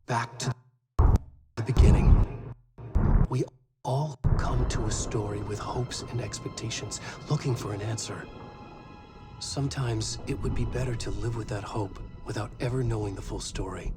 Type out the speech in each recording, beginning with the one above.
Back to the beginning. We all come to a story with hopes and expectations, looking for an answer. Sometimes it would be better to live with that hope without ever knowing the full story.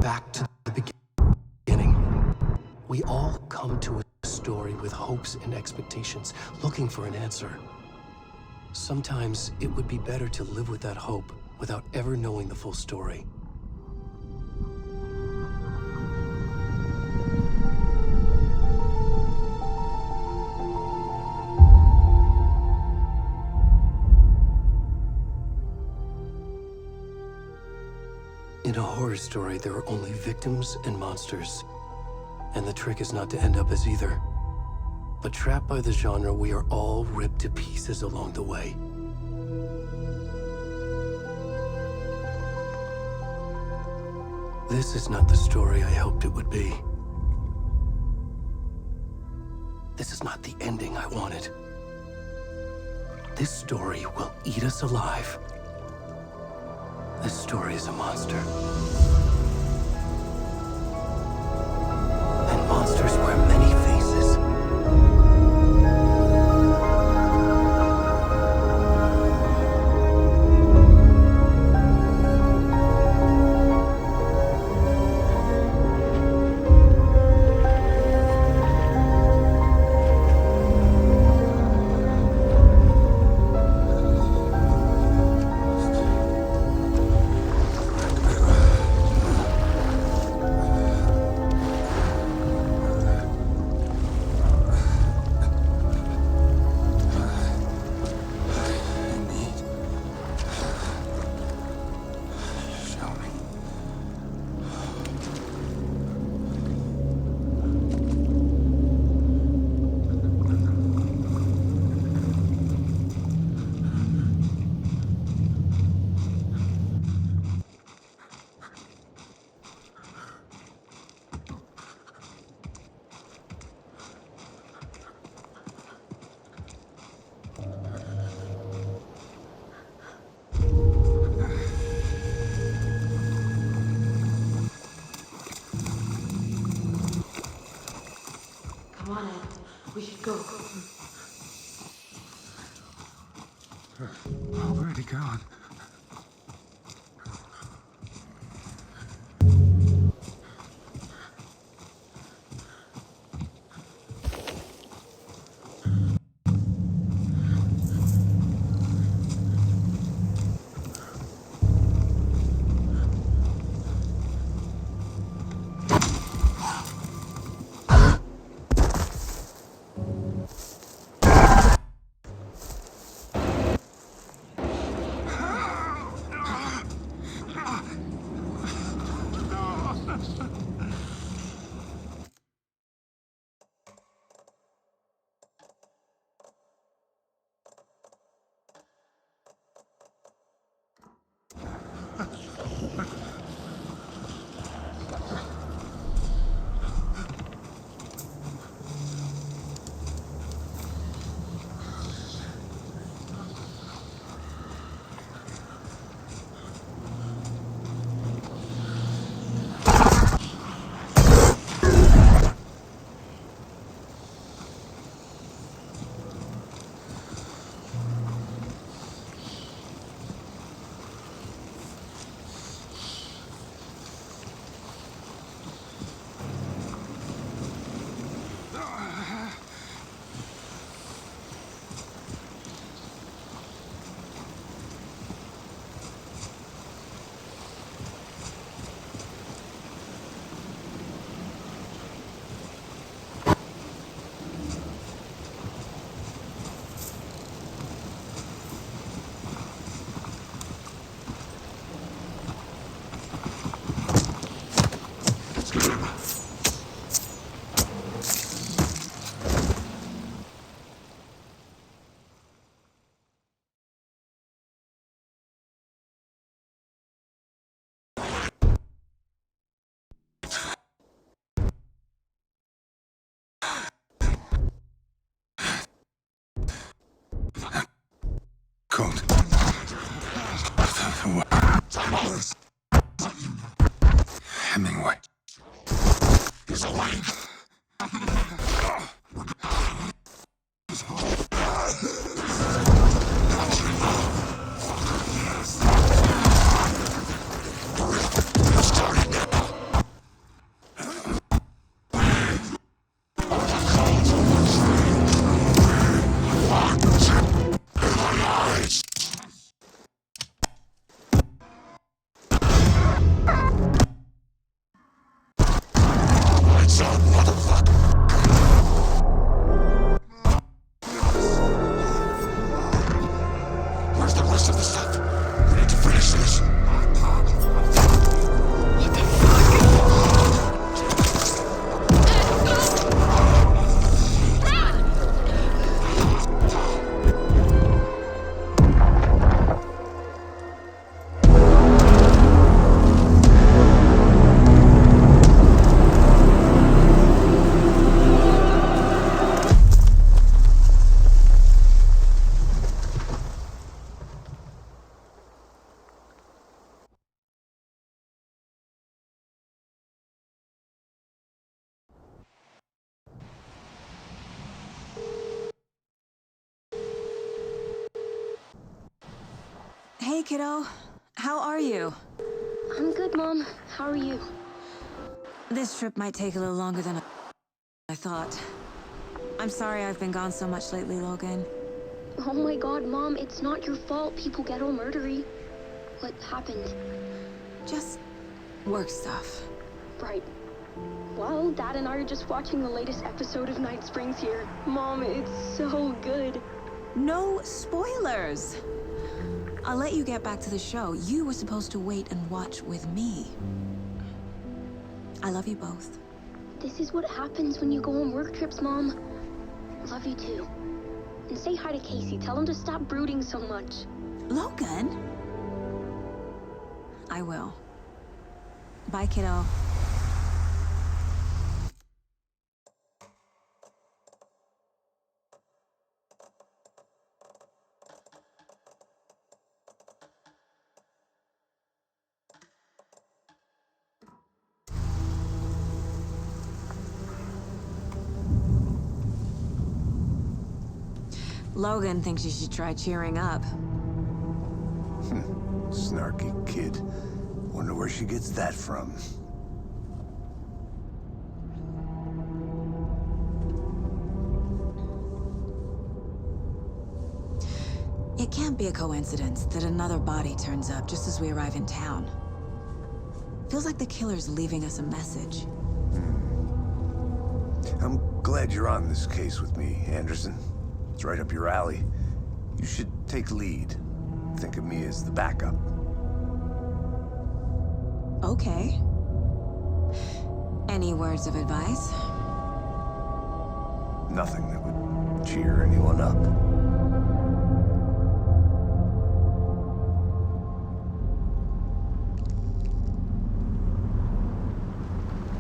Back to the beginning. We all come to a story with hopes and expectations, looking for an answer. Sometimes it would be better to live with that hope without ever knowing the full story. In a horror story, there are only victims and monsters. And the trick is not to end up as either. But trapped by the genre, we are all ripped to pieces along the way. This is not the story I hoped it would be. This is not the ending I wanted. This story will eat us alive. This story is a monster. And monsters wear many faces. Come on, Ed. We should go. Already gone. Hemingway. He's away. Where's the rest of the stuff? We need to finish this. What the fuck? Hey, kiddo. How are you? I'm good, Mom. How are you? This trip might take a little longer than I thought. I'm sorry I've been gone so much lately, Logan. Oh my god, Mom, it's not your fault people get all murdery. What happened? Just work stuff. Right. Well, Dad and I are just watching the latest episode of Night Springs here. Mom, it's so good. No spoilers! I'll let you get back to the show. You were supposed to wait and watch with me. I love you both. This is what happens when you go on work trips, Mom. Love you too. And say hi to Casey. Tell him to stop brooding so much. Logan? I will. Bye, kiddo. Logan thinks you should try cheering up. Snarky kid. Wonder where she gets that from. It can't be a coincidence that another body turns up just as we arrive in town. Feels like the killer's leaving us a message. I'm glad you're on this case with me, Anderson. It's right up your alley. You should take lead. Think of me as the backup. Okay. Any words of advice? Nothing that would cheer anyone up.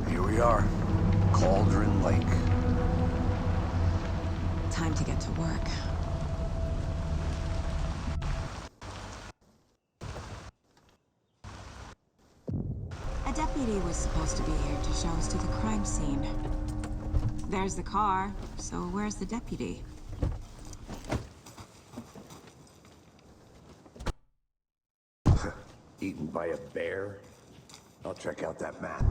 Here we are. Cauldron Lake. Time to get to work. A deputy was supposed to be here to show us to the crime scene. There's the car, so where's the deputy? Eaten by a bear? I'll check out that map.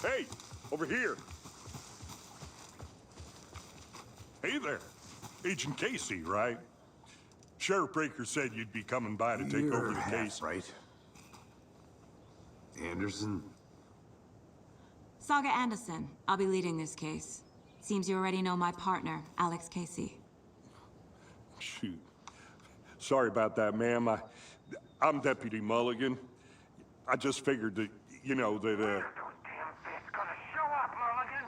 Hey, over here. Hey there. Agent Casey, right? Sheriff Breaker said you'd be coming by to take over the case. Right? Anderson? Saga Anderson. I'll be leading this case. Seems you already know my partner, Alex Casey. Shoot. Sorry about that, ma'am. I'm Deputy Mulligan. I just figured that, you know, that, Those damn fists gonna show up, Mulligan.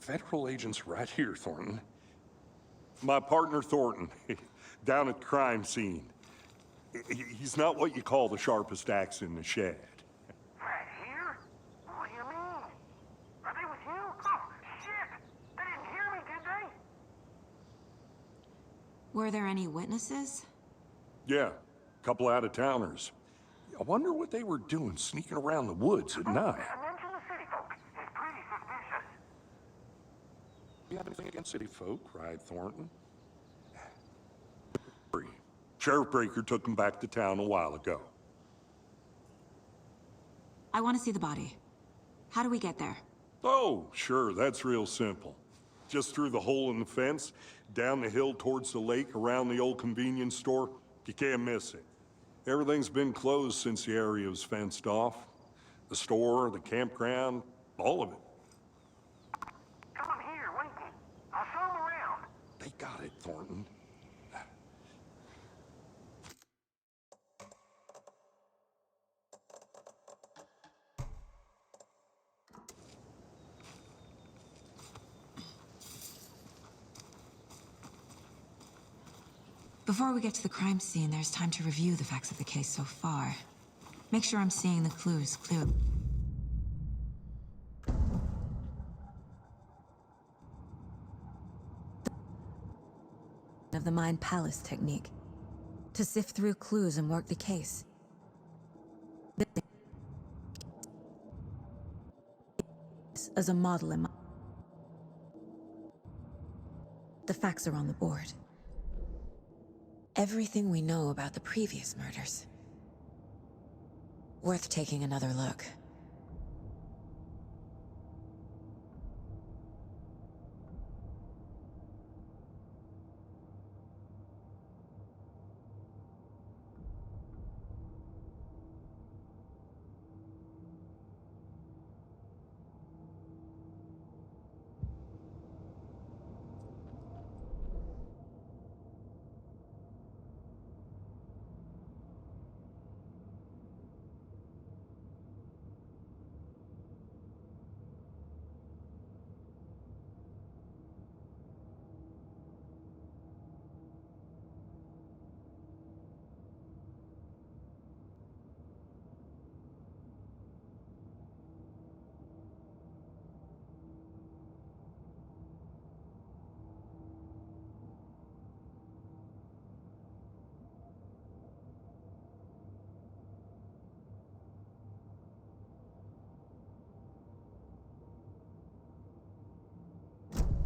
Federal agent's right here, Thornton. My partner, Thornton, down at the crime scene. He's not what you call the sharpest axe in the shed. Right here? What do you mean? Are they with you? Oh, shit! They didn't hear me, did they? Were there any witnesses? Yeah, a couple out-of-towners. I wonder what they were doing sneaking around the woods at night. Mention the city folk. It's pretty suspicious. You have anything against city folk, right, Thornton? Sheriff Breaker took him back to town a while ago. I want to see the body. How do we get there? Oh, sure, that's real simple. Just through the hole in the fence, down the hill towards the lake, around the old convenience store. You can't miss it. Everything's been closed since the area was fenced off. The store, the campground, all of it. Come here, wait me. I'll show them around. They got it, Thornton. Before we get to the crime scene, there's time to review the facts of the case so far. Make sure I'm seeing the clues clearly. Of the Mind Palace technique. To sift through clues and work the case. As a model in my... The facts are on the board. Everything we know about the previous murders. Worth taking another look.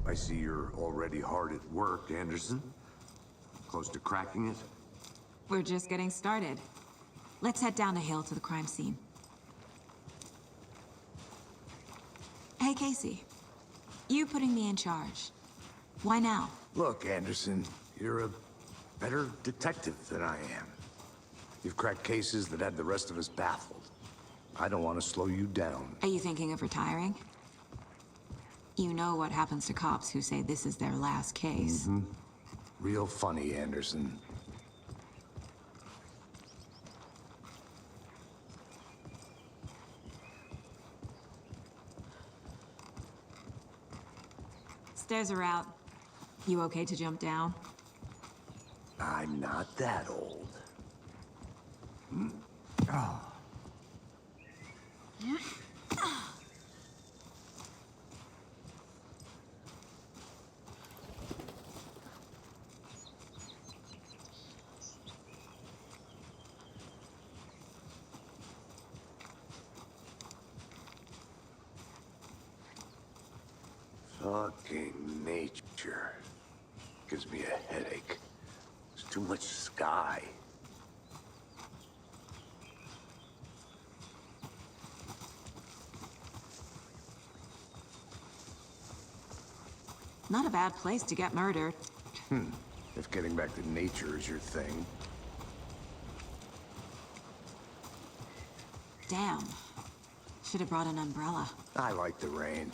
I see you're already hard at work, Anderson. Close to cracking it? We're just getting started. Let's head down the hill to the crime scene. Hey, Casey. You putting me in charge. Why now? Look, Anderson, you're a better detective than I am. You've cracked cases that had the rest of us baffled. I don't want to slow you down. Are you thinking of retiring? You know what happens to cops who say this is their last case. Real funny, Anderson. Stairs are out. You okay to jump down? I'm not that old. Fucking nature. Gives me a headache. There's too much sky. Not a bad place to get murdered. If getting back to nature is your thing. Damn. Should have brought an umbrella. I like the rain.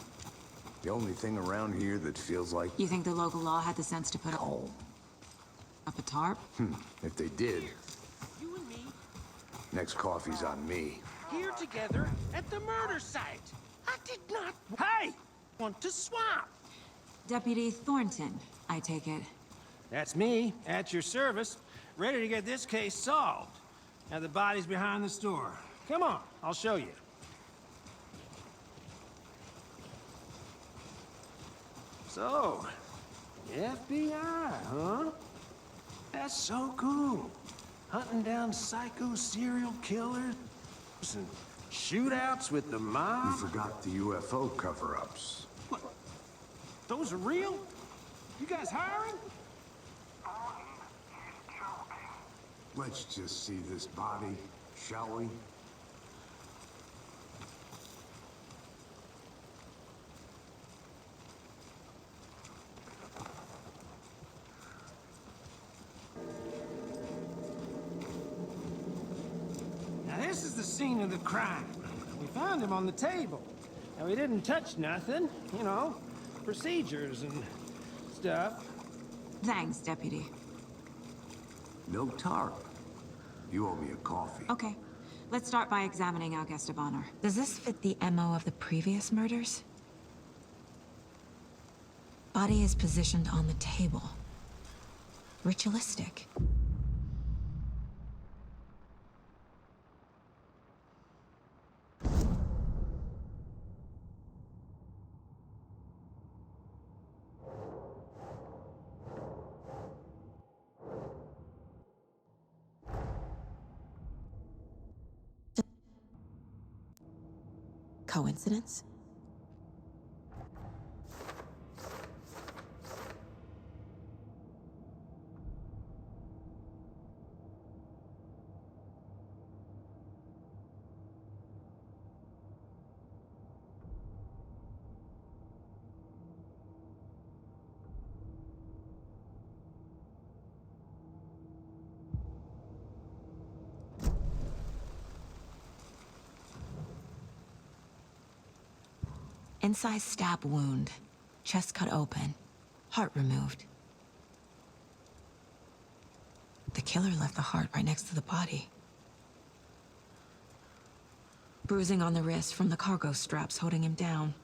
The only thing around here that feels like... You think the local law had the sense to put up a tarp? If they did, You and me, next coffee's on me. here together at the murder site. I did not, hey, want to swap. Deputy Thornton, I take it. That's me, at your service, ready to get this case solved. Now the body's behind the store. Come on, I'll show you. So, FBI, huh? That's so cool. Hunting down psycho serial killers and shootouts with the You mob. forgot the UFO cover-ups. What? Those are real? You guys hiring? Let's just see this body, shall we? Now this is the scene of the crime. We found him on the table. Now he didn't touch nothing, you know, procedures and stuff. Thanks, Deputy. No tarp. You owe me a coffee. Okay, let's start by examining our guest of honor. Does this fit the MO of the previous murders? Body is positioned on the table. Ritualistic. Coincidence? Inside stab wound, chest cut open, heart removed. The killer left the heart right next to the body. Bruising on the wrist from the cargo straps holding him down.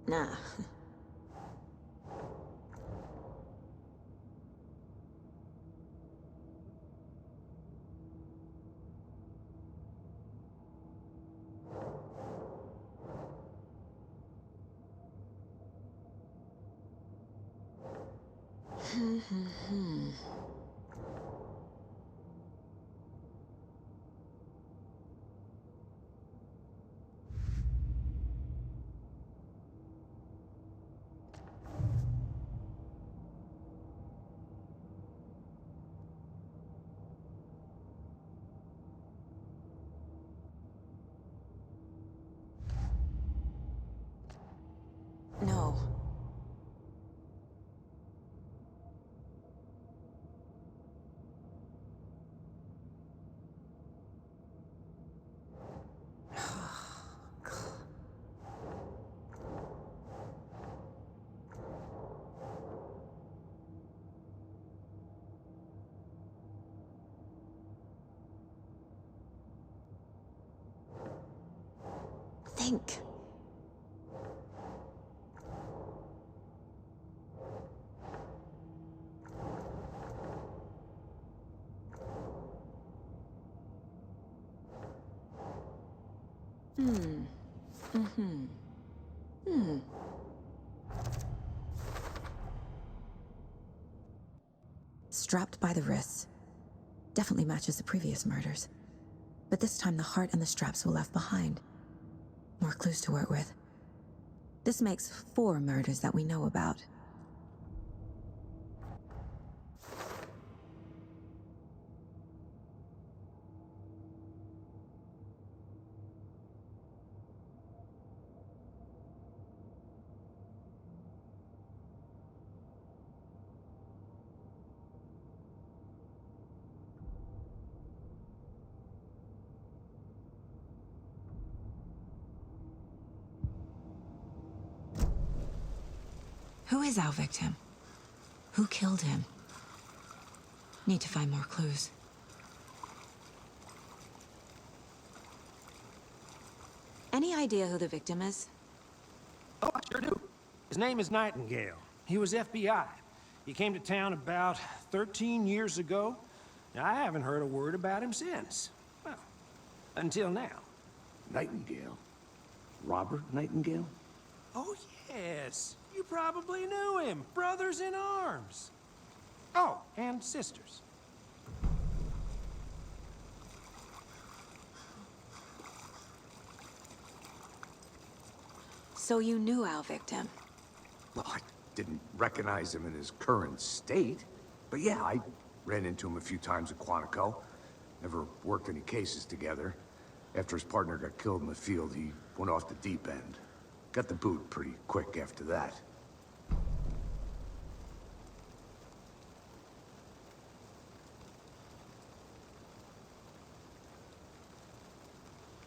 Nah. No. think. Strapped by the wrists. Definitely matches the previous murders. But this time the heart and the straps were left behind. More clues to work with. This makes 4 murders that we know about. Who is our victim? Who killed him? Need to find more clues. Any idea who the victim is? Oh, I sure do. His name is Nightingale. He was FBI. He came to town about 13 years ago. Now, I haven't heard a word about him since. Well, until now. Nightingale? Robert Nightingale? Oh, yes. You probably knew him. Brothers in arms. Oh, and sisters. So you knew our victim? Well, I didn't recognize him in his current state. But yeah, I ran into him a few times at Quantico. Never worked any cases together. After his partner got killed in the field, he went off the deep end. Got the boot pretty quick after that.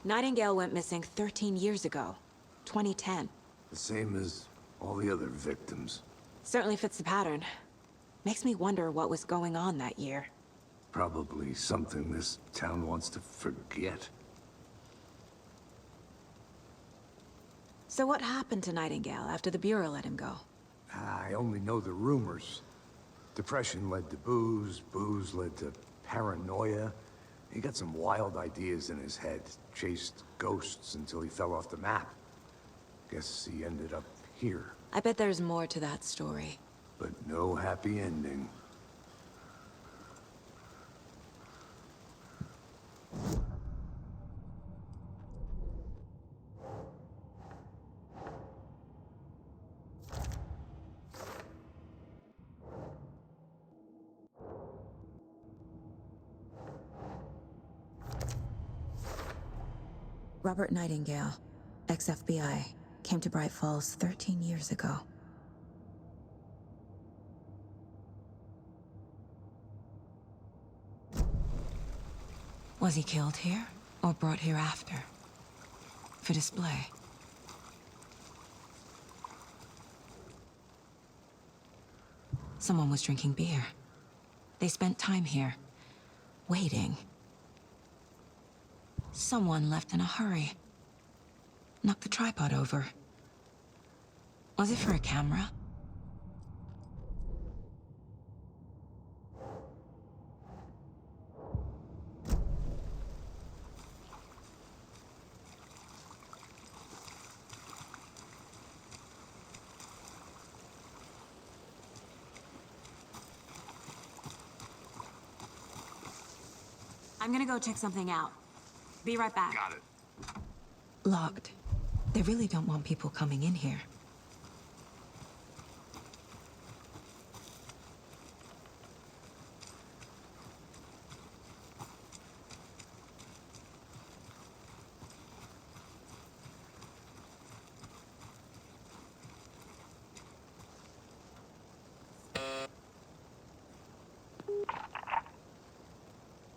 Nightingale went missing 13 years ago. 2010. The same as all the other victims. Certainly fits the pattern. Makes me wonder what was going on that year. Probably something this town wants to forget. So what happened to Nightingale after the Bureau let him go? I only know the rumors. Depression led to booze, booze led to paranoia. He got some wild ideas in his head, chased ghosts until he fell off the map. Guess he ended up here, I bet there's more to that story. but no happy ending. Robert Nightingale, ex-FBI, came to Bright Falls 13 years ago. Was he killed here, or brought here after? For display? Someone was drinking beer. They spent time here, waiting. Someone left in a hurry. Knocked the tripod over. Was it for a camera? I'm gonna go check something out. Be right back. Got it. Locked. They really don't want people coming in here.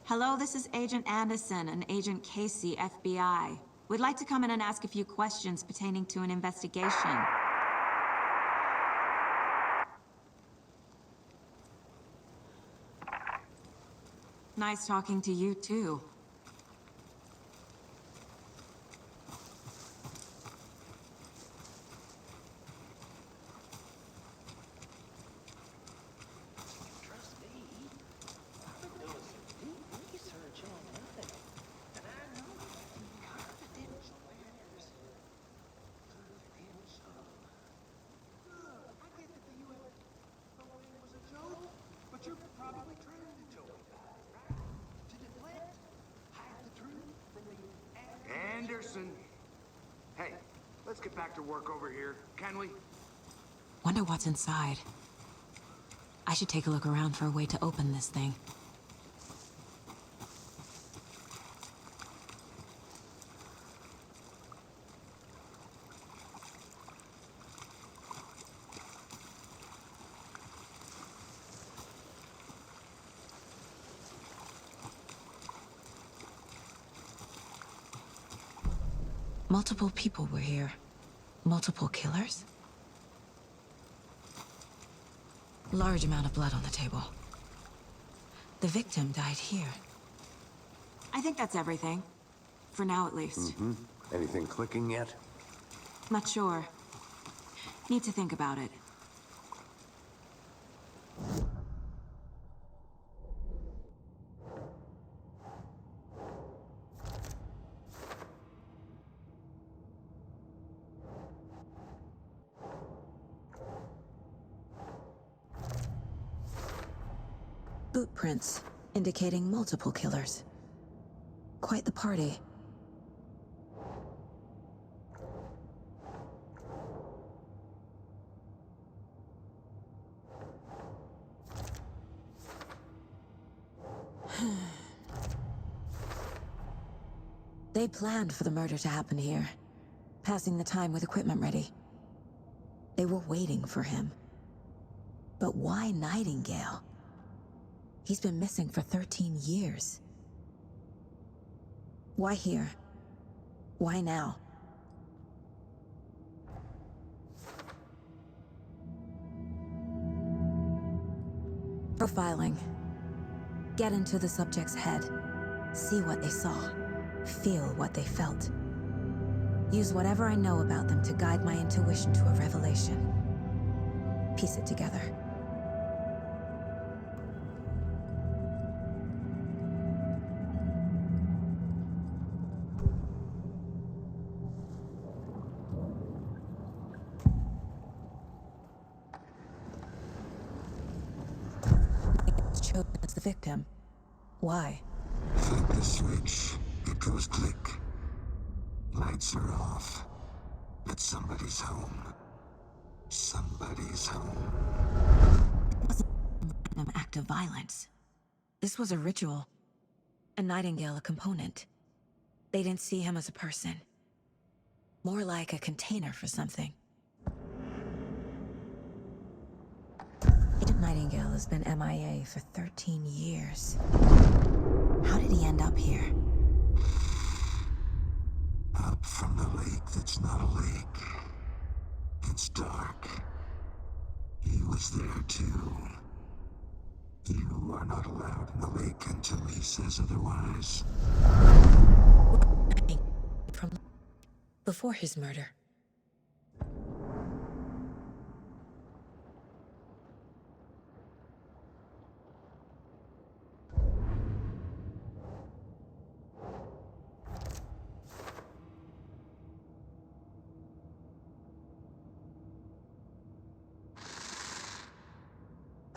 Hello, this is Agent Anderson and Agent Casey, FBI. We'd like to come in and ask a few questions pertaining to an investigation. Nice talking to you, too. Let's get back to work over here, can we? Wonder what's inside. I should take a look around for a way to open this thing. Multiple people were here. Multiple killers? Large amount of blood on the table. The victim died here. I think that's everything. For now, at least. Anything clicking yet? Not sure. Need to think about it. Boot prints, indicating multiple killers. Quite the party. They planned for the murder to happen here, passing the time with equipment ready. They were waiting for him. But why Nightingale? He's been missing for 13 years. Why here? Why now? Profiling. Get into the subject's head. See what they saw. Feel what they felt. Use whatever I know about them to guide my intuition to a revelation. Piece it together. Chosen as the victim. Why? Flip the switch. It goes click. Lights are off. But somebody's home. Somebody's home. It wasn't a random act of violence. This was a ritual. A Nightingale a component. They didn't see him as a person. More like a container for something. Agent Nightingale has been MIA for 13 years. How did he end up here? Up from the lake that's not a lake. It's dark. He was there too. You are not allowed in the lake until he says otherwise. From before his murder.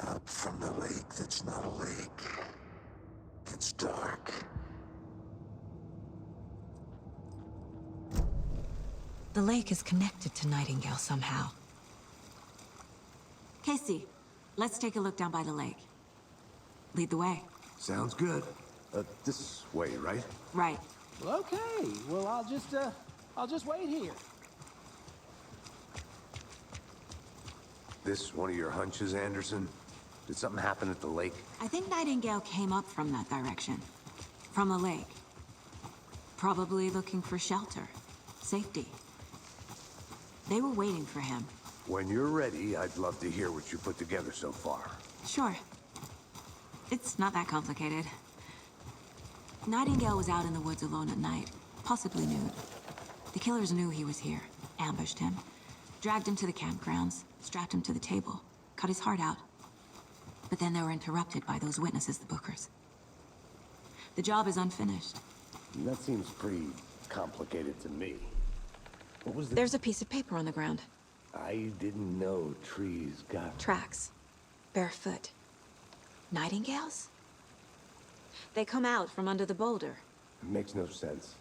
Up from the lake that's not a lake. It's dark. The lake is connected to Nightingale somehow. Casey, let's take a look down by the lake. Lead the way. Sounds good. This way, right? Right. Well, okay. Well, I'll just wait here. This one of your hunches, Anderson? Did something happen at the lake? I think Nightingale came up from that direction. From the lake. Probably looking for shelter. Safety. They were waiting for him. When you're ready, I'd love to hear what you put together so far. Sure. It's not that complicated. Nightingale was out in the woods alone at night, possibly nude. The killers knew he was here, ambushed him, dragged him to the campgrounds, strapped him to the table, cut his heart out. But then they were interrupted by those witnesses, the Bookers. The job is unfinished. That seems pretty complicated to me. What was the... There's a piece of paper on the ground. I didn't know trees got... Tracks. Barefoot. Nightingales? They come out from under the boulder. It makes no sense.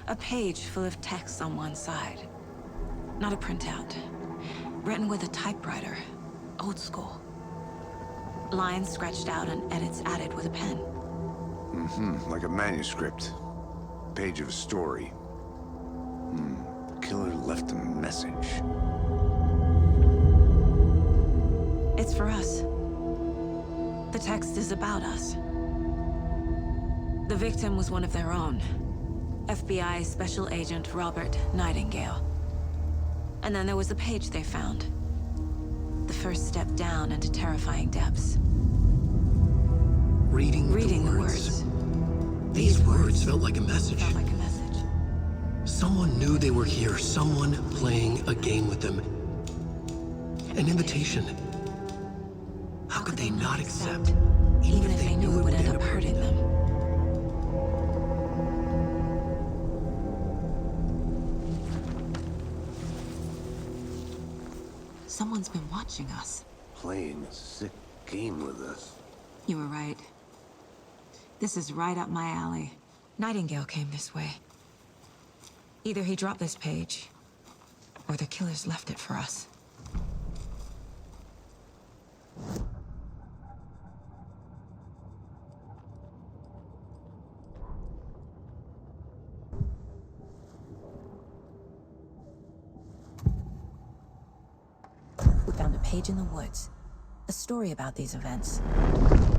A page full of text on one side. Not a printout. Written with a typewriter. Old school. Lines scratched out and edits added with a pen. Like a manuscript. Page of a story. Killer left a message. It's for us. The text is about us. The victim was one of their own. FBI Special Agent Robert Nightingale. And then there was the page they found. The first step down into terrifying depths. Reading the the words. These words felt like a message. Felt like a message. Someone knew they were here, someone playing a game with them. An invitation. How could they not accept, even if they knew it would end up hurting them? Someone's been watching us. Playing a sick game with us. You were right. This is right up my alley. Nightingale came this way. Either he dropped this page, or the killers left it for us. We found a page in the woods. A story about these events.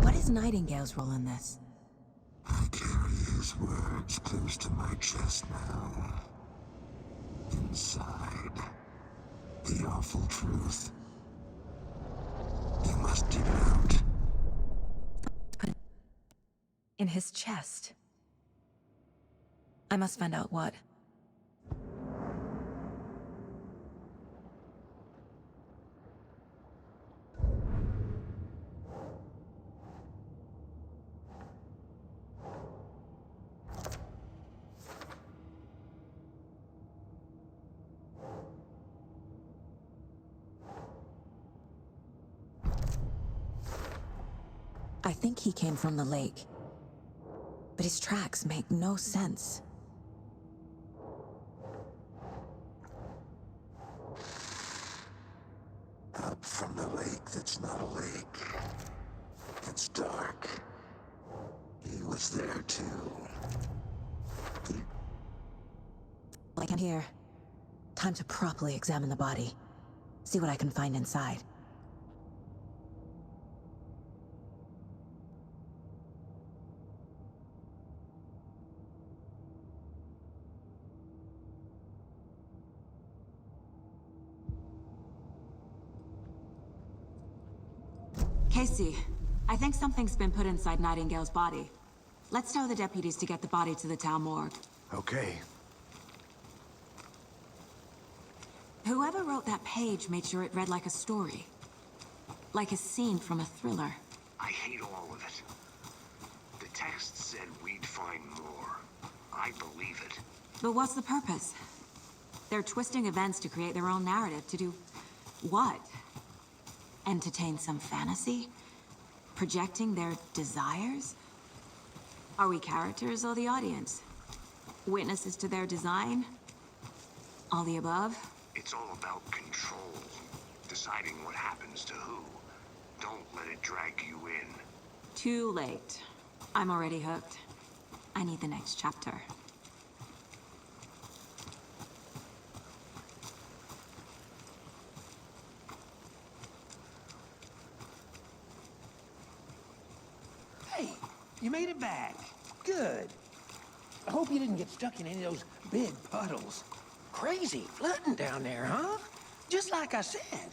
What is Nightingale's role in this? I carry his words close to my chest now. Inside, the awful truth. You must dig it out. In his chest. I must find out what. I think he came from the lake. But his tracks make no sense. Up from the lake that's not a lake. It's dark. He was there too. I can hear. Time to properly examine the body. See what I can find inside. Casey, I think something's been put inside Nightingale's body. Let's tell the deputies to get the body to the town morgue. Okay. Whoever wrote that page made sure it read like a story. Like a scene from a thriller. I hate all of it. The text said we'd find more. I believe it. But what's the purpose? They're twisting events to create their own narrative. To do what? Entertain some fantasy? Projecting their desires? Are we characters or the audience? Witnesses to their design? All the above? It's all about control. Deciding what happens to who. Don't let it drag you in. Too late. I'm already hooked. I need the next chapter. Hey, you made it back. Good. I hope you didn't get stuck in any of those big puddles. Crazy flooding down there, huh? Just like I said.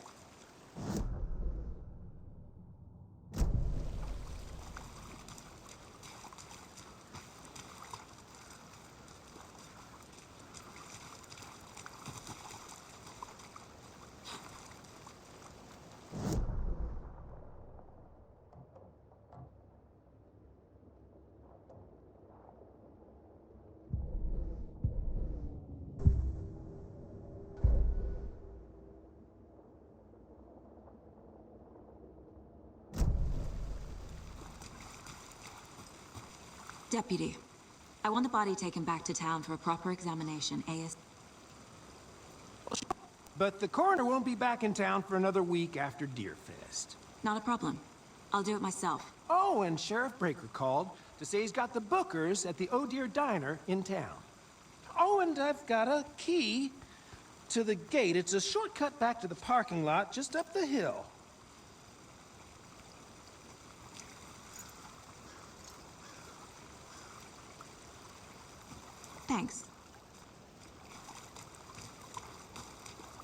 Deputy, I want the body taken back to town for a proper examination, AS. But the coroner won't be back in town for another week after Deerfest. Not a problem. I'll do it myself. Oh, and Sheriff Breaker called to say he's got the Bookers at the Oh Deer Diner in town. Oh, and I've got a key to the gate. It's a shortcut back to the parking lot just up the hill. Thanks.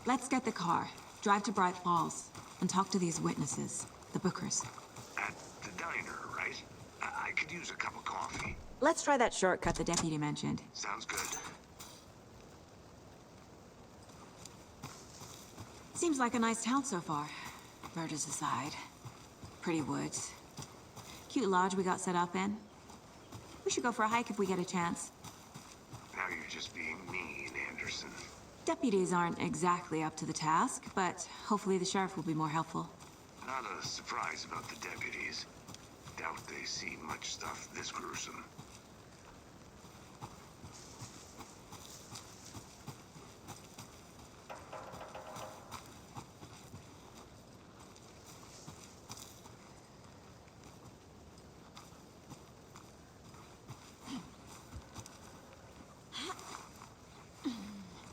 Let's get the car, drive to Bright Falls, and talk to these witnesses, the Bookers. At the diner, right? I could use a cup of coffee. Let's try that shortcut the deputy mentioned. Sounds good. Seems like a nice town so far. Murders aside. Pretty woods. Cute lodge we got set up in. We should go for a hike if we get a chance. Now you're just being mean, Anderson. Deputies aren't exactly up to the task, but hopefully the sheriff will be more helpful. Not a surprise about the deputies. Doubt they see much stuff this gruesome.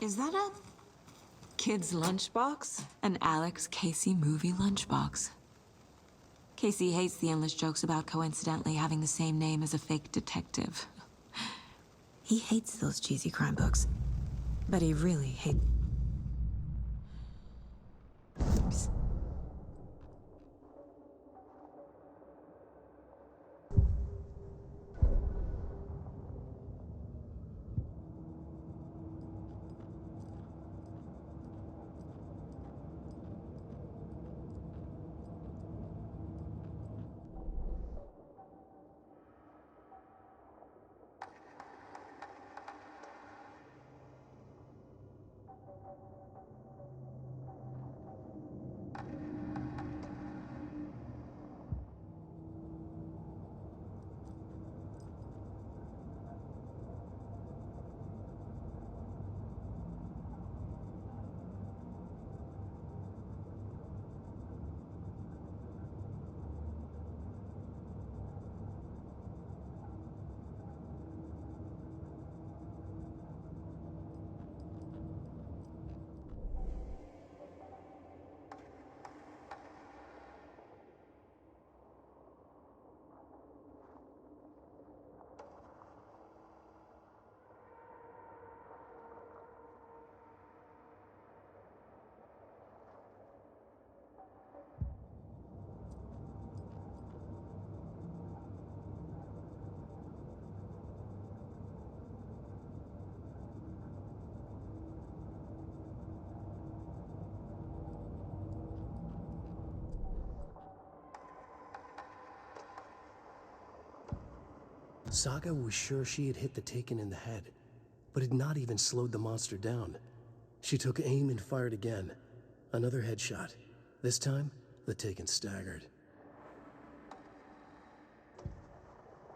Is that a kid's lunchbox? An Alex Casey movie lunchbox. Casey hates the endless jokes about coincidentally having the same name as a fake detective. He hates those cheesy crime books, but he really hates... Saga was sure she had hit the Taken in the head, but had not even slowed the monster down. She took aim and fired again. Another headshot. This time, the Taken staggered.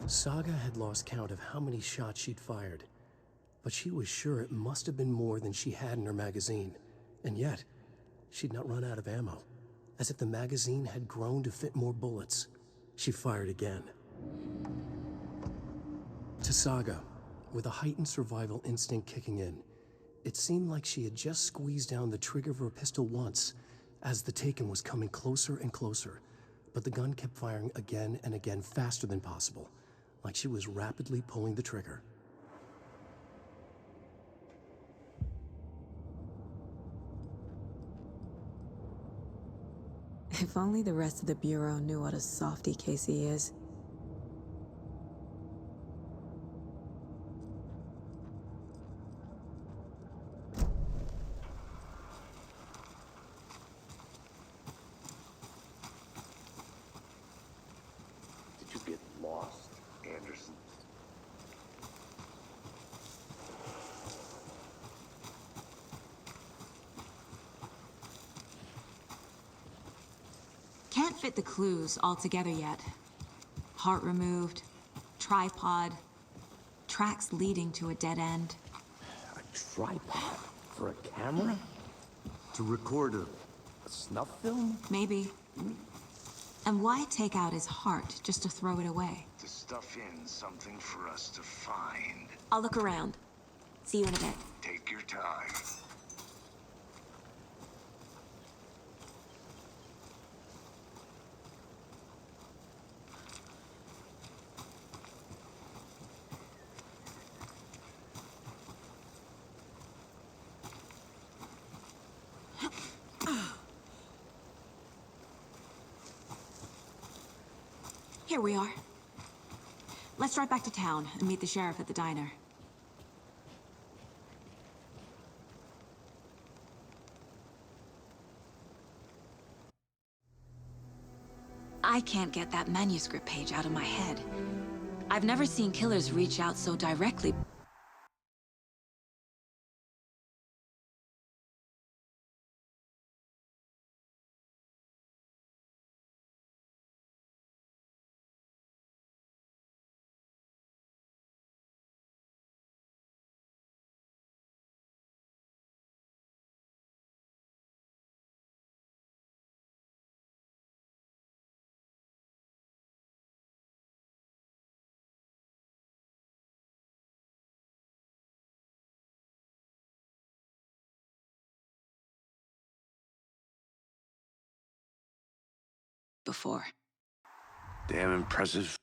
Saga had lost count of how many shots she'd fired, but she was sure it must have been more than she had in her magazine. And yet, she'd not run out of ammo. As if the magazine had grown to fit more bullets. She fired again. To Saga, with a heightened survival instinct kicking in, it seemed like she had just squeezed down the trigger of her pistol once as the Taken was coming closer and closer, but the gun kept firing again and again faster than possible, like she was rapidly pulling the trigger. If only the rest of the Bureau knew what a softy Casey is. Did you get lost, Anderson? Can't fit the clues all together yet. Heart removed, tripod, tracks leading to a dead end. A tripod? For a camera? To record a snuff film? Maybe. And why take out his heart just to throw it away? To stuff in something for us to find. I'll look around. See you in a bit. Take your time. Here we are. Let's drive back to town and meet the sheriff at the diner. I can't get that manuscript page out of my head. I've never seen killers reach out so directly. Before. Damn impressive.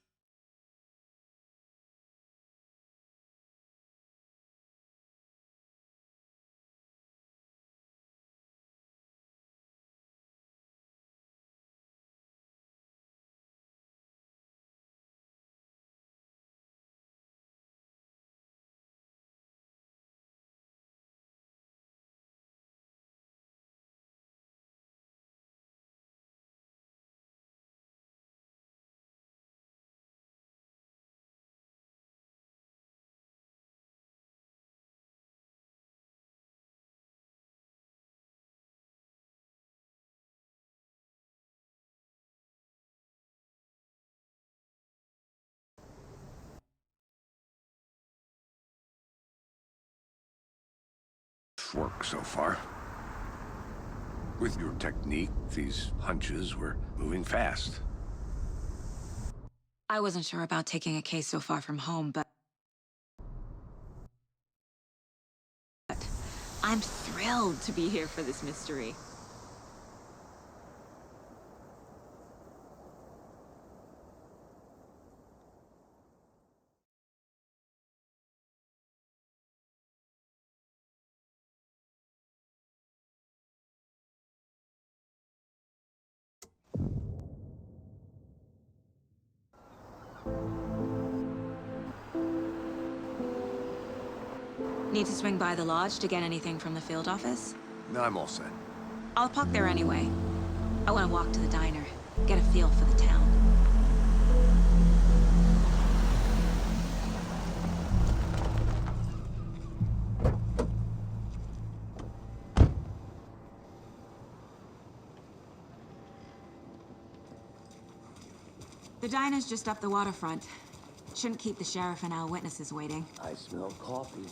Work so far. With your technique, these hunches were moving fast. I wasn't sure about taking a case so far from home, but I'm thrilled to be here for this mystery. Need to swing by the lodge to get anything from the field office? No, I'm all set. I'll park there anyway. I want to walk to the diner, get a feel for the town. The diner's just up the waterfront. Shouldn't keep the sheriff and our witnesses waiting. I smell coffee.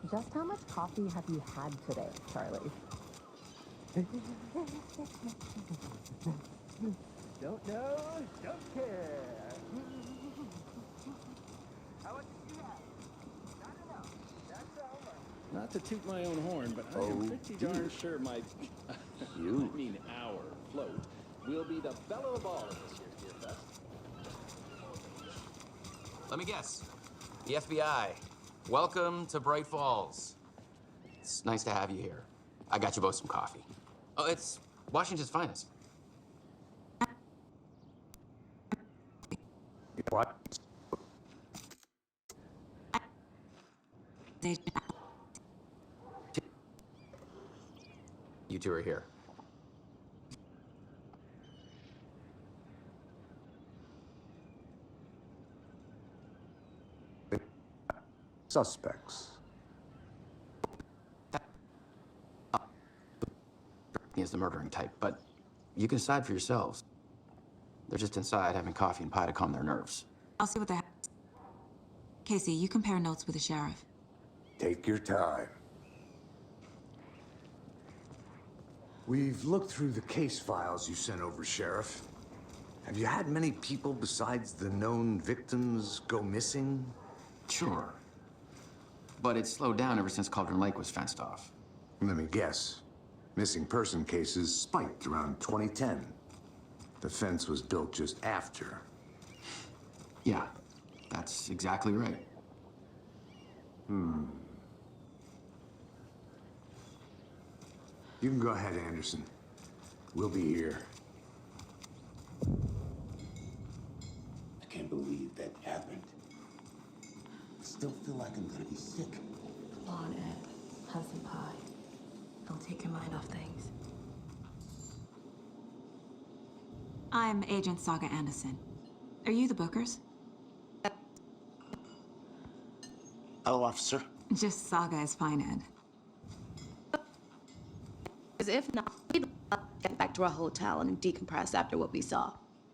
Just how much coffee have you had today, Charlie? Don't know, don't care. How much did you have? Not enough. That's all right. Not to toot my own horn, but I am pretty darn sure my... I mean our float will be the belle of all of this year's Beer Fest. Let me guess. The FBI. Welcome to Bright Falls. It's nice to have you here. I got you both some coffee. Oh, it's Washington's finest. What? You two are here. Suspects. Is the murdering type, but you can decide for yourselves. They're just inside having coffee and pie to calm their nerves. I'll see what the heck. Casey, you compare notes with the sheriff. Take your time. We've looked through the case files you sent over, Sheriff. Have you had many people besides the known victims go missing? Sure. But it's slowed down ever since Cauldron Lake was fenced off. Let me guess. Missing person cases spiked around 2010. The fence was built just after. Yeah, that's exactly right. You can go ahead, Anderson. We'll be here. I can't believe that happened. I still feel like I'm gonna be sick. Come on, Ed. Have some pie. It'll take your mind off things. I'm Agent Saga Anderson. Are you the Bookers? Hello, officer. Just Saga is fine, Ed. Because if not, we'd get back to our hotel and decompress after what we saw.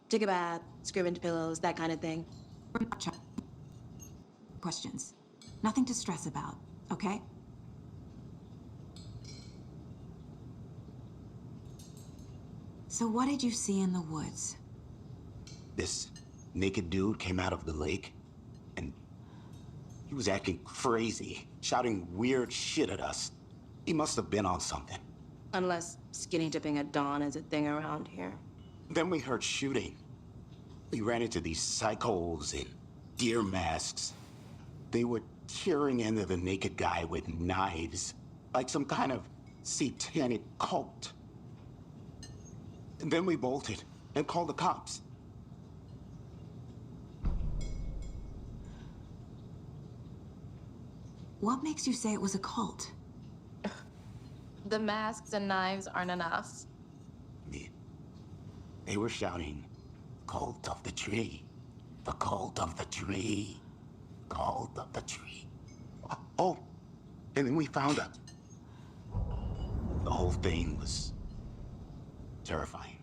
Take a bath, scream into pillows, that kind of thing. We're not checking questions. Nothing to stress about, okay? So what did you see in the woods? This naked dude came out of the lake, and he was acting crazy, shouting weird shit at us. He must have been on something. Unless skinny dipping at dawn is a thing around here. Then we heard shooting. We ran into these psychos in deer masks. They were tearing into the naked guy with knives, like some kind of satanic cult. And then we bolted and called the cops. What makes you say it was a cult? The masks and knives aren't enough. They were shouting, "Cult of the tree, the cult of the tree, cult of the tree." Oh, and then we found out. The whole thing was terrifying.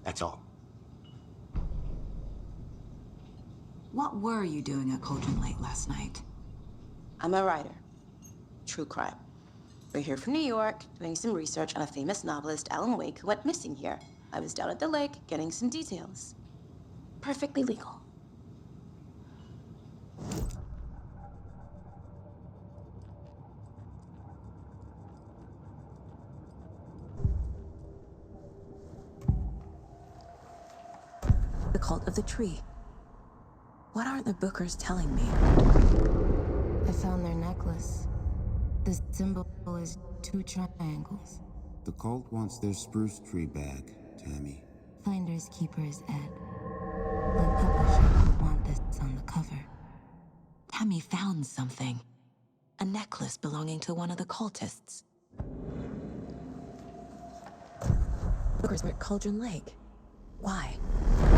That's all. What were you doing at Cauldron Lake last night? I'm a writer. True crime. We're here from New York, doing some research on a famous novelist, Alan Wake, who went missing here. I was down at the lake, getting some details. Perfectly legal. The cult of the tree. What aren't the Bookers telling me? I found their necklace. The symbol is 2 triangles. The cult wants their spruce tree back, Tammy. Finders keepers, Ed. The publisher will want this on the cover. Tammy found something. A necklace belonging to one of the cultists. Bookers were at Cauldron Lake. Why?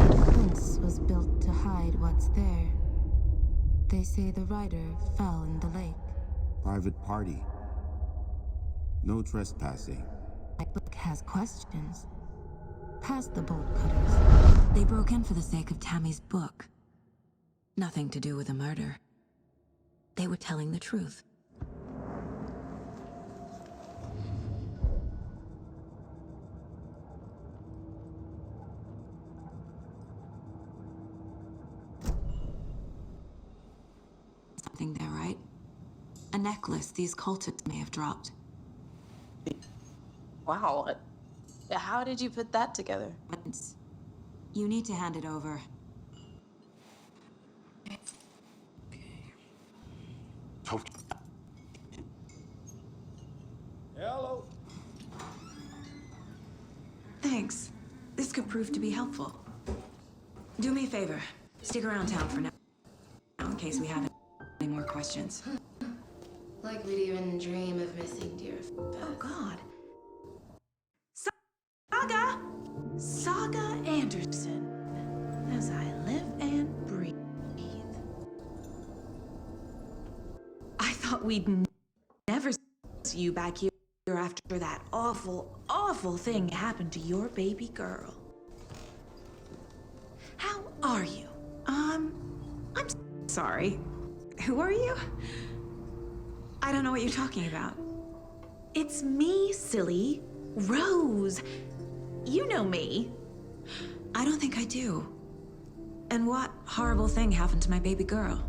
The fence was built to hide what's there. They say the writer fell in the lake. Private party. No trespassing. My book has questions. Past the bolt cutters. They broke in for the sake of Tammy's book. Nothing to do with a murder. They were telling the truth. Something there, right? A necklace these cultists may have dropped. Wow. How did you put that together? You need to hand it over. Hello. Thanks. This could prove to be helpful. Do me a favor. Stick around town for now, in case we have any more questions. Like we'd even dream of missing dear. Oh, God. Saga! Saga Anderson. As I live and breathe. I thought we'd never see you back here after that awful, awful thing happened to your baby girl. How are you? I'm sorry. Who are you? I don't know what you're talking about. It's me, silly. Rose. You know me. I don't think I do. And what horrible thing happened to my baby girl?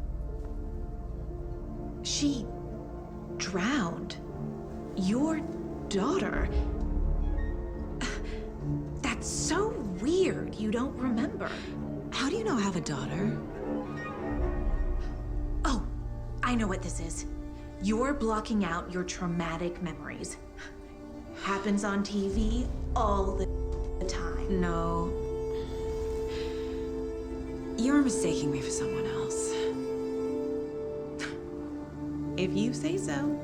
She drowned. Your daughter. That's so weird you don't remember. How do you know I have a daughter? Oh, I know what this is. You're blocking out your traumatic memories. Happens on TV all the time. No. You're mistaking me for someone else. If you say so.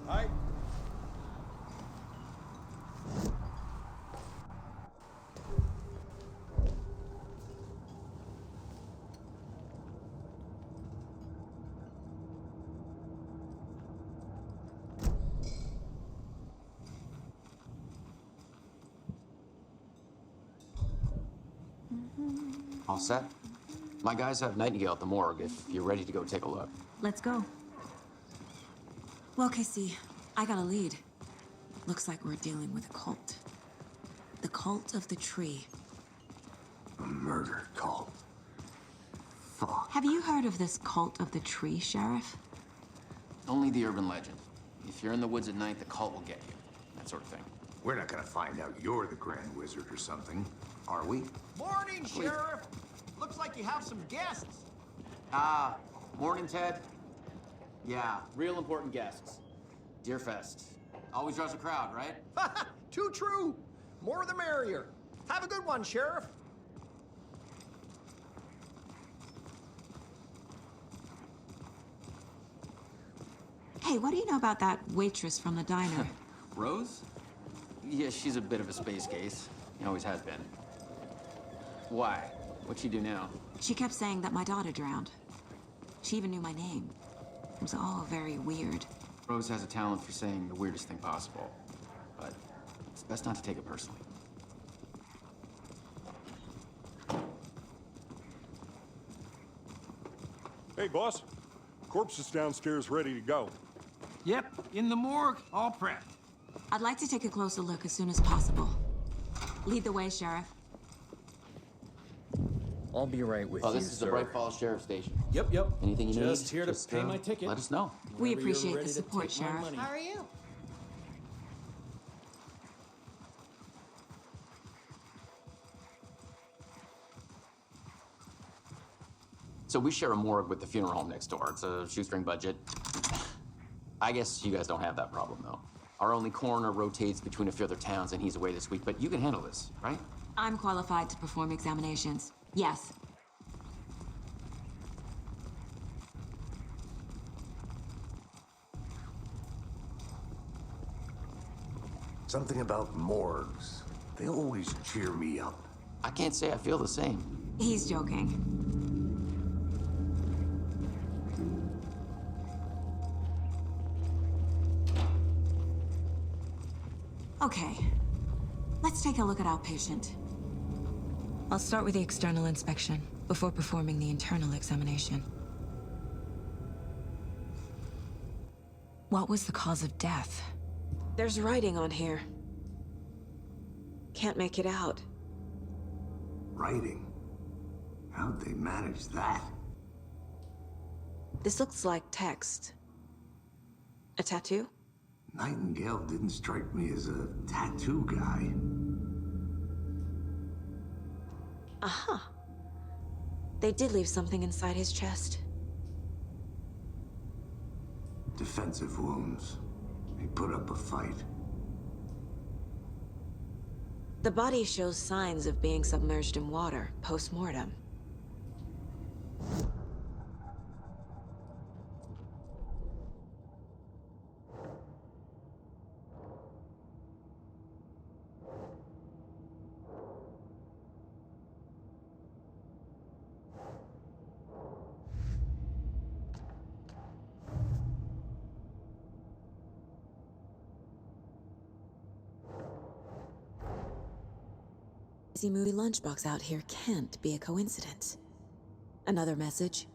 Hi. All set? My guys have Nightingale at the morgue if you're ready to go take a look. Let's go. Well, Casey, I got a lead. Looks like we're dealing with a cult. The cult of the tree. A murder cult. Fuck. Have you heard of this cult of the tree, Sheriff? Only the urban legend. If you're in the woods at night, the cult will get you. That sort of thing. We're not gonna find out you're the Grand Wizard or something, are we? Morning, Sheriff. Looks like you have some guests. Ah, morning, Ted. Yeah, Real important guests. Deerfest. Always draws a crowd, right? Too true. More the merrier. Have a good one, Sheriff. Hey, what do you know about that waitress from the diner? Rose? Yeah, she's a bit of a space case. He always has been. Why? What'd she do now? She kept saying that my daughter drowned. She even knew my name. It was all very weird. Rose has a talent for saying the weirdest thing possible. But it's best not to take it personally. Hey, boss. Corpse is downstairs ready to go. Yep, in the morgue, all prepped. I'd like to take a closer look as soon as possible. Lead the way, Sheriff. I'll be right with you, This is the Bright Falls Sheriff Station. Yep. Anything you need? Just here to pay my ticket. Let us know. We Whenever you're appreciate ready the to support, take my Sheriff. money. How are you? So we share a morgue with the funeral home next door. It's a shoestring budget. I guess you guys don't have that problem, though. Our only coroner rotates between a few other towns, and he's away this week. But you can handle this, right? I'm qualified to perform examinations. Yes. Something about morgues. They always cheer me up. I can't say I feel the same. He's joking. Okay. Let's take a look at our patient. I'll start with the external inspection before performing the internal examination. What was the cause of death? There's writing on here. Can't make it out. Writing? How'd they manage that? This looks like text. A tattoo? Nightingale didn't strike me as a tattoo guy. Aha. They did leave something inside his chest. Defensive wounds. He put up a fight. The body shows signs of being submerged in water post-mortem. See movie lunchbox out here can't be a coincidence. Another message?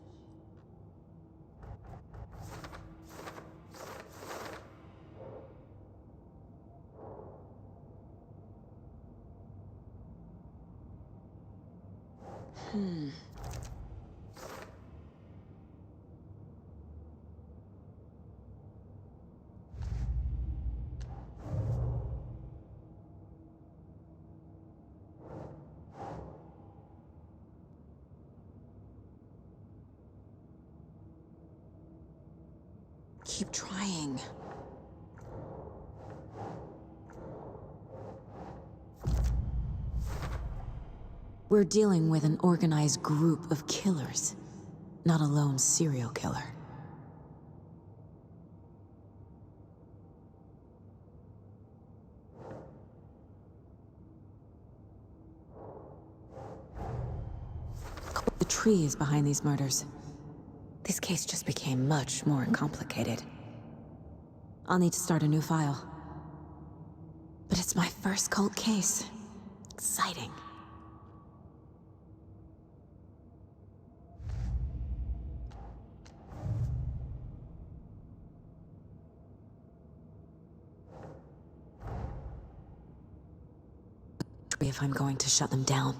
Keep trying. We're dealing with an organized group of killers, not a lone serial killer. The tree is behind these murders. This case just became much more complicated. I'll need to start a new file. But it's my first cold case. Exciting. If I'm going to shut them down.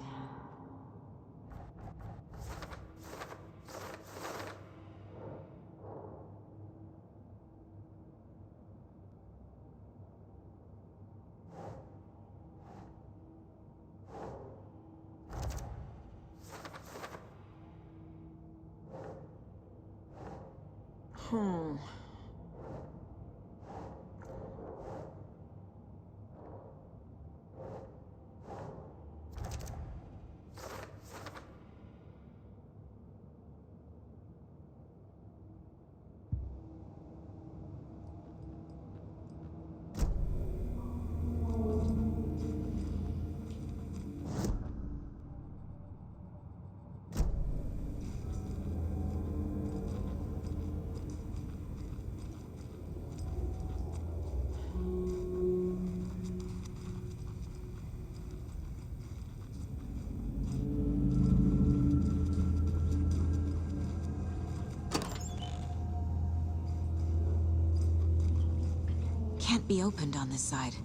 Can't be opened on this side.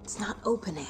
It's not opening.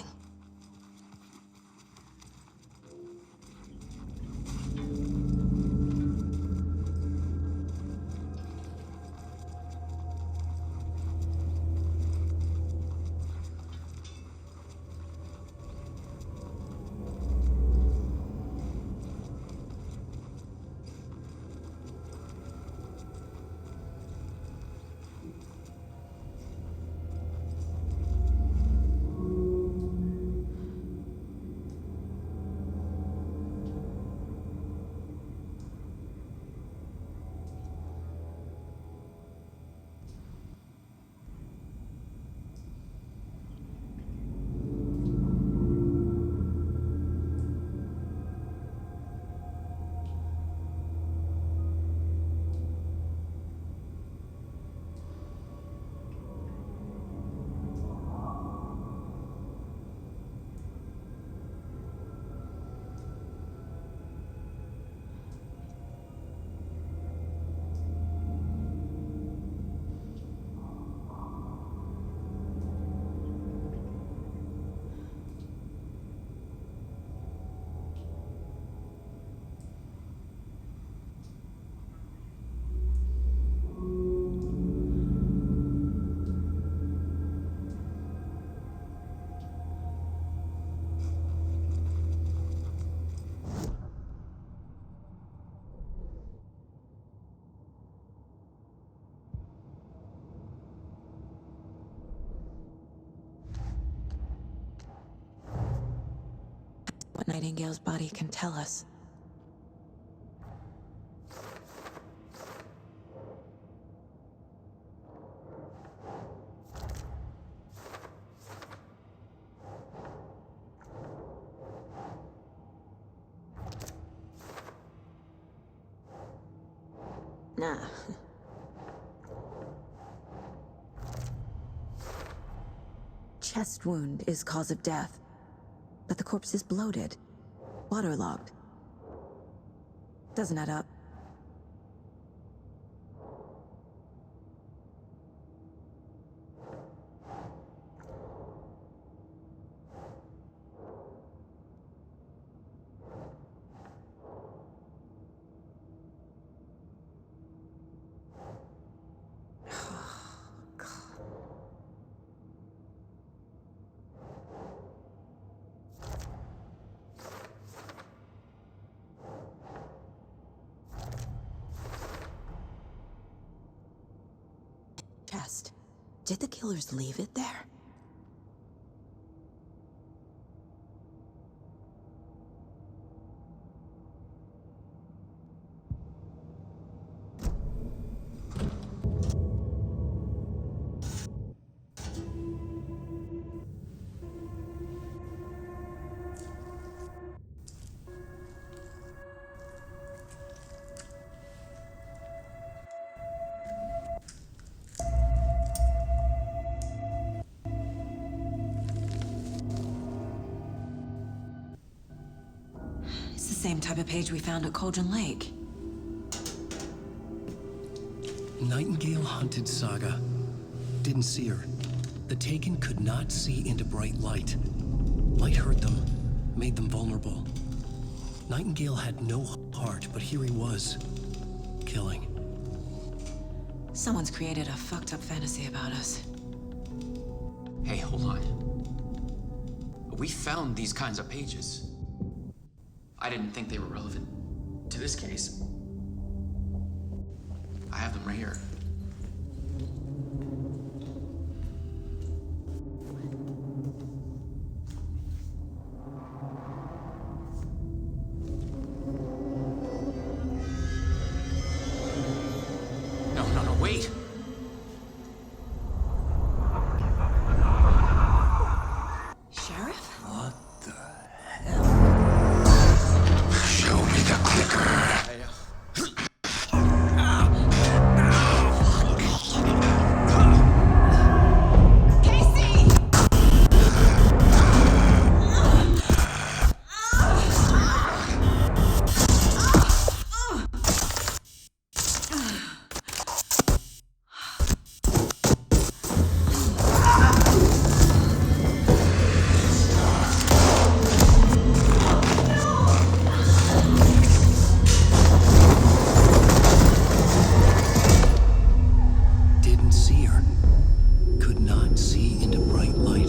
Nightingale's body can tell us. Nah. Chest wound is cause of death, but the corpse is bloated, waterlogged. Doesn't add up. Chest. Did the killers leave it there? Same type of page we found at Cauldron Lake. Nightingale hunted Saga. Didn't see her. The Taken could not see into bright light. Light hurt them, made them vulnerable. Nightingale had no heart, but here he was, killing. Someone's created a fucked up fantasy about us. Hey, hold on. We found these kinds of pages. I didn't think they were relevant to this case. I have them right here. No, wait! Sheriff? What the? Show me the clicker. Didn't see her. Could not see into bright light.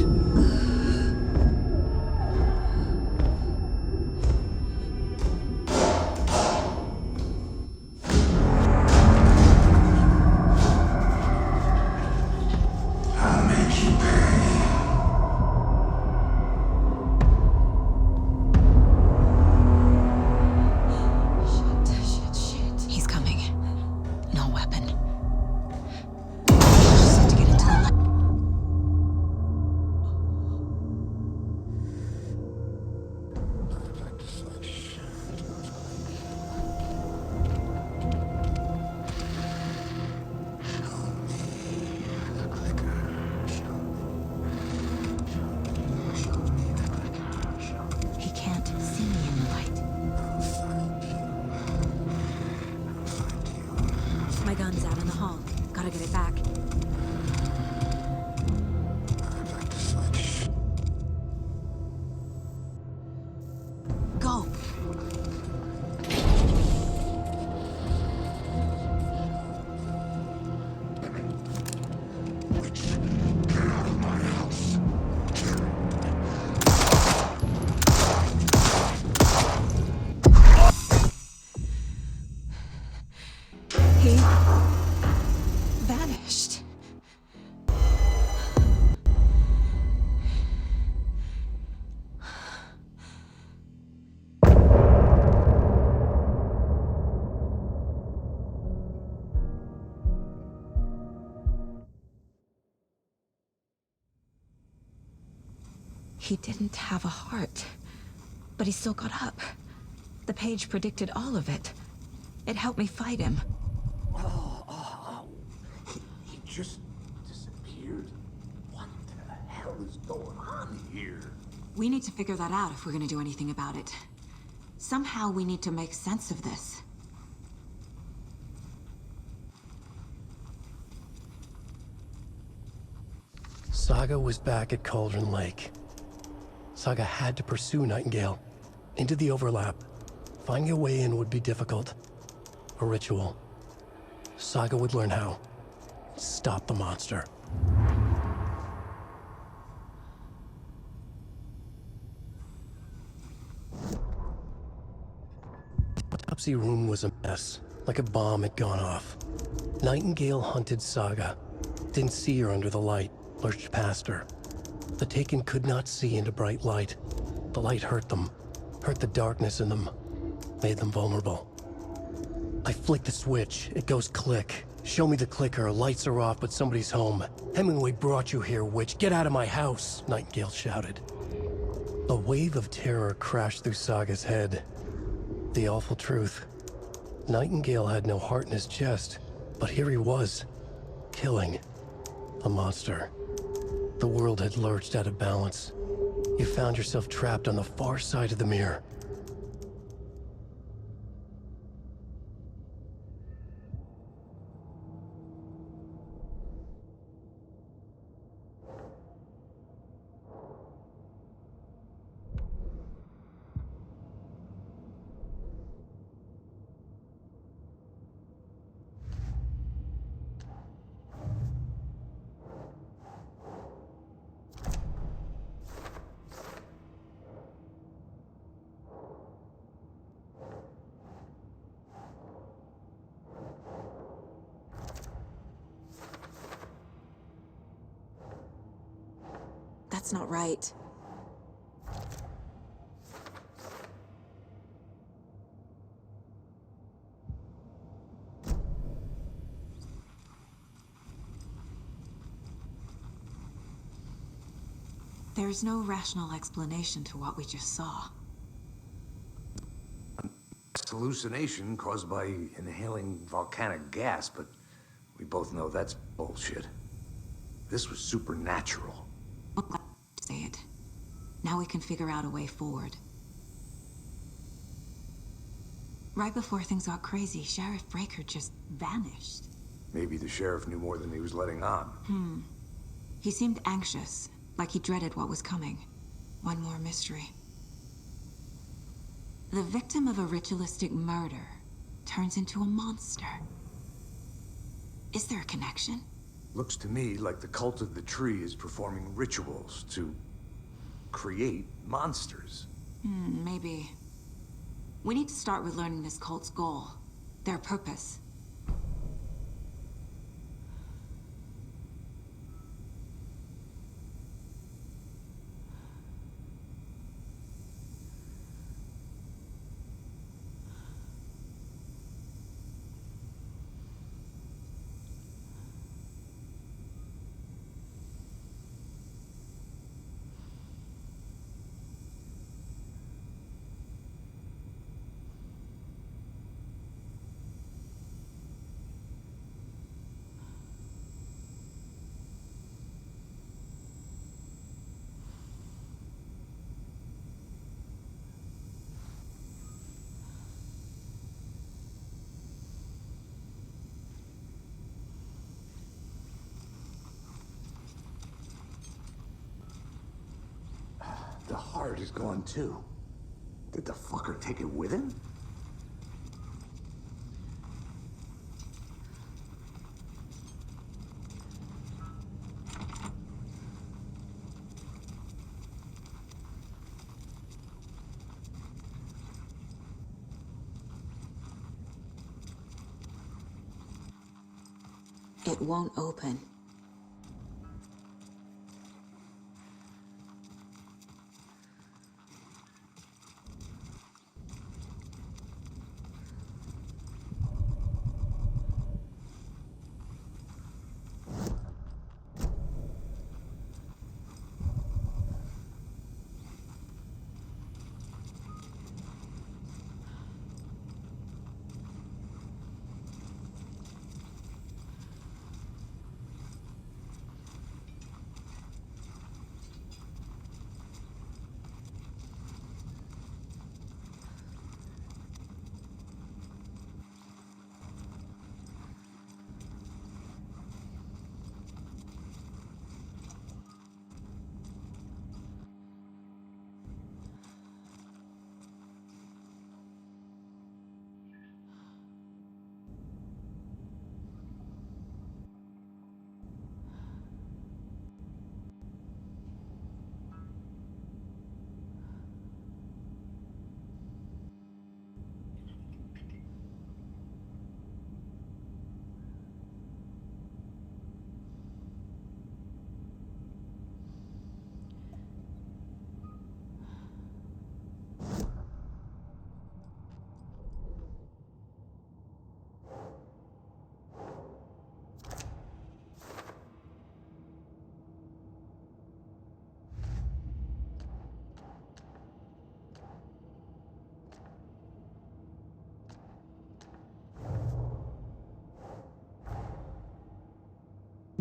I'll make you pay. Shit. He's coming. No weapon. Just have to get into the light. He can't see me in the light. My gun's out in the hall. Gotta get it back. Go! Get out of my house. He vanished. He didn't have a heart, but he still got up. The page predicted all of it. It helped me fight him. He just disappeared? What the hell is going on here? We need to figure that out if we're gonna do anything about it. Somehow we need to make sense of this. Saga was back at Cauldron Lake. Saga had to pursue Nightingale into the overlap. Finding a way in would be difficult. A ritual. Saga would learn how. Stop the monster. The autopsy room was a mess, like a bomb had gone off. Nightingale hunted Saga. Didn't see her under the light, lurched past her. The Taken could not see into bright light. The light hurt them, hurt the darkness in them, made them vulnerable. I flick the switch, it goes click. Show me the clicker, lights are off, but somebody's home. Hemingway brought you here, witch. Get out of my house, Nightingale shouted. A wave of terror crashed through Saga's head. The awful truth. Nightingale had no heart in his chest, but here he was, killing a monster. The world had lurched out of balance. You found yourself trapped on the far side of the mirror. That's not right. There's no rational explanation to what we just saw. It's hallucination caused by inhaling volcanic gas, but we both know that's bullshit. This was supernatural. Say it. Now we can figure out a way forward. Right before things got crazy, Sheriff Breaker just vanished. Maybe the sheriff knew more than he was letting on. He seemed anxious, like he dreaded what was coming. One more mystery. The victim of a ritualistic murder turns into a monster. Is there a connection? Looks to me like the cult of the tree is performing rituals to create monsters. Maybe. We need to start with learning this cult's goal, their purpose. The heart is gone too. Did the fucker take it with him? It won't open.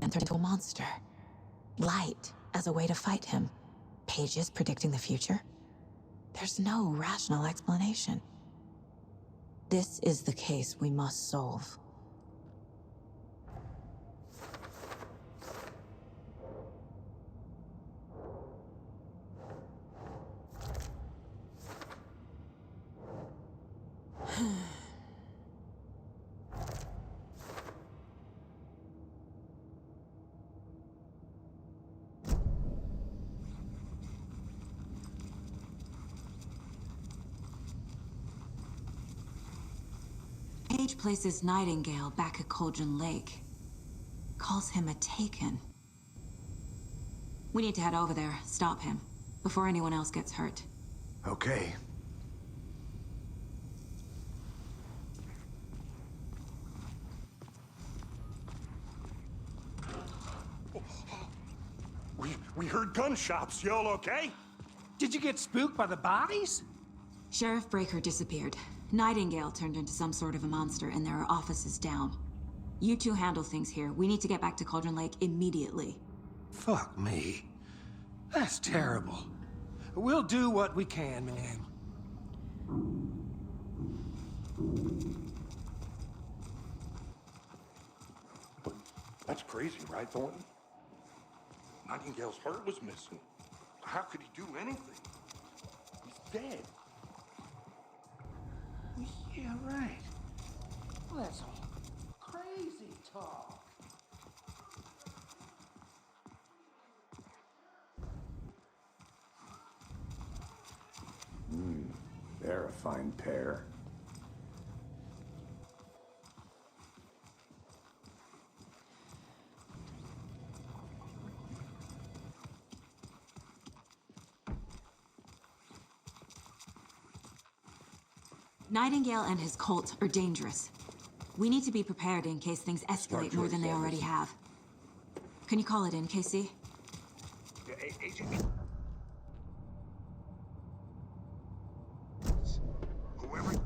man turned into a monster. Light as a way to fight him. Pages predicting the future. There's no rational explanation. This is the case we must solve. Page places Nightingale back at Cauldron Lake. Calls him a Taken. We need to head over there, stop him, before anyone else gets hurt. Okay. We heard gunshots. Y'all okay? Did you get spooked by the bodies? Sheriff Breaker disappeared. Nightingale turned into some sort of a monster, and there are offices down. You two handle things here. We need to get back to Cauldron Lake immediately. Fuck me. That's terrible. We'll do what we can, ma'am. That's crazy, right, Thornton? Nightingale's heart was missing. How could he do anything? He's dead. Yeah, right. Well, that's all crazy talk. They're a fine pair. Nightingale and his cult are dangerous. We need to be prepared in case things escalate more than they already have. Can you call it in, KC? Agent... Whoever...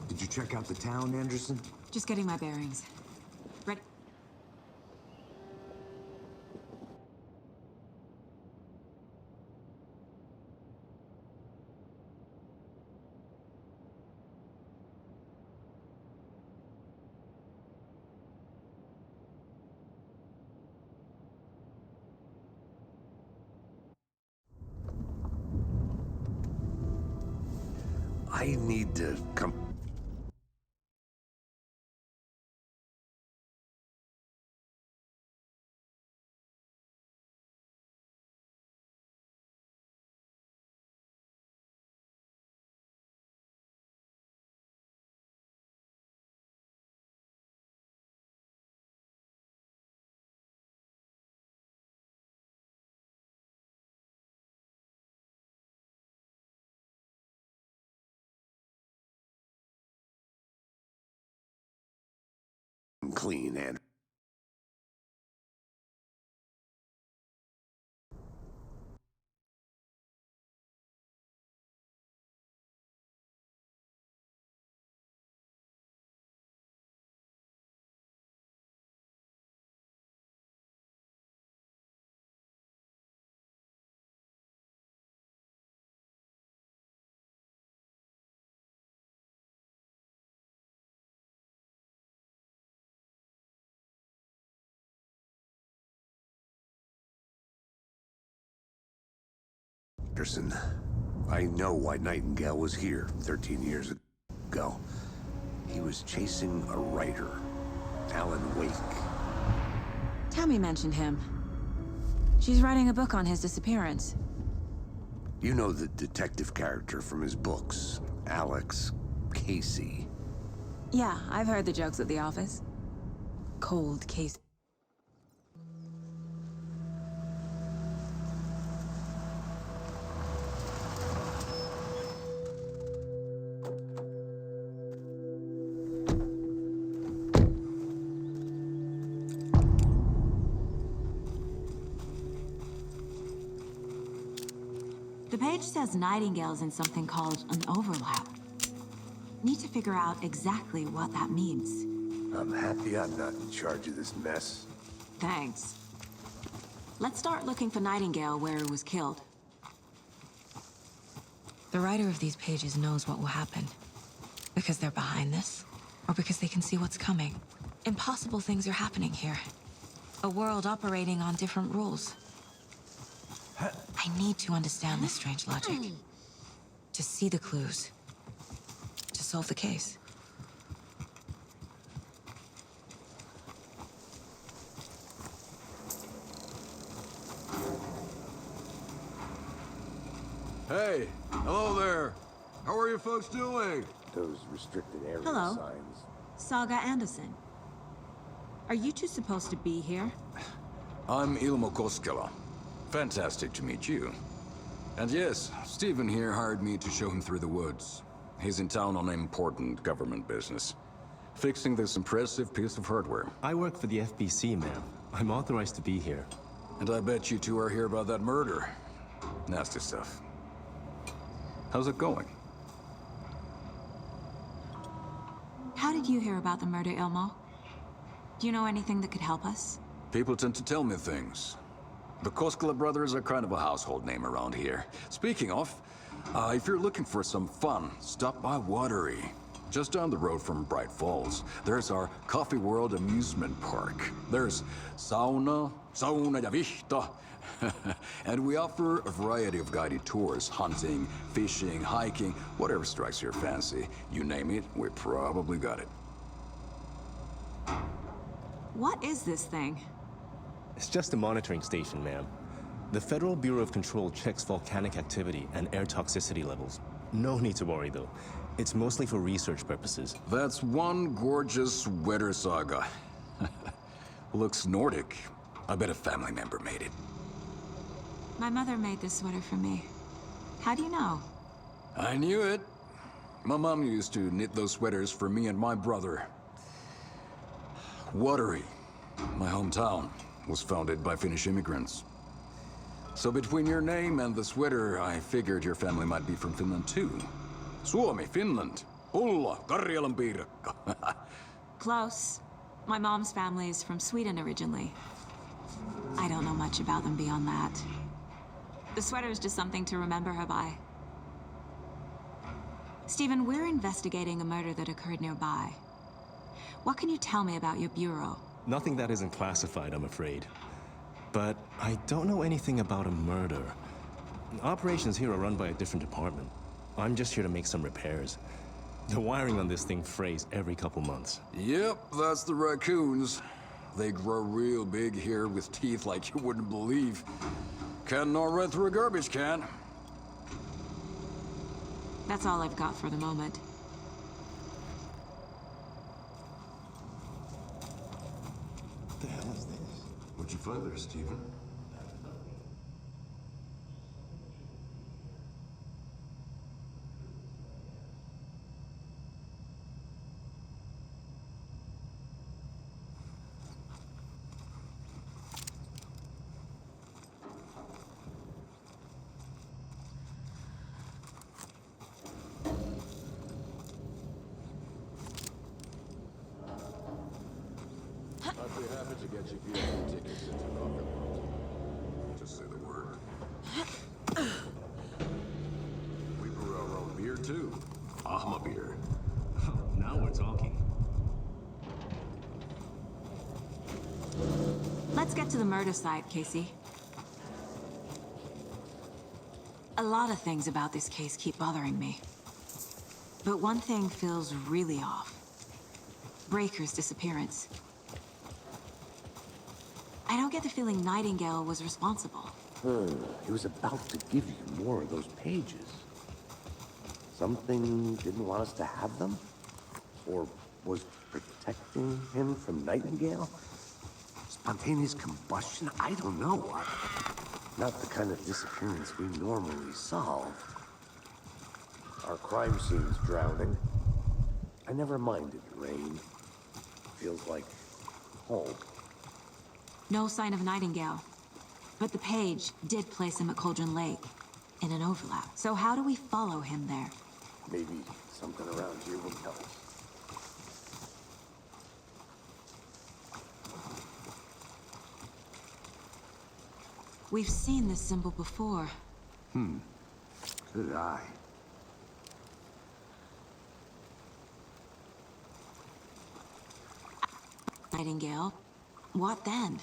Did you check out the town, Anderson? Just getting my bearings. Ready? I need to come... clean, Andrew. Anderson, I know why Nightingale was here 13 years ago. He was chasing a writer, Alan Wake. Tammy mentioned him. She's writing a book on his disappearance. You know the detective character from his books, Alex Casey. Yeah, I've heard the jokes at the office. Cold case. The page says Nightingale's in something called an overlap. Need to figure out exactly what that means. I'm happy I'm not in charge of this mess. Thanks. Let's start looking for Nightingale where he was killed. The writer of these pages knows what will happen. Because they're behind this, or because they can see what's coming. Impossible things are happening here. A world operating on different rules. I need to understand this strange logic. To see the clues. To solve the case. Hey, hello there. How are you folks doing? Those restricted area Hello. signs. Saga Anderson. Are you two supposed to be here? I'm Ilmo Koskela. Fantastic to meet you. And yes, Stephen here hired me to show him through the woods. He's in town on important government business. Fixing this impressive piece of hardware. I work for the FBC, ma'am. I'm authorized to be here. And I bet you two are here about that murder. Nasty stuff. How's it going? How did you hear about the murder, Ilmo? Do you know anything that could help us? People tend to tell me things. The Koskela brothers are kind of a household name around here. Speaking of, if you're looking for some fun, stop by Watery. Just down the road from Bright Falls, there's our Coffee World amusement park. There's sauna ja vihta. And we offer a variety of guided tours, hunting, fishing, hiking, whatever strikes your fancy. You name it, we probably got it. What is this thing? It's just a monitoring station, ma'am. The Federal Bureau of Control checks volcanic activity and air toxicity levels. No need to worry, though. It's mostly for research purposes. That's one gorgeous weather saga. Looks Nordic. I bet a family member made it. My mother made this sweater for me. How do you know? I knew it. My mom used to knit those sweaters for me and my brother. Watery, my hometown, was founded by Finnish immigrants. So between your name and the sweater, I figured your family might be from Finland too. Suomi, Finland. Ulla, Karjalan piirakka. Close. My mom's family is from Sweden originally. I don't know much about them beyond that. The sweater is just something to remember her by. Stephen, we're investigating a murder that occurred nearby. What can you tell me about your bureau? Nothing that isn't classified, I'm afraid. But I don't know anything about a murder. Operations here are run by a different department. I'm just here to make some repairs. The wiring on this thing frays every couple months. Yep, that's the raccoons. They grow real big here with teeth like you wouldn't believe. Can't gnaw right through a garbage can. That's all I've got for the moment. What the hell is this? What'd you find there, Stephen? to get you VIP tickets into Coffee World. Just say the word. We brew our own beer too. Ahma beer. Now we're talking. Let's get to the murder site, Casey. A lot of things about this case keep bothering me. But one thing feels really off. Breaker's disappearance. I don't get the feeling Nightingale was responsible. He was about to give you more of those pages. Something didn't want us to have them? Or was protecting him from Nightingale? Spontaneous combustion? I don't know. Not the kind of disappearance we normally solve. Our crime scene's drowning. I never minded rain. Feels like home. No sign of Nightingale. But the page did place him at Cauldron Lake, in an overlap. So how do we follow him there? Maybe something around here will tell us. We've seen this symbol before. Good eye. Nightingale. What then?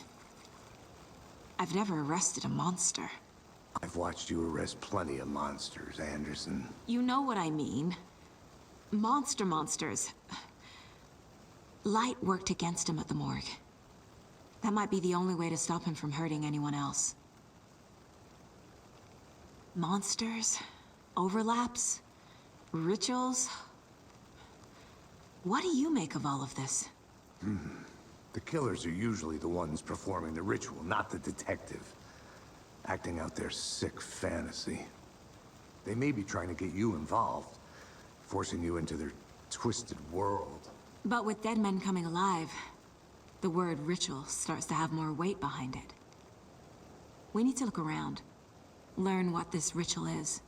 I've never arrested a monster. I've watched you arrest plenty of monsters, Anderson. You know what I mean. Monsters. Light worked against him at the morgue. That might be the only way to stop him from hurting anyone else. Monsters? Overlaps? Rituals? What do you make of all of this? The killers are usually the ones performing the ritual, not the detective. Acting out their sick fantasy. They may be trying to get you involved, forcing you into their twisted world. But with dead men coming alive, the word ritual starts to have more weight behind it. We need to look around. Learn what this ritual is.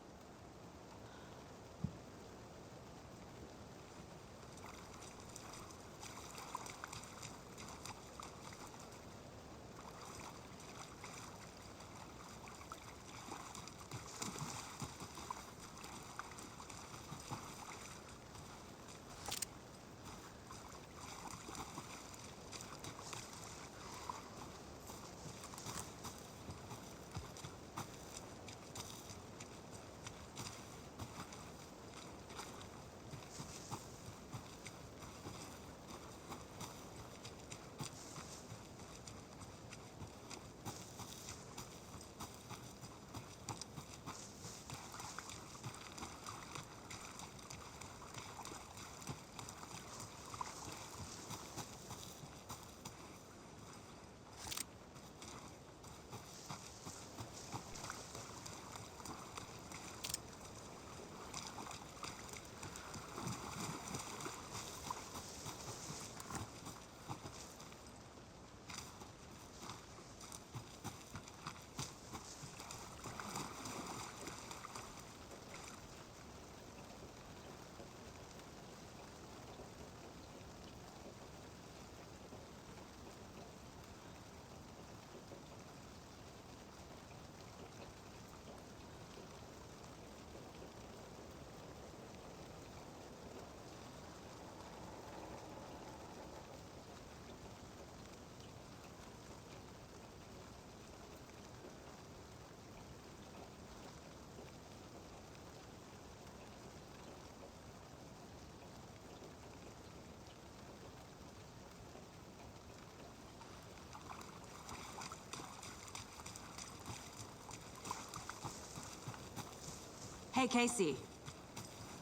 Hey, Casey.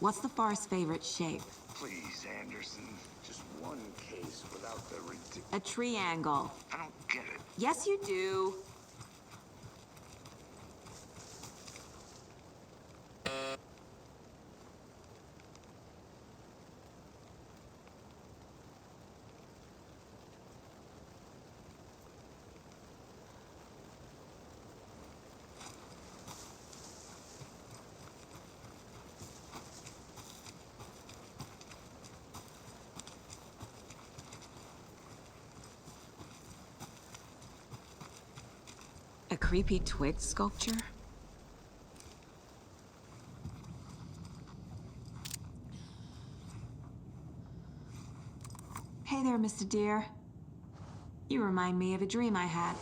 What's the far's favorite shape? Please, Anderson. Just one case without the ridiculous... A triangle. I don't get it. Yes, you do. creepy twig sculpture? Hey there, Mr. Deer. You remind me of a dream I had.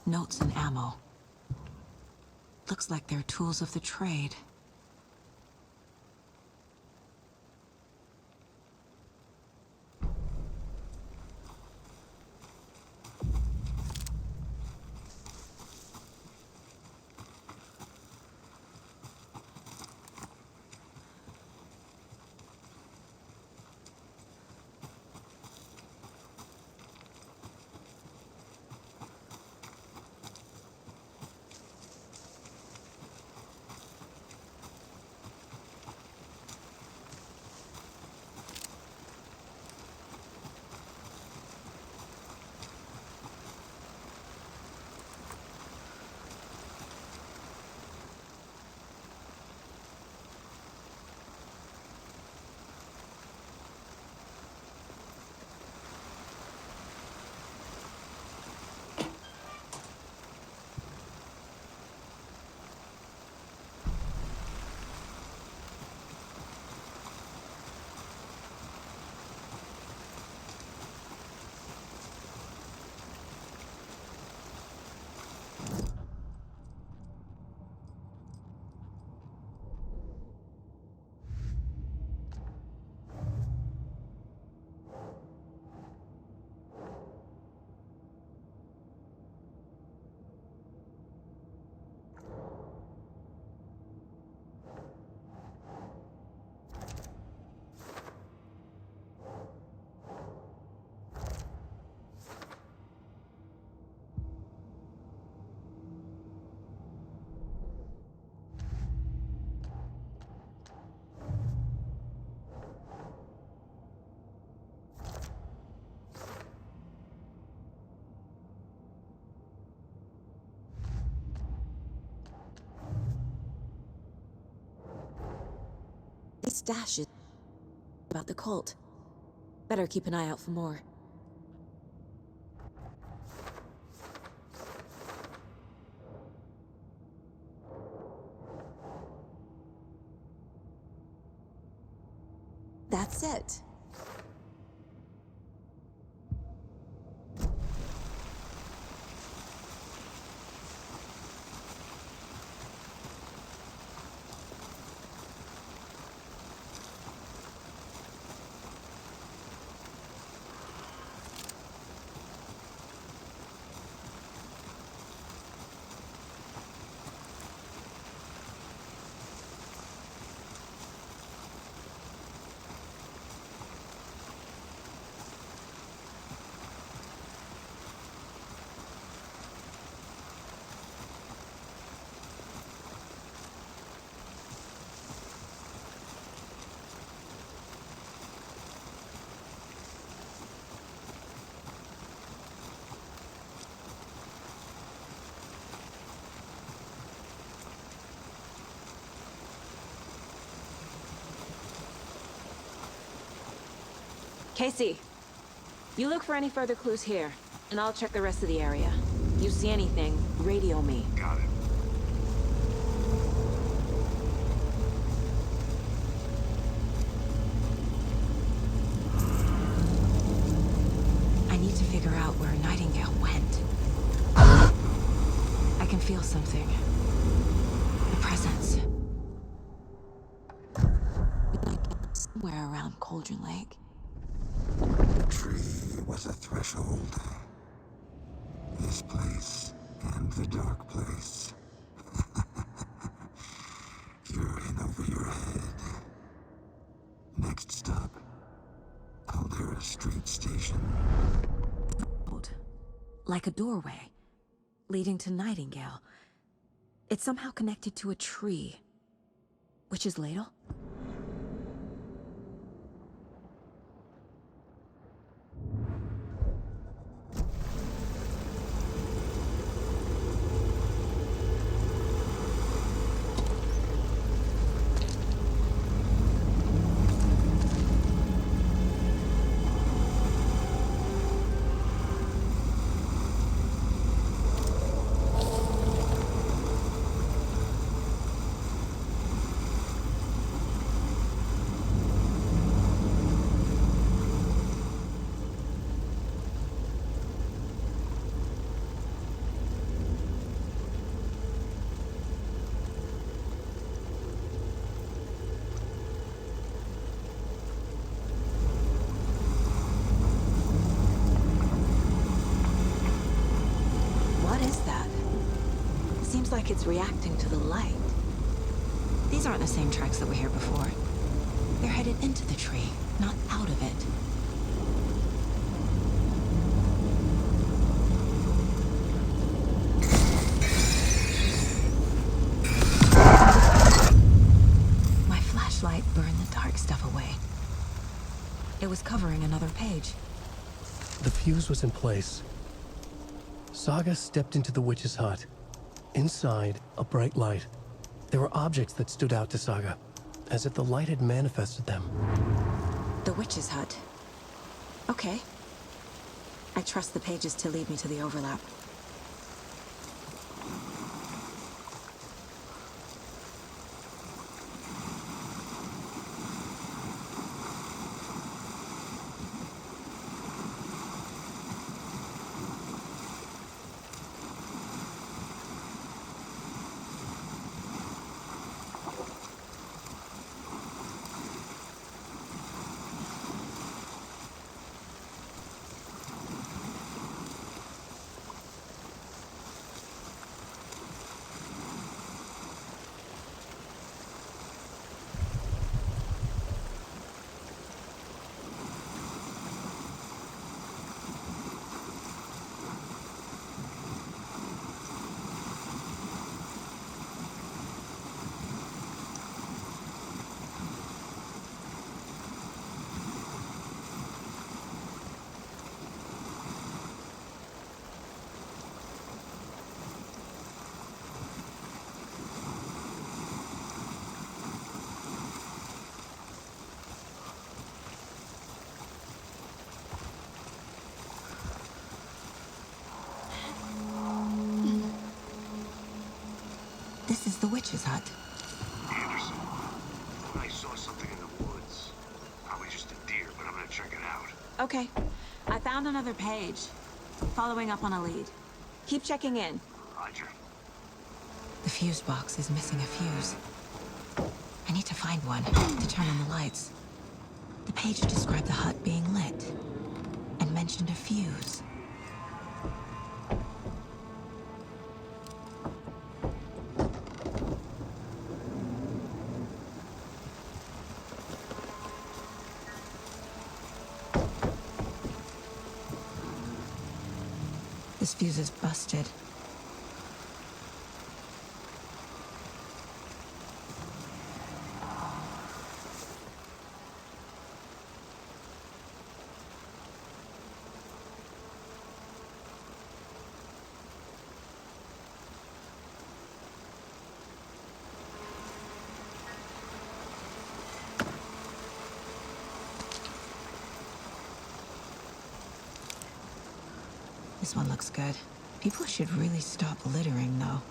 Notes and ammo. Looks like they're tools of the trade. These stashes about the cult. Better keep an eye out for more. That's it. Casey, you look for any further clues here, and I'll check the rest of the area. You see anything, radio me. Got it. I need to figure out where Nightingale went. I can feel something. A presence. Somewhere around Cauldron Lake. The tree was a threshold. This place and the dark place. You're in over your head. Next stop, Caldera Street Station. Like a doorway, leading to Nightingale. It's somehow connected to a tree. Witch's Ladle? Seems like it's reacting to the light. These aren't the same tracks that were here before. They're headed into the tree, not out of it. My flashlight burned the dark stuff away. It was covering another page. The fuse was in place. Saga stepped into the witch's hut. Inside, a bright light. There were objects that stood out to Saga, as if the light had manifested them. The witch's hut. Okay. I trust the pages to lead me to the overlap. This is the witch's hut. Anderson, I saw something in the woods. Probably just a deer, but I'm gonna check it out. Okay. I found another page. Following up on a lead. Keep checking in. Roger. The fuse box is missing a fuse. I need to find one to turn on the lights. The page described the hut being lit and mentioned a fuse. This fuse is busted. This one looks good. People should really stop littering, though.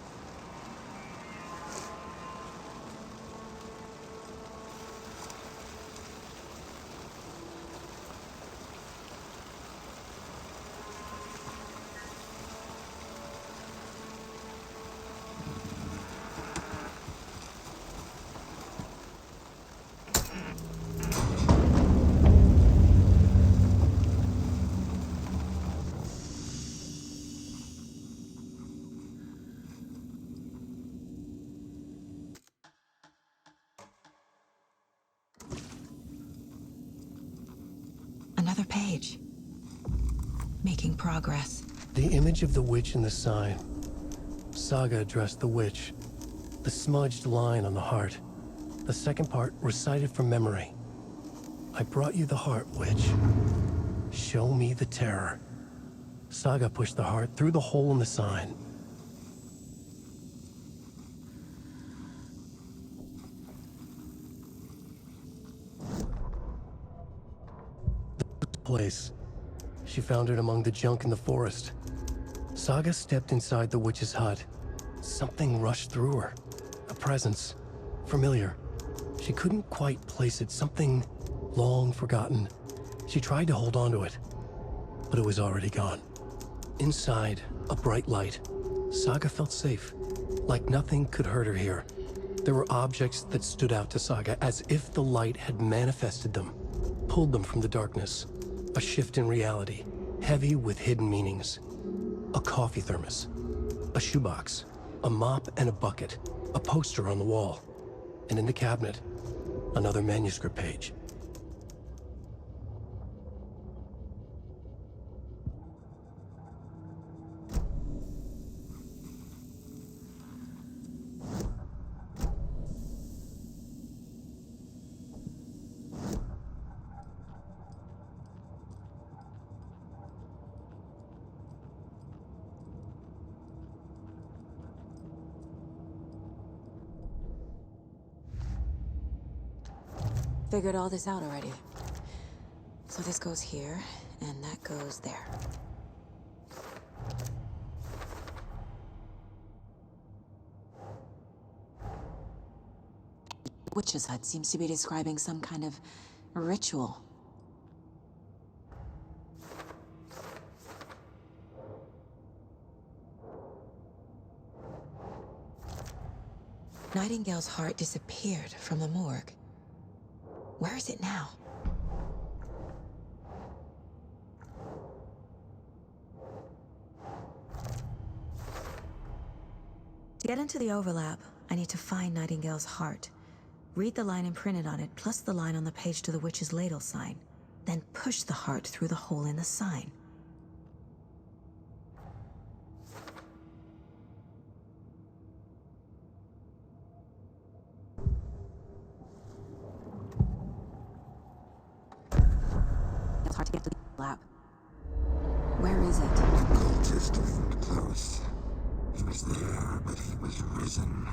Another page. Making progress. The image of the witch in the sign. Saga addressed the witch. The smudged line on the heart. The second part recited from memory. I brought you the heart, witch. Show me the terror. Saga pushed the heart through the hole in the sign. Place. She found it among the junk in the forest. Saga stepped inside the witch's hut. Something rushed through her. A presence. Familiar. She couldn't quite place it. Something long forgotten. She tried to hold on to it, but it was already gone. Inside, a bright light. Saga felt safe. Like nothing could hurt her here. There were objects that stood out to Saga as if the light had manifested them, pulled them from the darkness. A shift in reality, heavy with hidden meanings. A coffee thermos, a shoebox, a mop and a bucket, a poster on the wall, and in the cabinet, another manuscript page. Figured all this out already. So this goes here, and that goes there. Witch's hut seems to be describing some kind of ritual. Nightingale's heart disappeared from the morgue. Where is it now? To get into the overlap, I need to find Nightingale's heart. Read the line imprinted on it, plus the line on the page to the witch's ladle sign. Then push the heart through the hole in the sign. It's hard to get to the lab. Where is it? Cultist leaned close. He was there, but he was risen.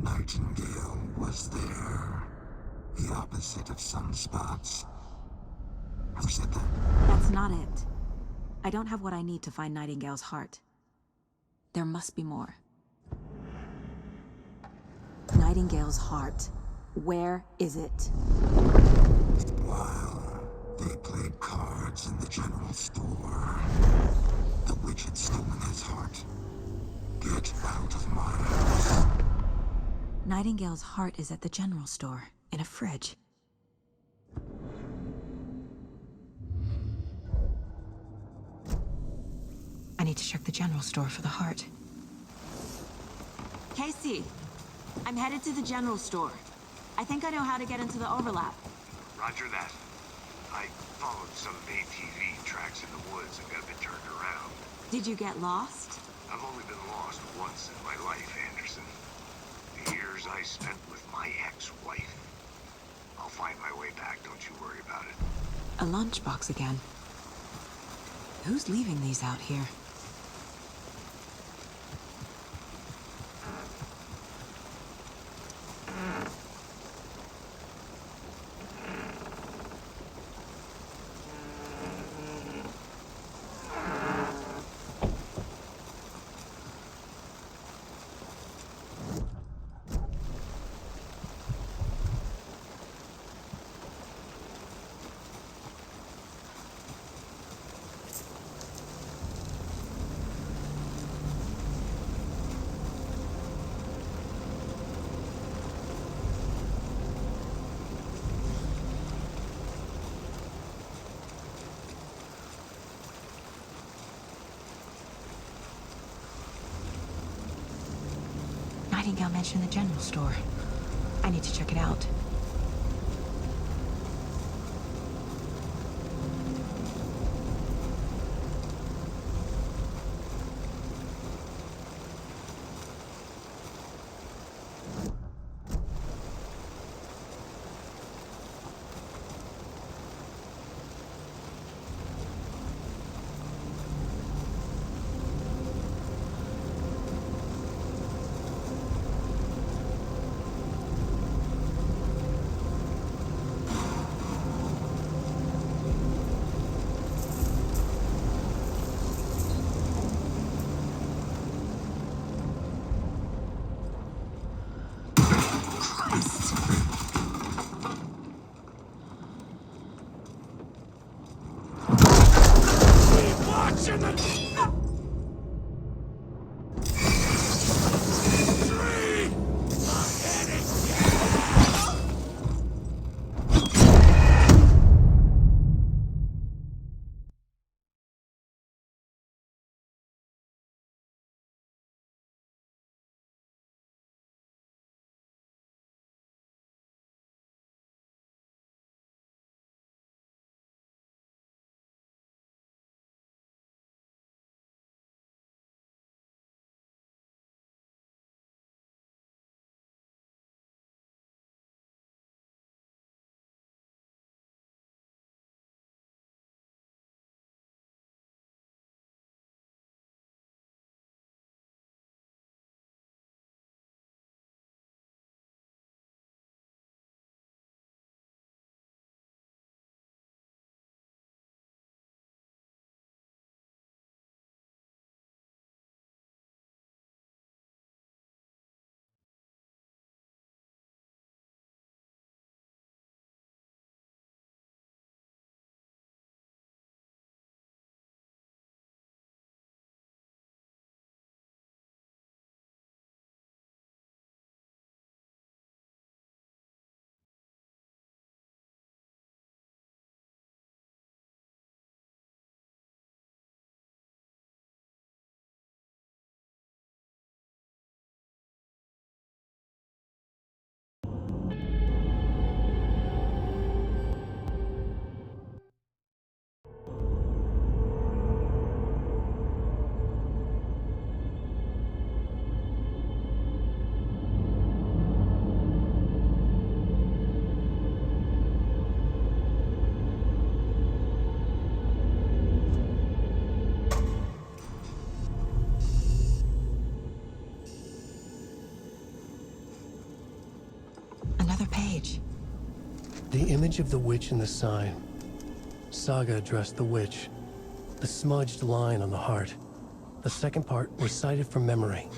Nightingale was there. The opposite of sunspots. Who said that? That's not it. I don't have what I need to find Nightingale's heart. There must be more. Nightingale's heart. Where is it? While they played cards in the general store, the witch had stolen his heart. Get out of my house. Nightingale's heart is at the general store, in a fridge. I need to check the general store for the heart. Casey, I'm headed to the general store. I think I know how to get into the overlap. Roger that. I followed some ATV tracks in the woods and got a bit turned around. Did you get lost? I've only been lost once in my life, Anderson. The years I spent with my ex-wife. I'll find my way back, don't you worry about it. A lunchbox again. Who's leaving these out here? Nightingale mentioned the general store. I need to check it out. Another page. The image of the witch in the sign. Saga addressed the witch. The smudged line on the heart. The second part recited from memory.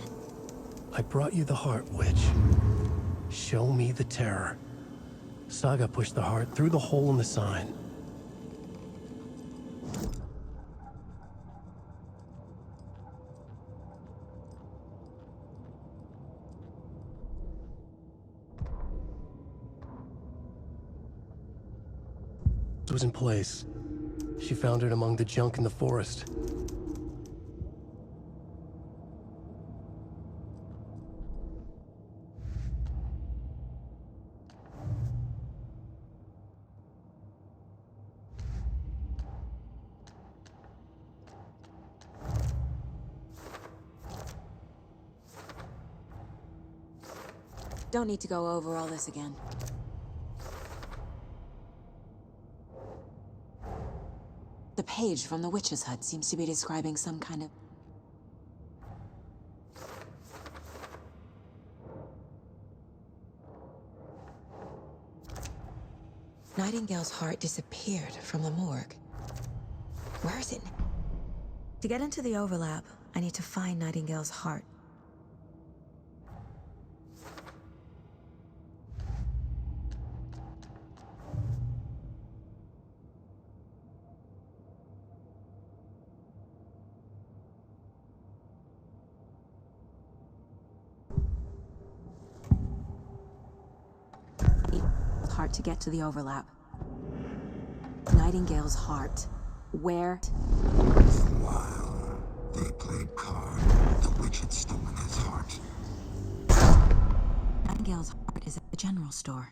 I brought you the heart, witch. Show me the terror. Saga pushed the heart through the hole in the sign. It was in place. She found it among the junk in the forest. Don't need to go over all this again. The page from the witch's hut seems to be describing some kind of... Nightingale's heart disappeared from the morgue. Where is it? To get into the overlap, I need to find Nightingale's heart. Heart to get to the overlap. Nightingale's heart. Where? While they played card, the witch had stolen his heart. Nightingale's heart is at the general store.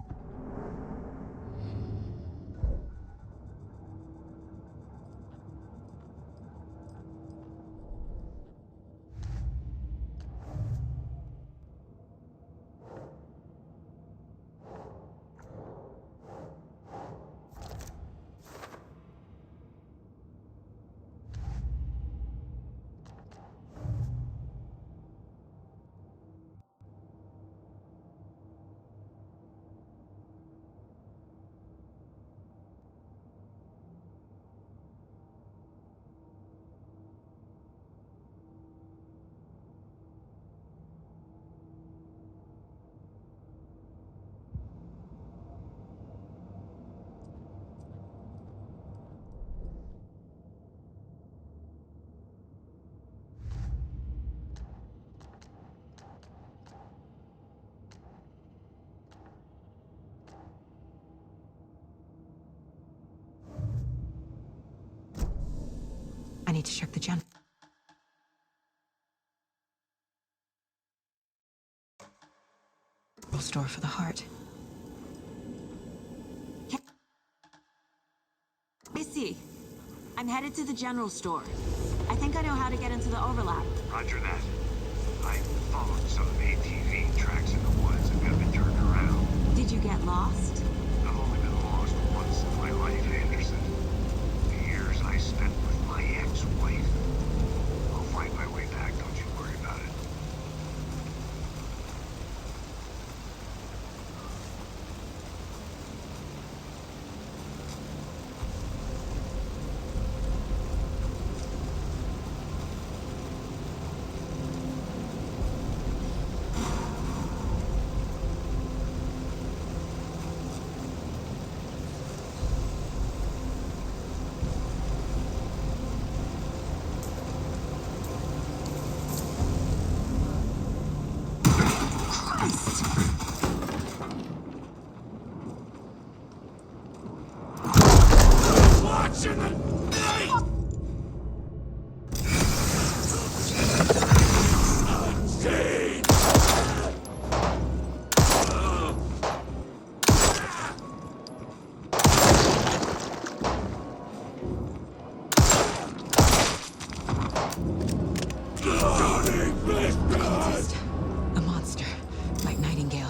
I need to check the general store for the heart. Missy, I'm headed to the general store. I think I know how to get into the overlap. Roger that. I followed some ATV tracks in the woods and got been turned around. Did you get lost? I've only been lost once in my life, Anderson. The years I spent with my ex-wife. I'll find my way back, don't you worry about it. A monster, like Nightingale.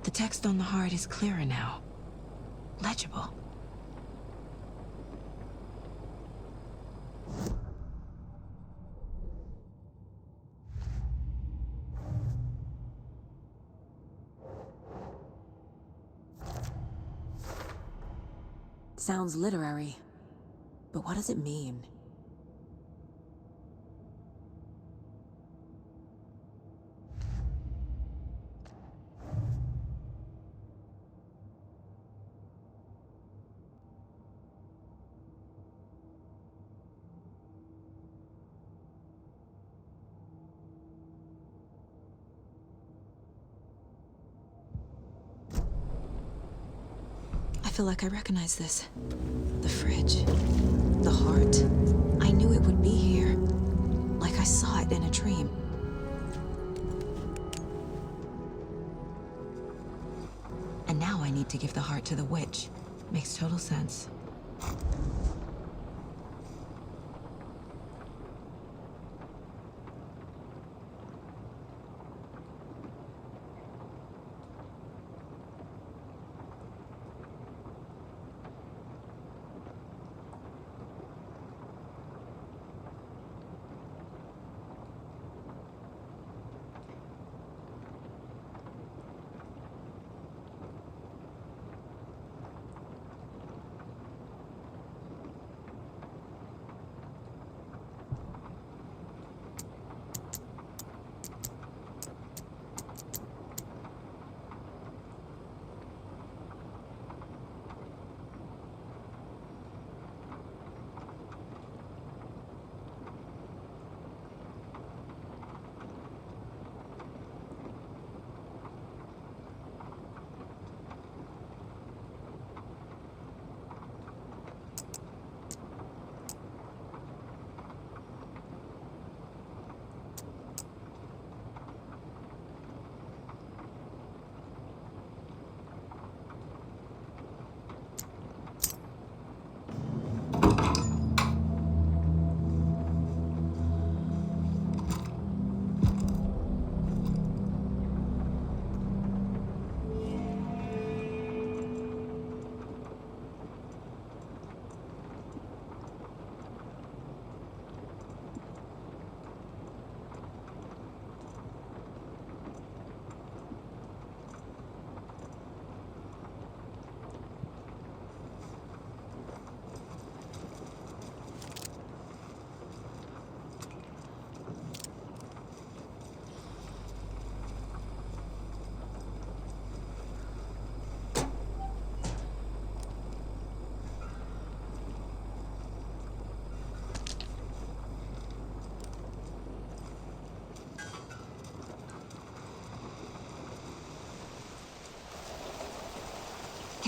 The text on the heart is clearer now. Legible. Sounds literary, but what does it mean? I feel like I recognize this. The fridge. The heart. I knew it would be here. Like I saw it in a dream. And now I need to give the heart to the witch. Makes total sense.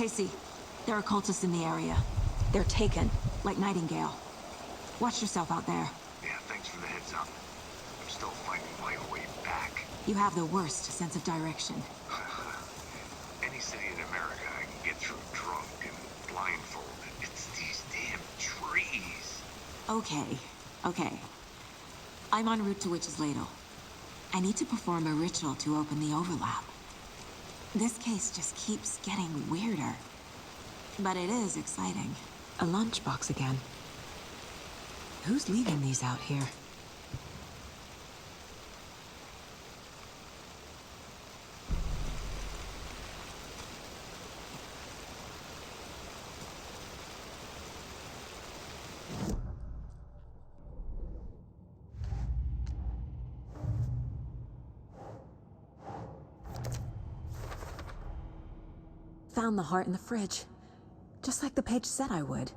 Casey, there are cultists in the area. They're taken, like Nightingale. Watch yourself out there. Yeah, thanks for the heads up. I'm still finding my way back. You have the worst sense of direction. Any city in America I can get through drunk and blindfolded. It's these damn trees. Okay, okay. I'm en route to Witch's Ladle. I need to perform a ritual to open the overlap. This case just keeps getting weirder. But it is exciting. A lunchbox again. Who's leaving these out here? Found the heart in the fridge. Just like the page said I would.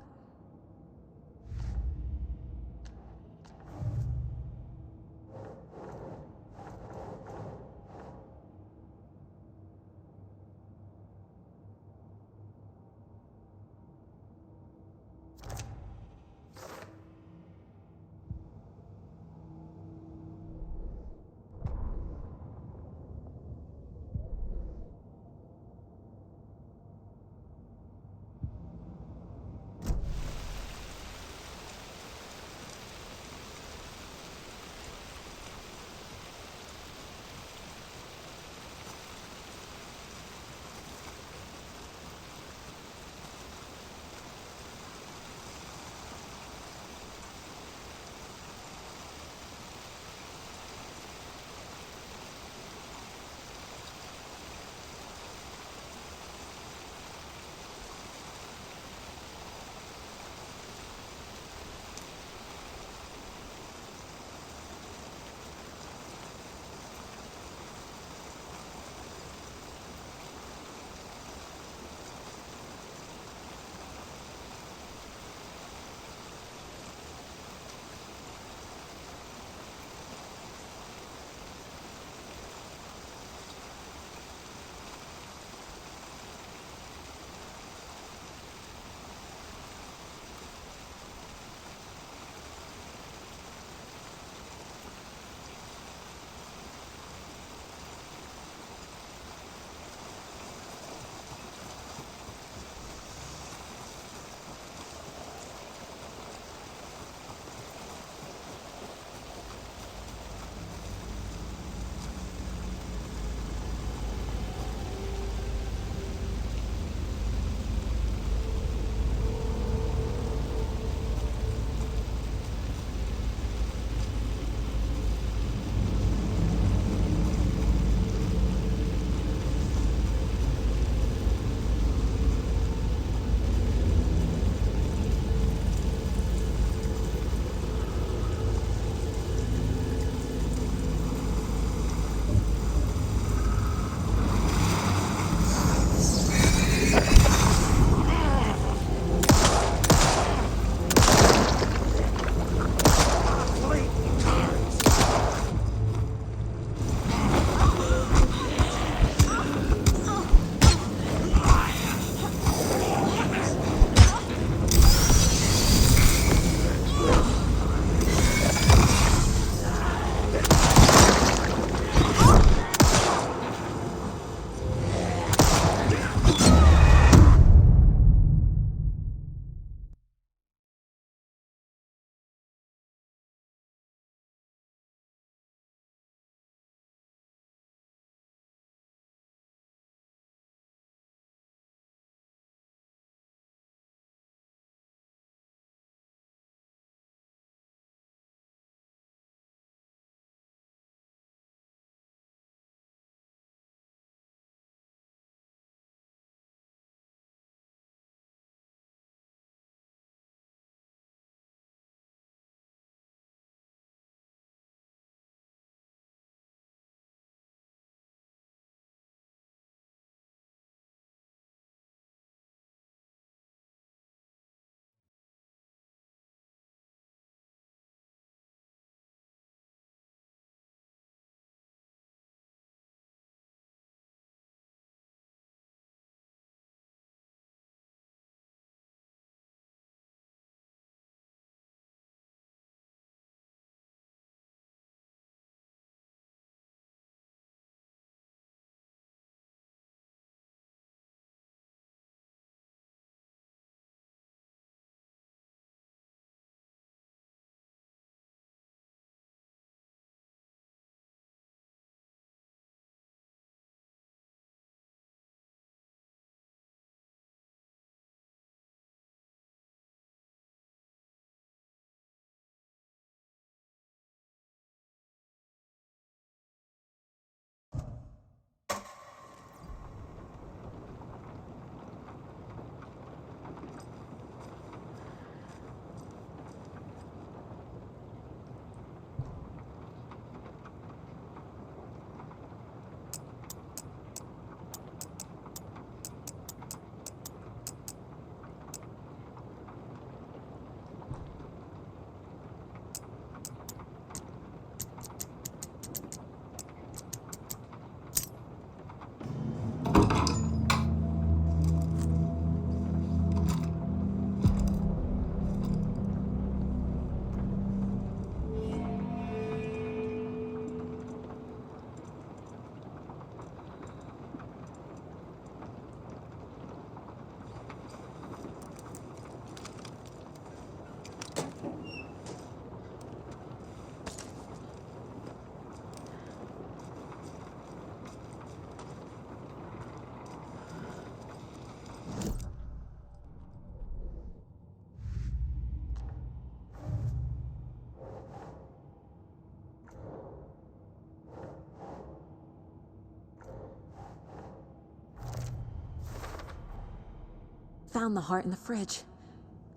found the heart in the fridge.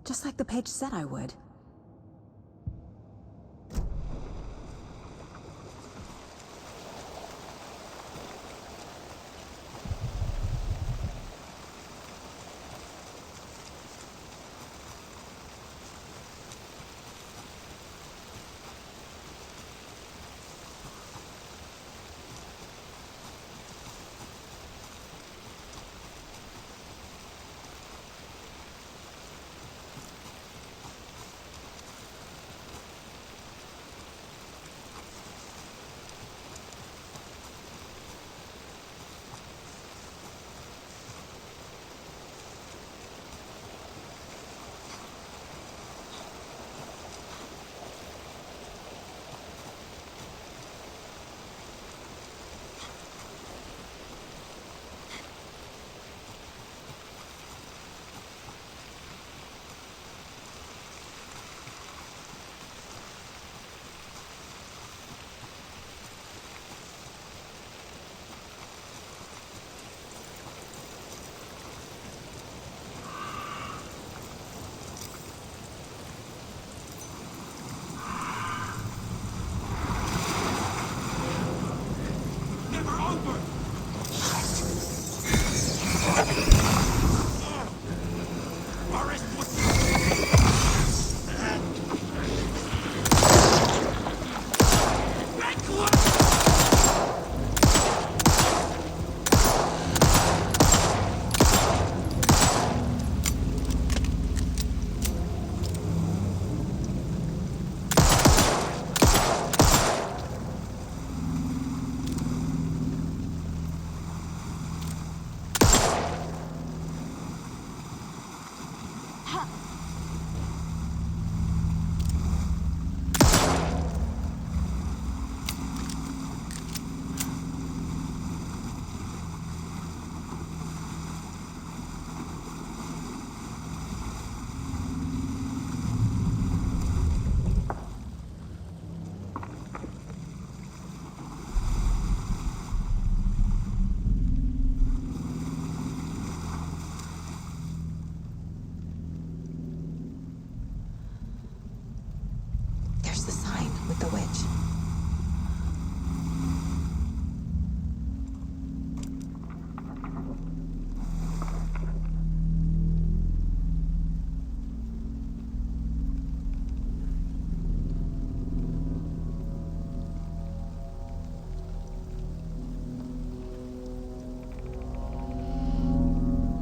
Just like the page said I would. With the witch.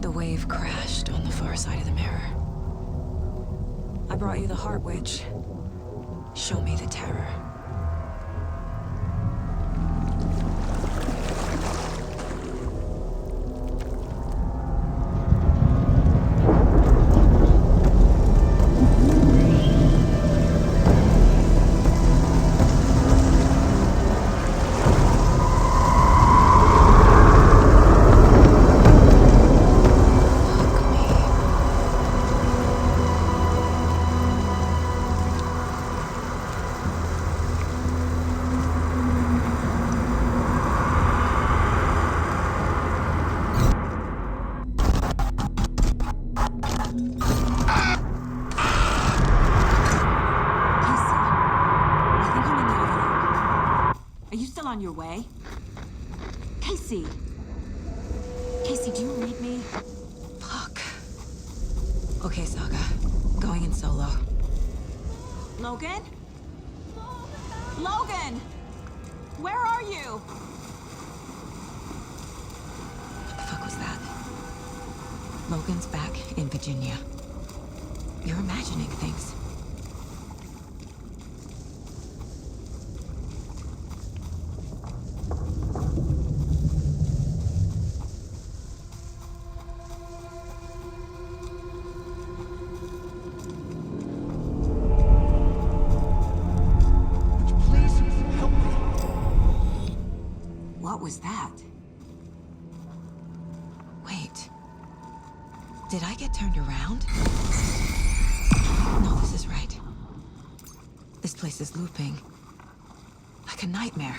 The wave crashed on the far side of the mirror. I brought you the Heart Witch. Show me the terror. On your way? Casey! Casey, do you read me? Fuck. Okay, Saga. Going in solo. Logan? Logan! Where are you? What the fuck was that? Logan's back in Virginia. You're imagining things. What was that? Wait. Did I get turned around? No, this is right. This place is looping. Like a nightmare.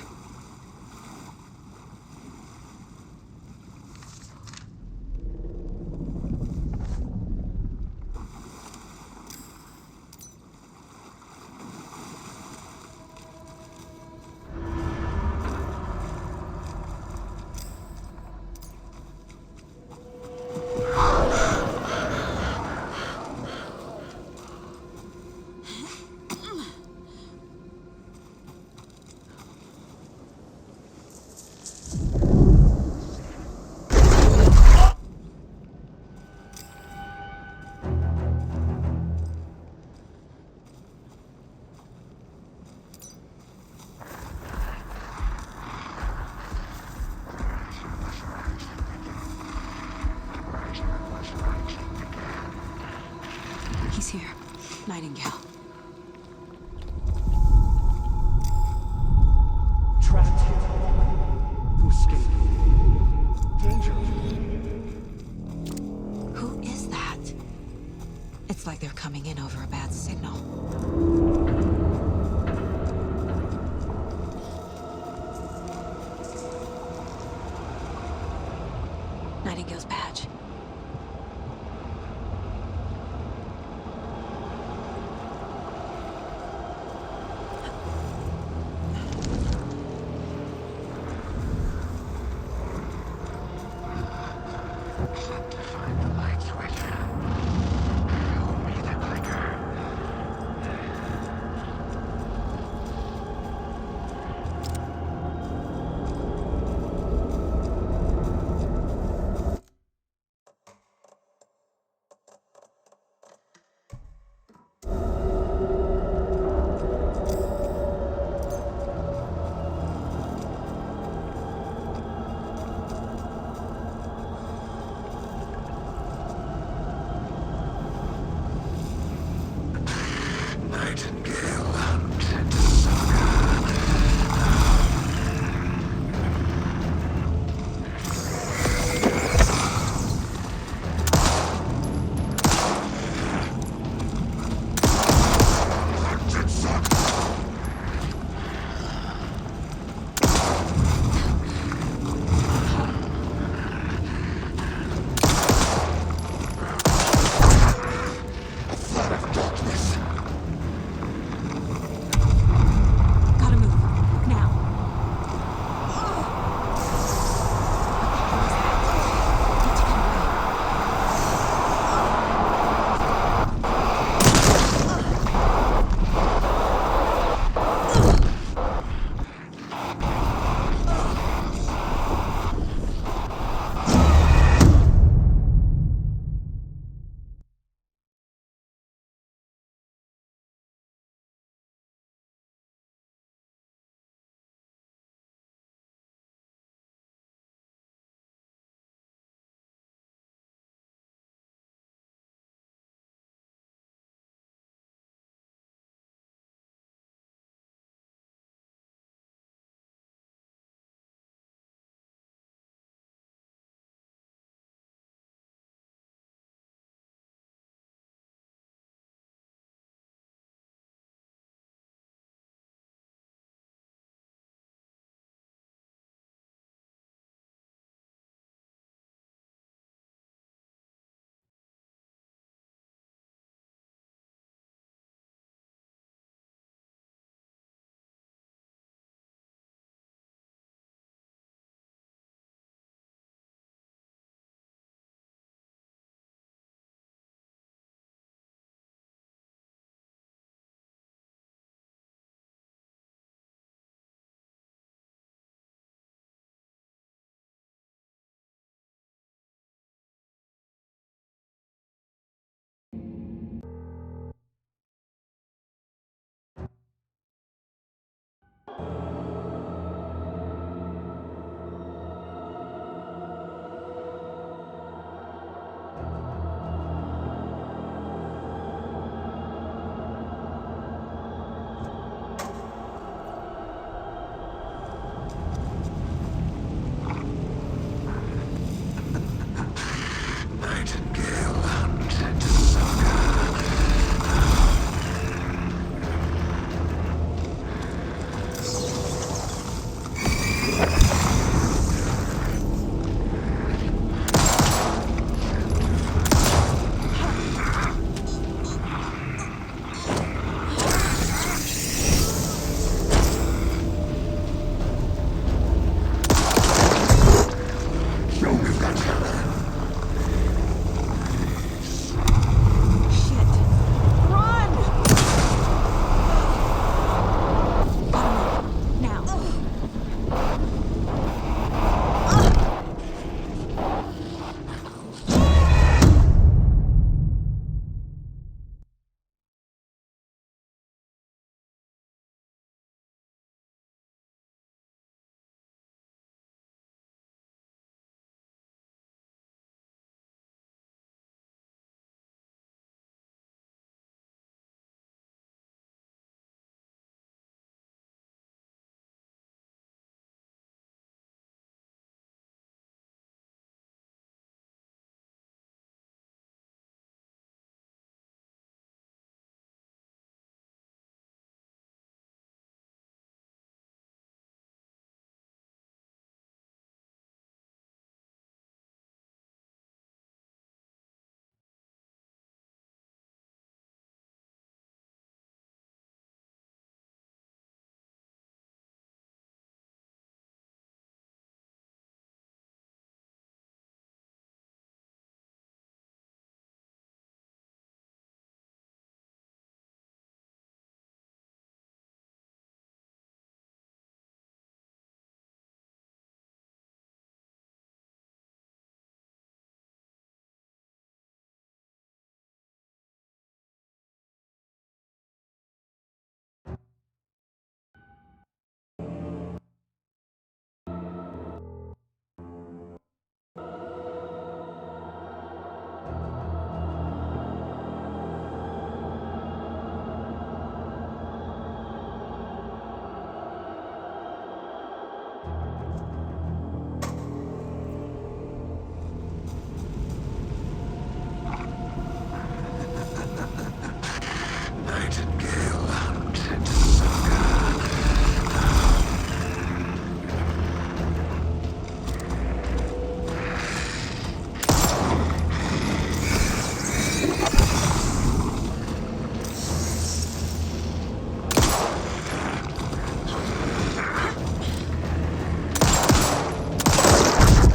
Nightingale. Trapped here. To escape. Danger. Who is that? It's like they're coming in over a bad signal. Nightingale's badge. Find the light switch. Show me the clicker. Nightingale hunted Saga. Hunted Saga. A flood of darkness. Gotta move. Now. Nightingale hunted Saga. Nightingale hunted sucker.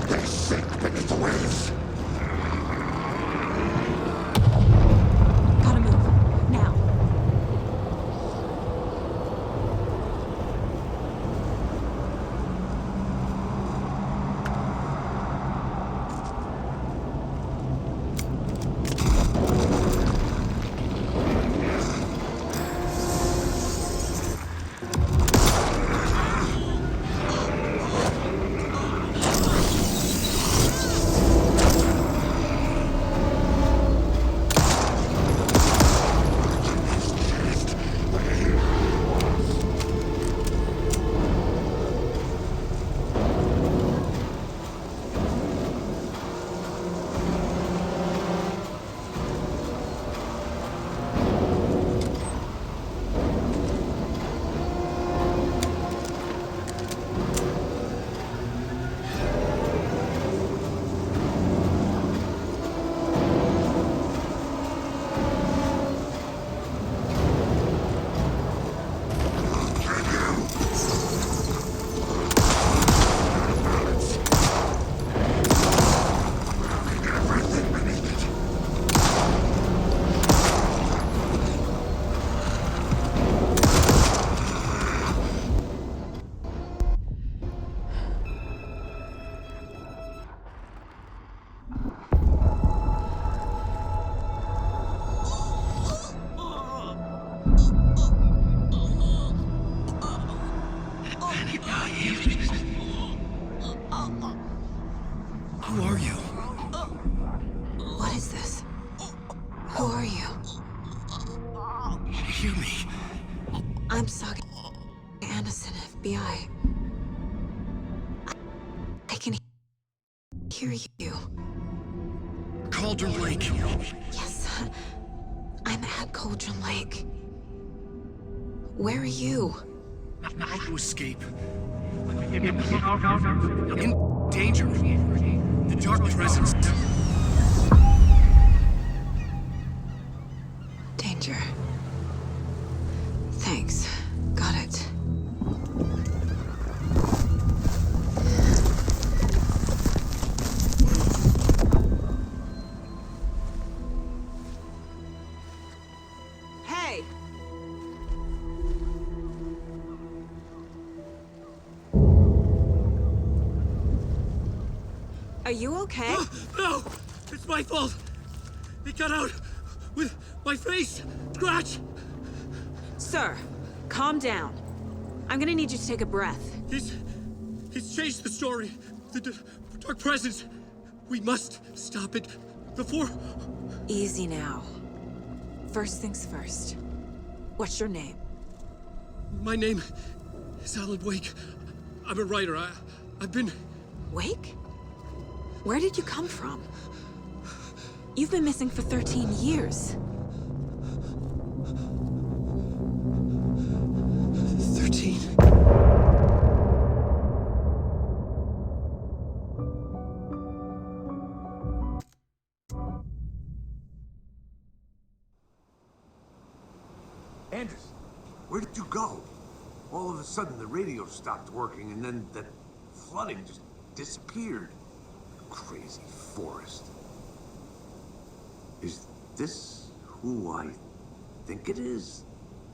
They sink beneath waves. Gotta move. Now. Who are you? What is this? Who are you? Hear me. I'm Saga Anderson, FBI. I can hear you. Cauldron Lake. Yes, I'm at Cauldron Lake. Where are you? How to escape? In danger. The Dark Presence. Danger. Thanks. Got it. Hey! Are you okay? No! It's my fault! It got out with my face! Scratch! Sir, calm down. I'm gonna need you to take a breath. He's changed the story. The Dark Presence. We must stop it before... Easy now. First things first. What's your name? My name is Alan Wake. I'm a writer. I've been... Wake? Where did you come from? You've been missing for 13 years. 13? Anderson, where did you go? All of a sudden, the radio stopped working, and then that flooding just disappeared. Crazy forest. Is this who I think it is?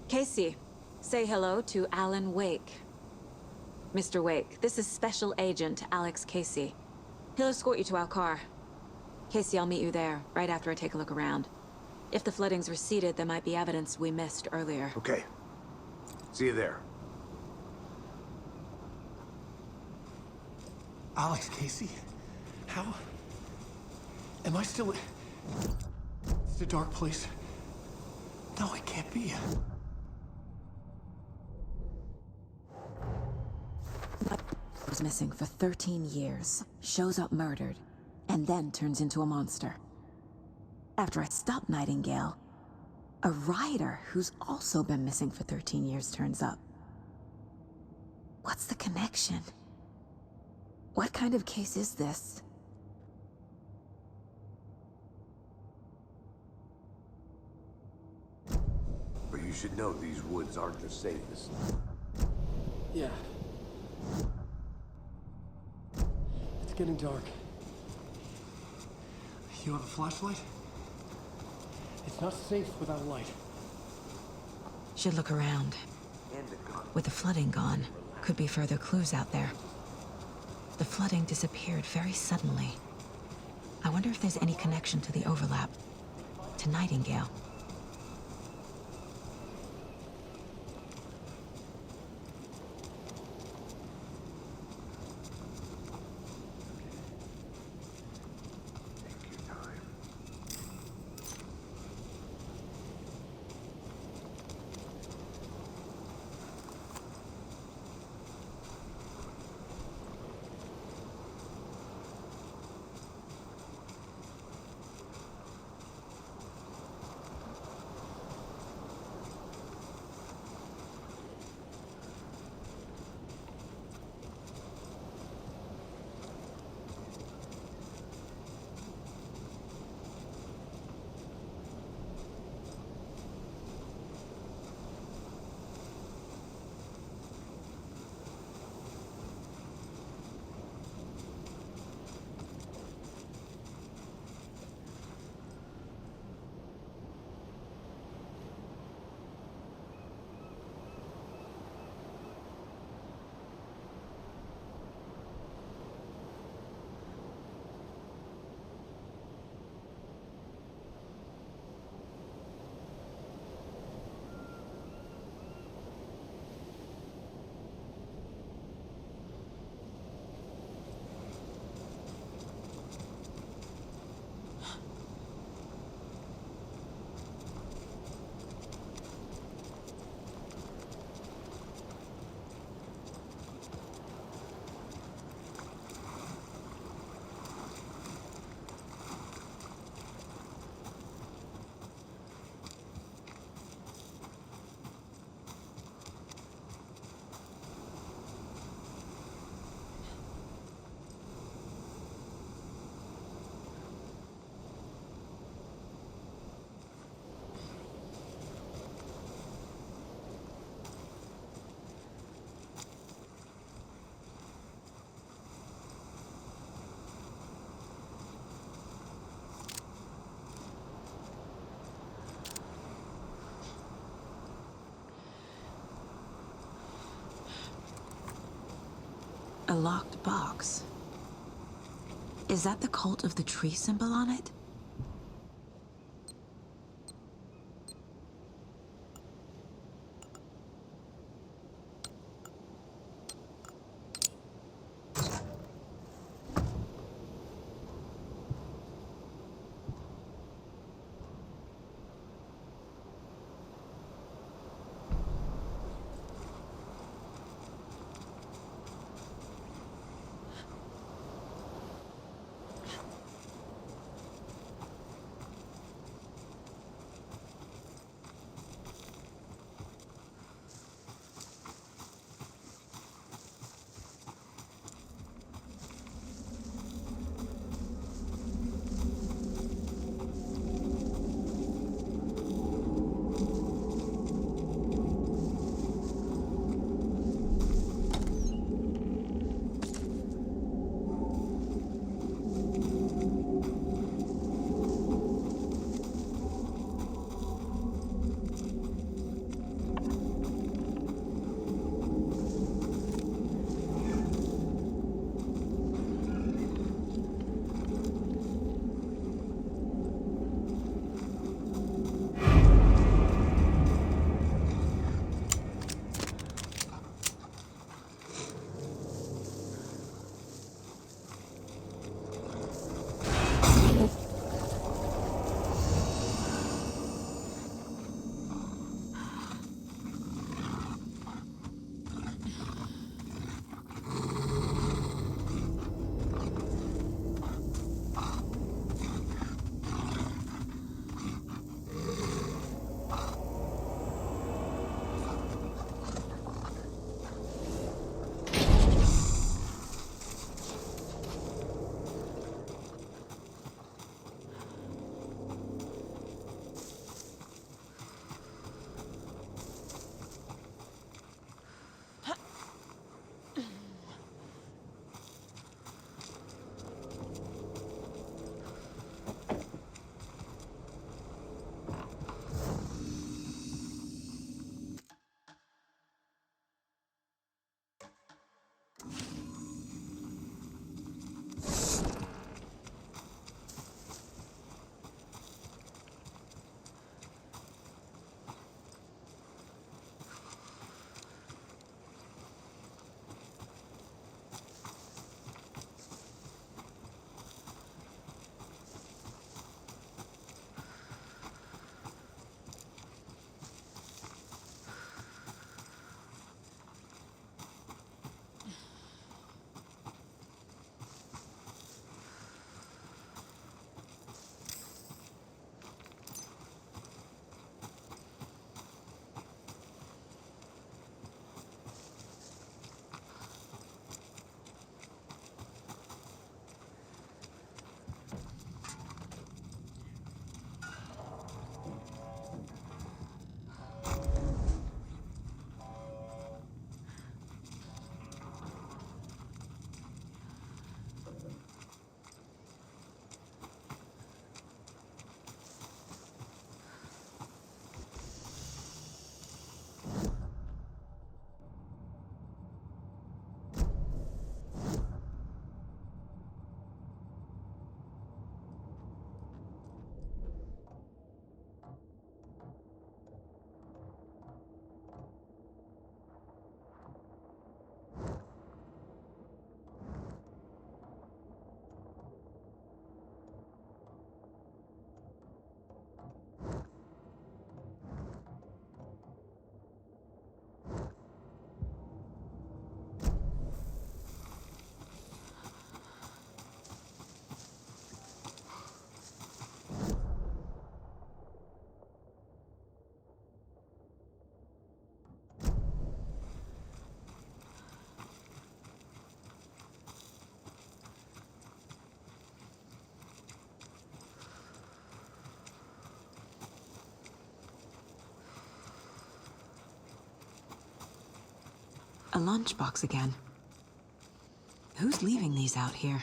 Casey, say hello to Alan Wake. Mr. Wake, this is Special Agent Alex Casey. He'll escort you to our car. Casey, I'll meet you there, right after I take a look around. If the flooding's receded, there might be evidence we missed earlier. Okay. See you there. Alex Casey? How? Am I still... It's a dark place. No, it can't be. Was missing for 13 years, shows up murdered, and then turns into a monster. After I stopped Nightingale, A rider who's also been missing for 13 years turns up. What's the connection? What kind of case is this? But you should know these woods aren't the safest. Yeah. It's getting dark. You have a flashlight? It's not safe without light. Should look around. With the flooding gone, could be further clues out there. The flooding disappeared very suddenly. I wonder if there's any connection to the overlap. To Nightingale. A locked box. Is that the cult of the tree symbol on it? A lunchbox again. Who's leaving these out here?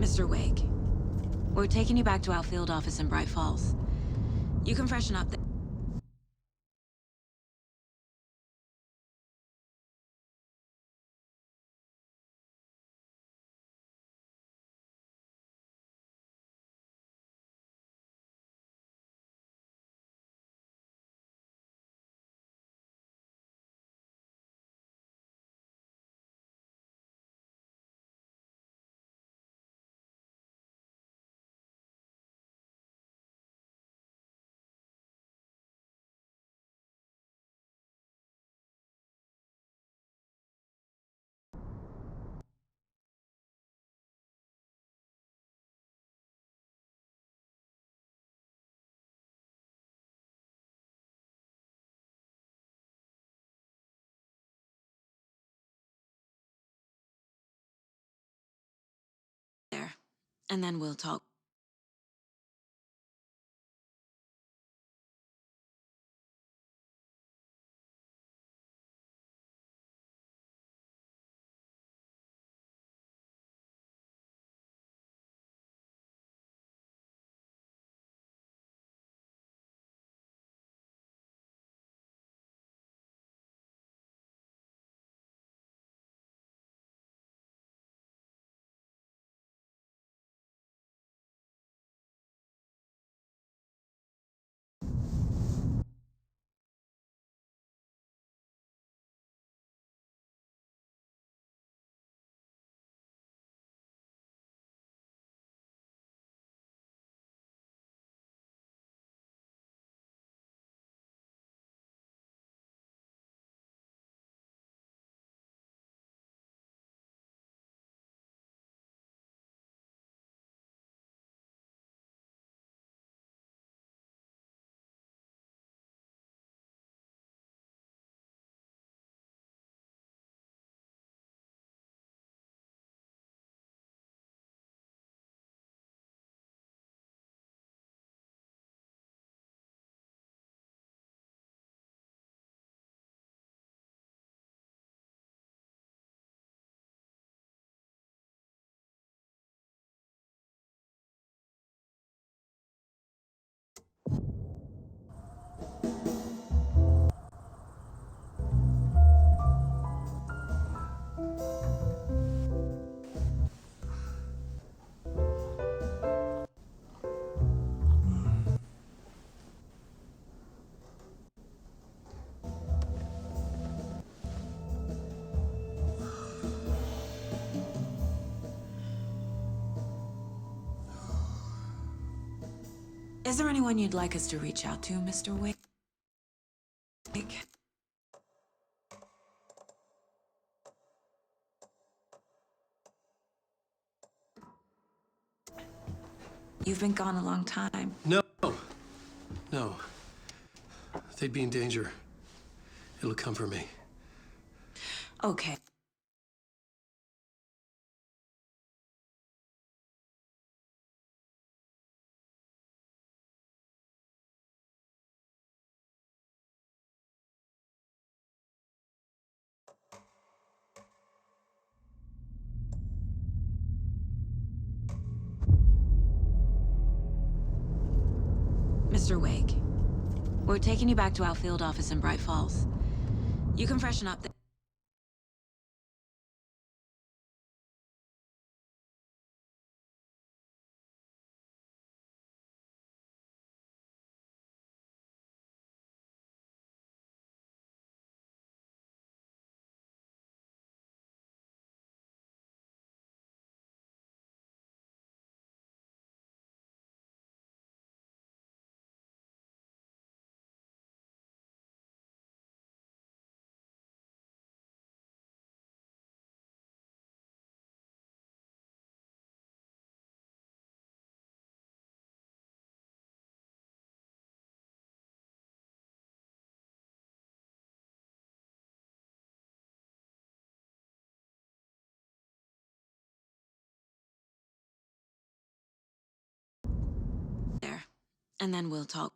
Mr. Wake, we're taking you back to our field office in Bright Falls. You can freshen up there. And then we'll talk. Is there anyone you'd like us to reach out to, Mr. Wake? You've been gone a long time. No. No. They'd be in danger. It'll come for me. Okay. Mr. Wake, we're taking you back to our field office in Bright Falls. You can freshen up there. And then we'll talk.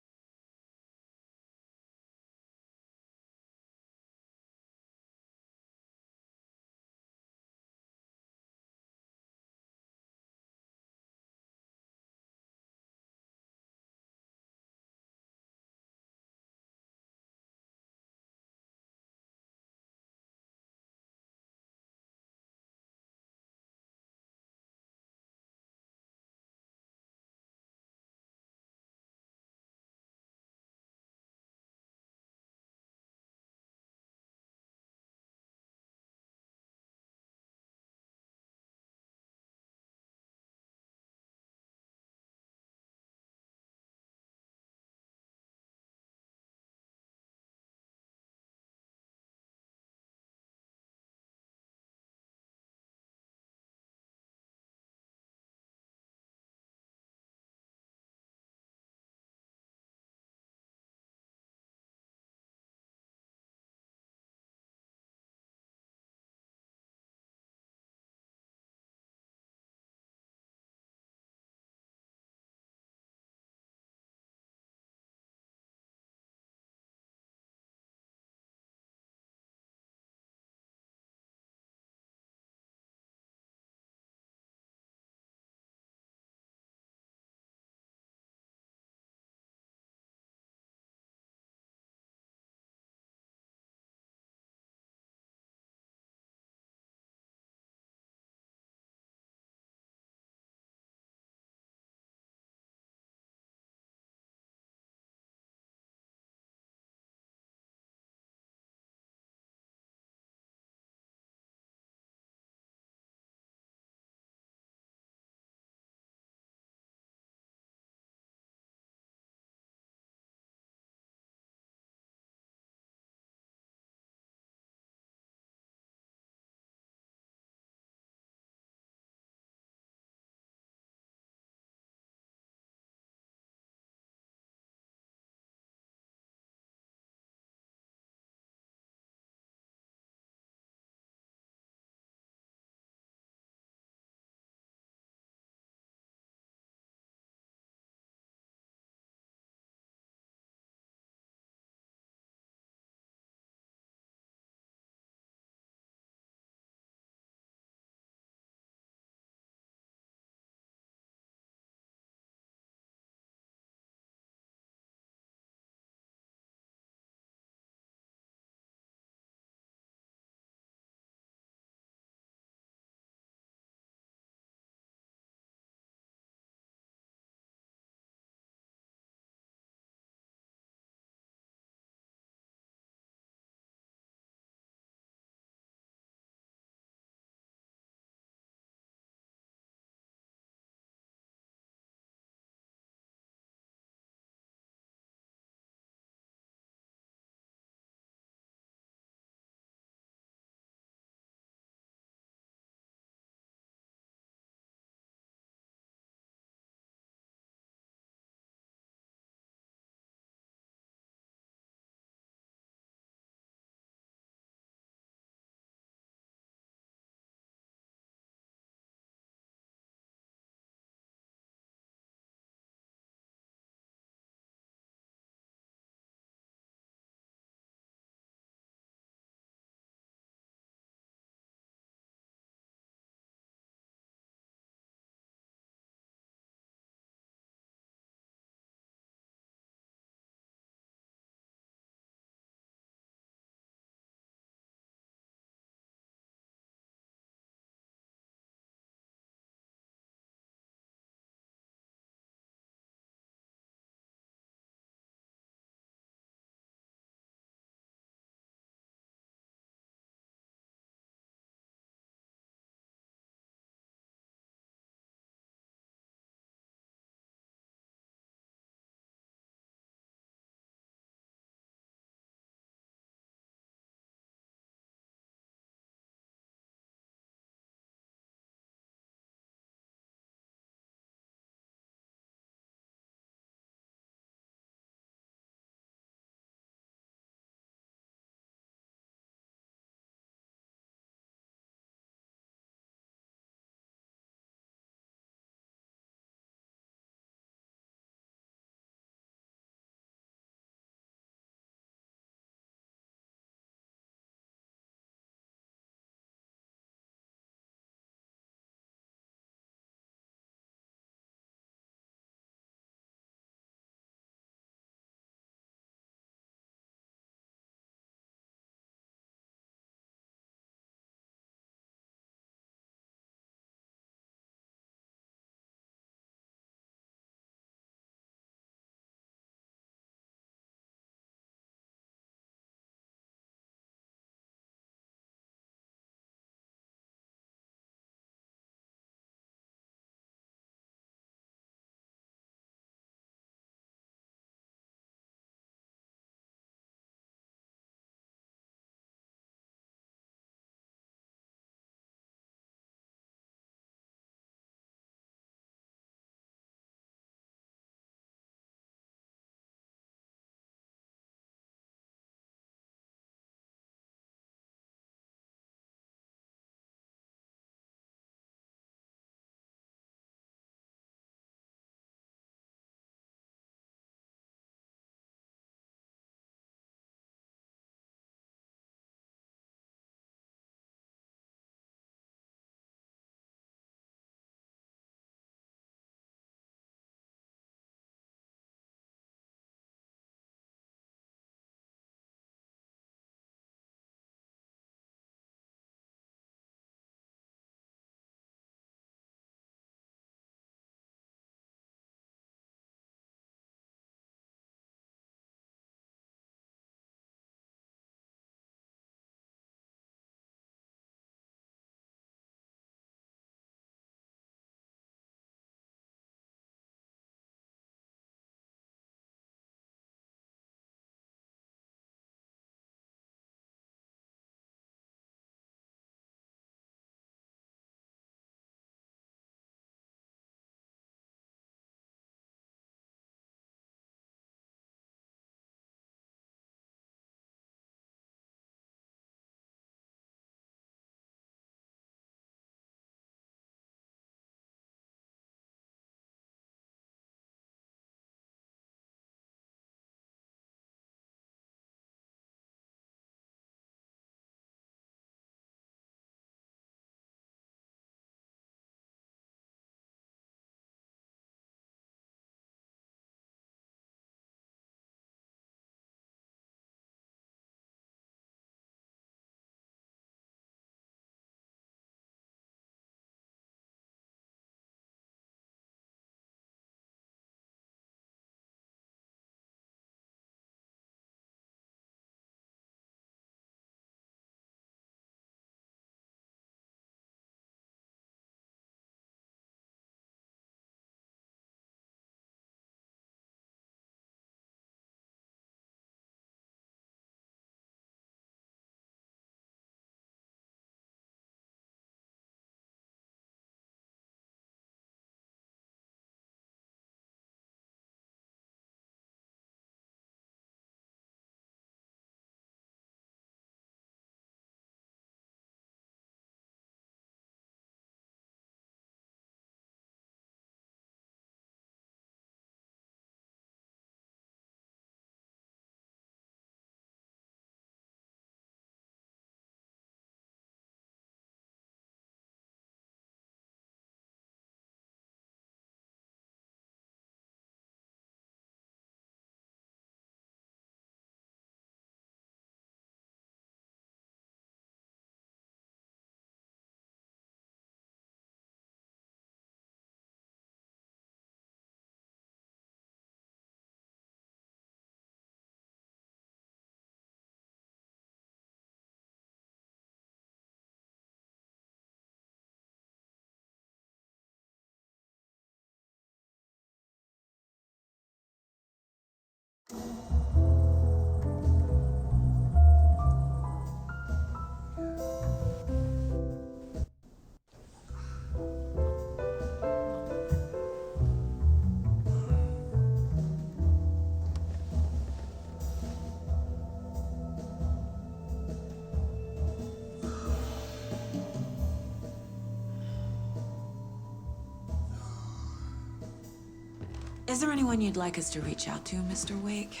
Is there anyone you'd like us to reach out to, Mr. Wake?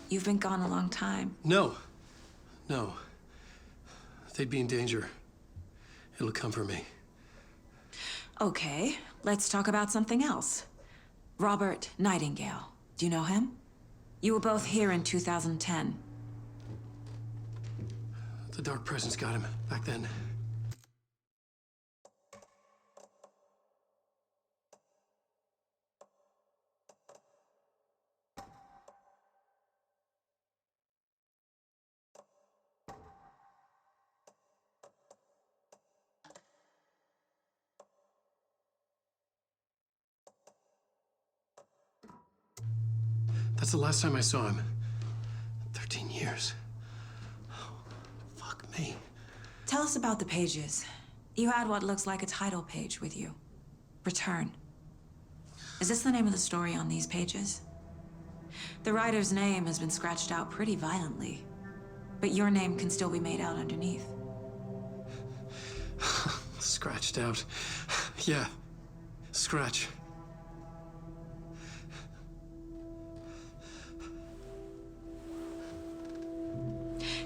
You've been gone a long time. No. No. They'd be in danger. It'll come for me. Okay, let's talk about something else. Robert Nightingale. Do you know him? You were both here in 2010. The Dark Presence got him back then. That's the last time I saw him. 13 years. Oh, fuck me. Tell us about the pages. You had what looks like a title page with you. Return. Is this the name of the story on these pages? The writer's name has been scratched out pretty violently, but your name can still be made out underneath. Scratched out. Yeah. Scratch.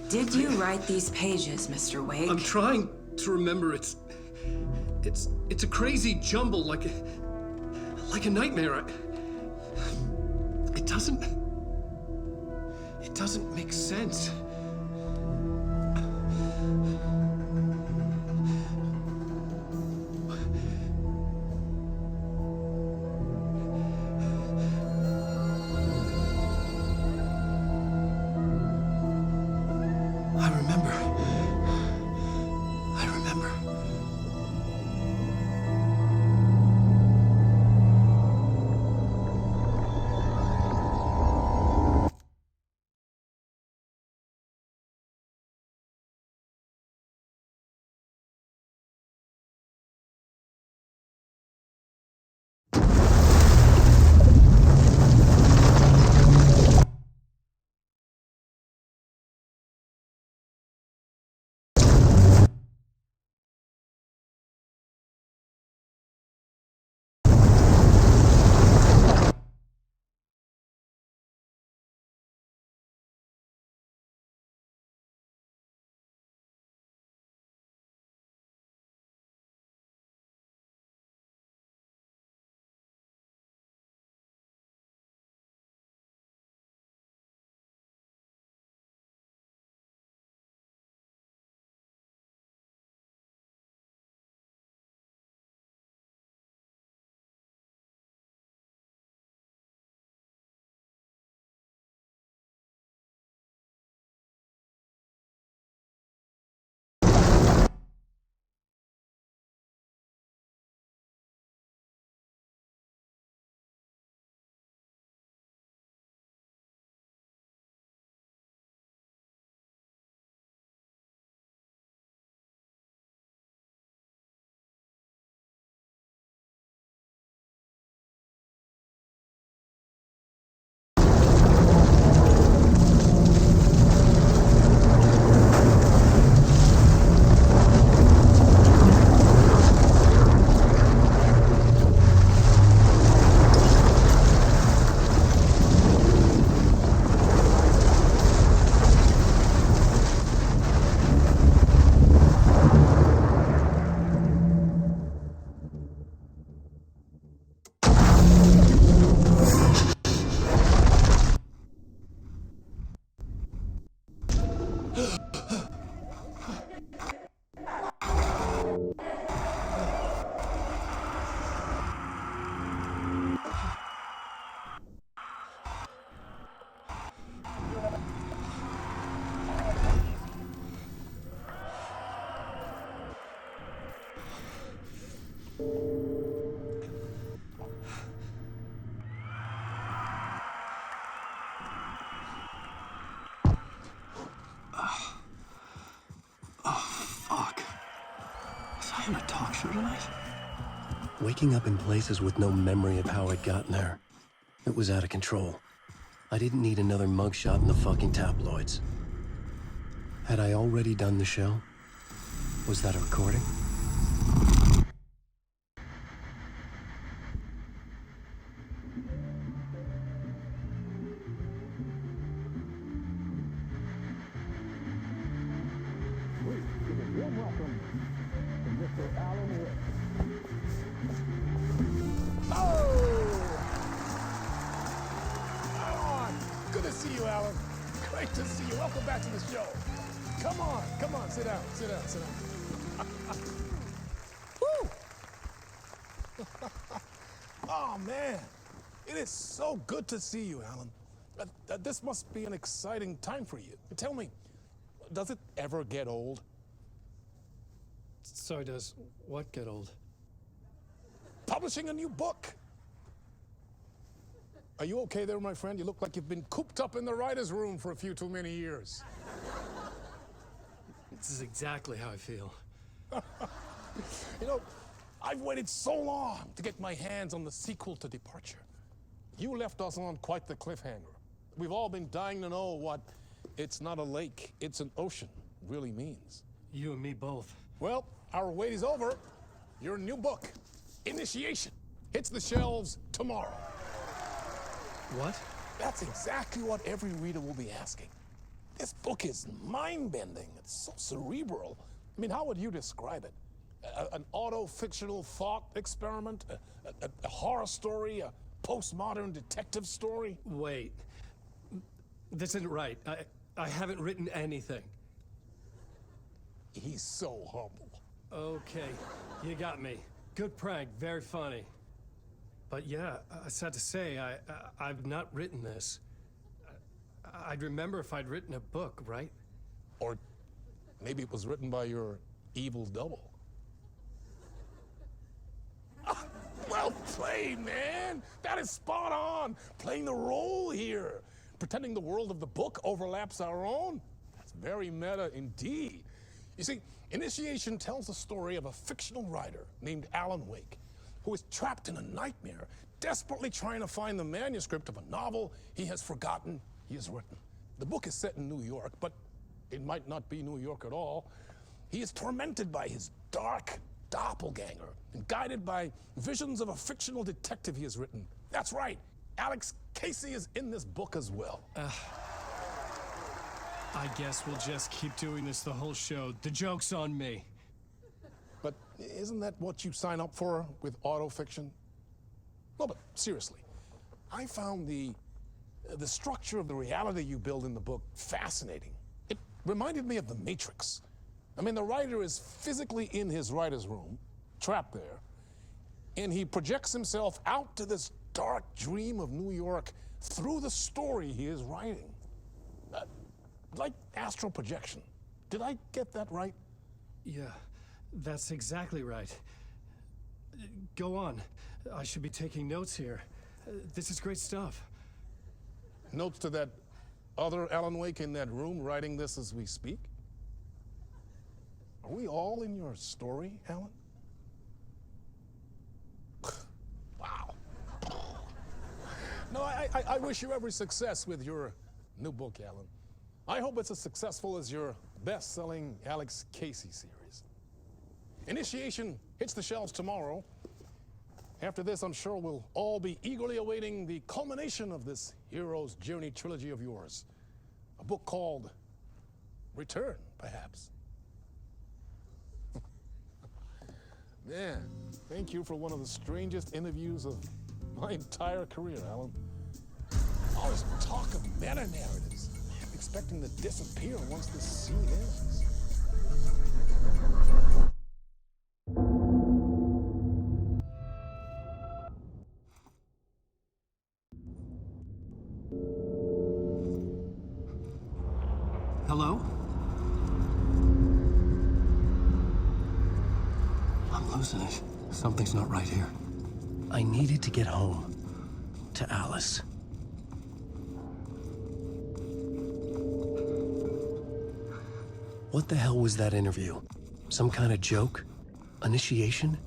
Did you write these pages, Mr. Wake? I'm trying to remember. It's a crazy jumble, like a nightmare. It doesn't make sense. I remember. talk show tonight? Waking up in places with no memory of how I'd gotten there. It was out of control. I didn't need another mugshot in the fucking tabloids. Had I already done the show? Was that a recording? Good to see you, Alan. Great to see you. Welcome back to the show. Come on, sit down. Woo! Oh, man. It is so good to see you, Alan. This must be an exciting time for you. Tell me, does it ever get old? Sorry, does what get old? Publishing a new book. Are you okay there, my friend? You look like you've been cooped up in the writer's room for a few too many years. This is exactly how I feel. You know, I've waited so long to get my hands on the sequel to Departure. You left us on quite the cliffhanger. We've all been dying to know what "it's not a lake, it's an ocean" really means. You and me both. Well, our wait is over. Your new book, Initiation, hits the shelves tomorrow. What? That's exactly what every reader will be asking. This book is mind-bending. It's so cerebral. I mean, how would you describe it? An auto-fictional thought experiment? A horror story? A postmodern detective story? Wait. This isn't right. I haven't written anything. He's so humble. Okay, you got me. Good prank, very funny. But yeah, sad to say, I've not written this. I'd remember if I'd written a book, right? Or maybe it was written by your evil double. Well played, man! That is spot on! Playing the role here. Pretending the world of the book overlaps our own. That's very meta indeed. You see, Initiation tells the story of a fictional writer named Alan Wake, who is trapped in a nightmare, desperately trying to find the manuscript of a novel he has forgotten he has written. The book is set in New York, but it might not be New York at all. He is tormented by his dark doppelganger and guided by visions of a fictional detective he has written. That's right, Alex Casey is in this book as well. I guess we'll just keep doing this the whole show. The joke's on me. But isn't that what you sign up for with autofiction? No, but seriously, I found the structure of the reality you build in the book fascinating. It reminded me of The Matrix. I mean, the writer is physically in his writer's room, trapped there, and he projects himself out to this dark dream of New York through the story he is writing. Like astral projection. Did I get that right? Yeah, that's exactly right. Go on. I should be taking notes here. This is great stuff. Notes to that other Alan Wake in that room writing this as we speak? Are we all in your story, Alan? Wow. No, I wish you every success with your new book, Alan. I hope it's as successful as your best-selling Alex Casey series. Initiation hits the shelves tomorrow. After this, I'm sure we'll all be eagerly awaiting the culmination of this hero's journey trilogy of yours. A book called Return, perhaps. Man, thank you for one of the strangest interviews of my entire career, Alan. All this talk of meta-narratives, expecting to disappear once this scene ends. Hello? I'm losing it. Something's not right here. I needed to get home. To Alice. What the hell was that interview? Some kind of joke? Initiation?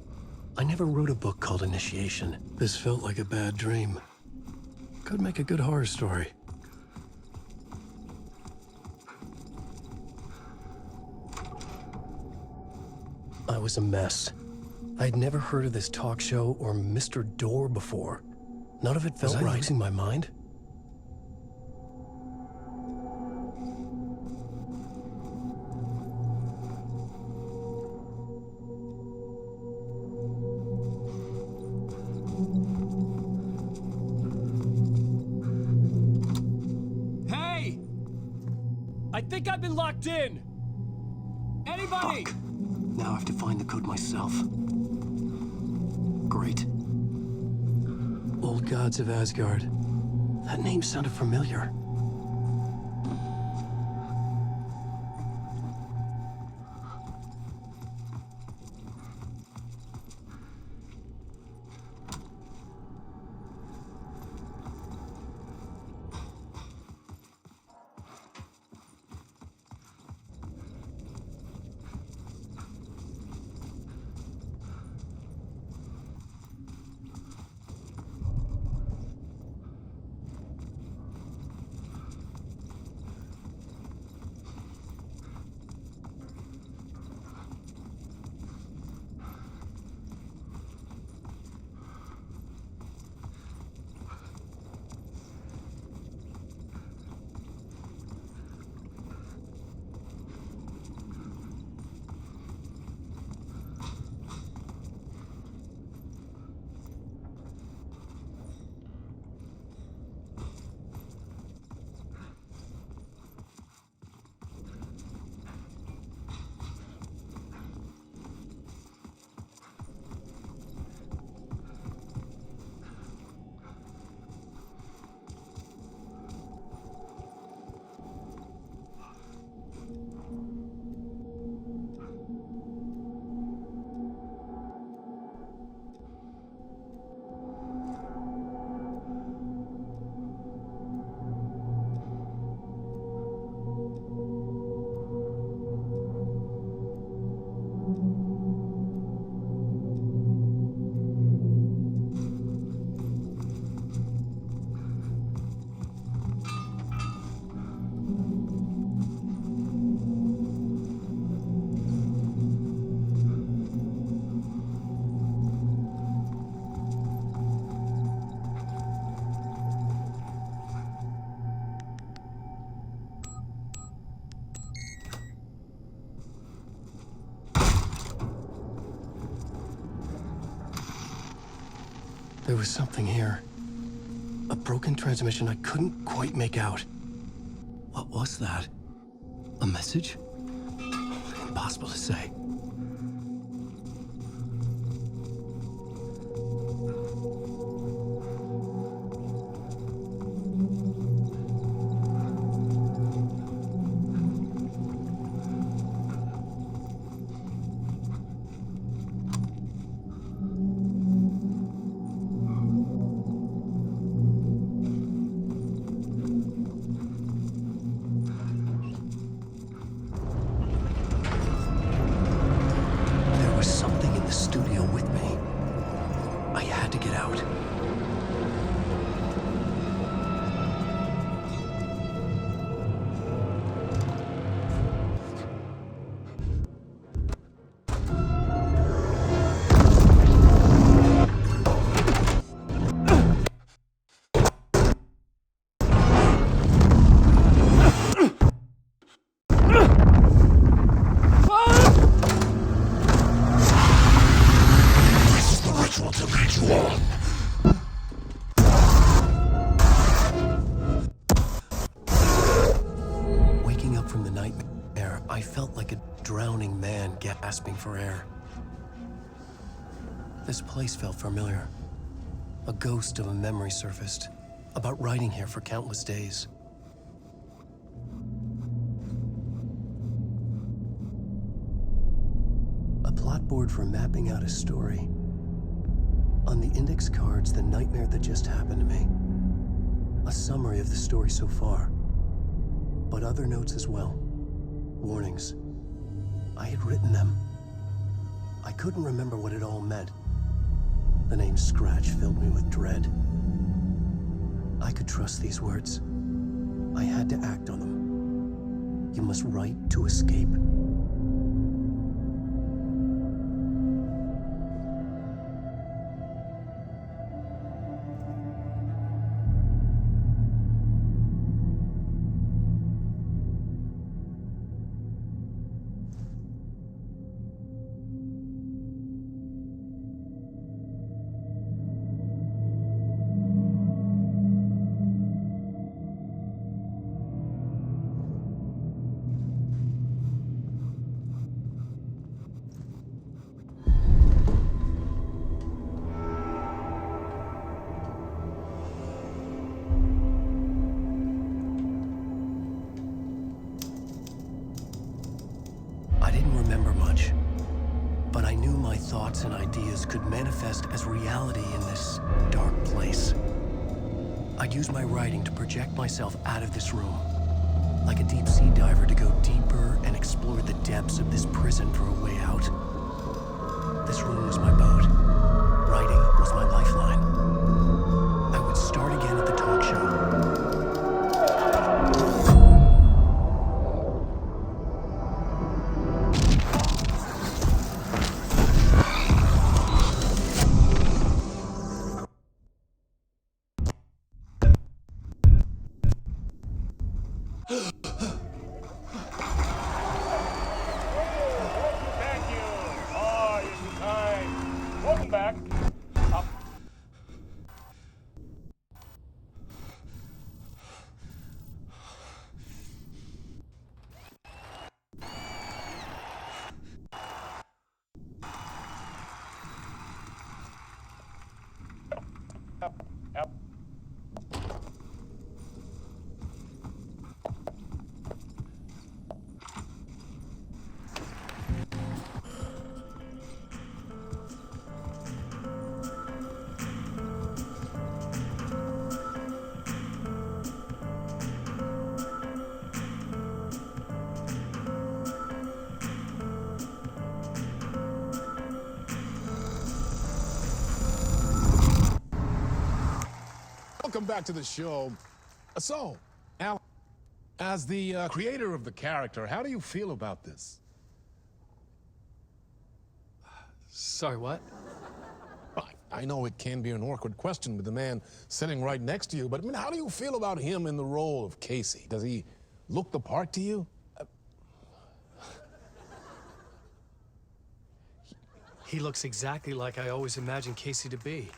I never wrote a book called Initiation. This felt like a bad dream. Could make a good horror story. I was a mess. I'd never heard of this talk show or Mr. Door before. None of it felt right. Was I losing my mind? Hey! I think I've been locked in! Anybody? Fuck. Now I have to find the code myself. Great. Old Gods of Asgard. That name sounded familiar. There was something here. A broken transmission I couldn't quite make out. What was that? A message? Impossible to say. Gasping for air. This place felt familiar. A ghost of a memory surfaced, about riding here for countless days. A plot board for mapping out a story. On the index cards, the nightmare that just happened to me. A summary of the story so far, but other notes as well. Warnings. I had written them. I couldn't remember what it all meant. The name Scratch filled me with dread. I could trust these words. I had to act on them. You must write to escape. I didn't remember much, but I knew my thoughts and ideas could manifest as reality in this dark place. I'd use my writing to project myself out of this room, like a deep sea diver to go deeper and explore the depths of this prison for a way out. This room was my boat. Writing was my lifeline. I would start again at the talk show. Welcome back to the show. So, Al, as the creator of the character, how do you feel about this? Sorry, what? I know it can be an awkward question with the man sitting right next to you, but I mean, how do you feel about him in the role of Casey? Does he look the part to you? He looks exactly like I always imagined Casey to be.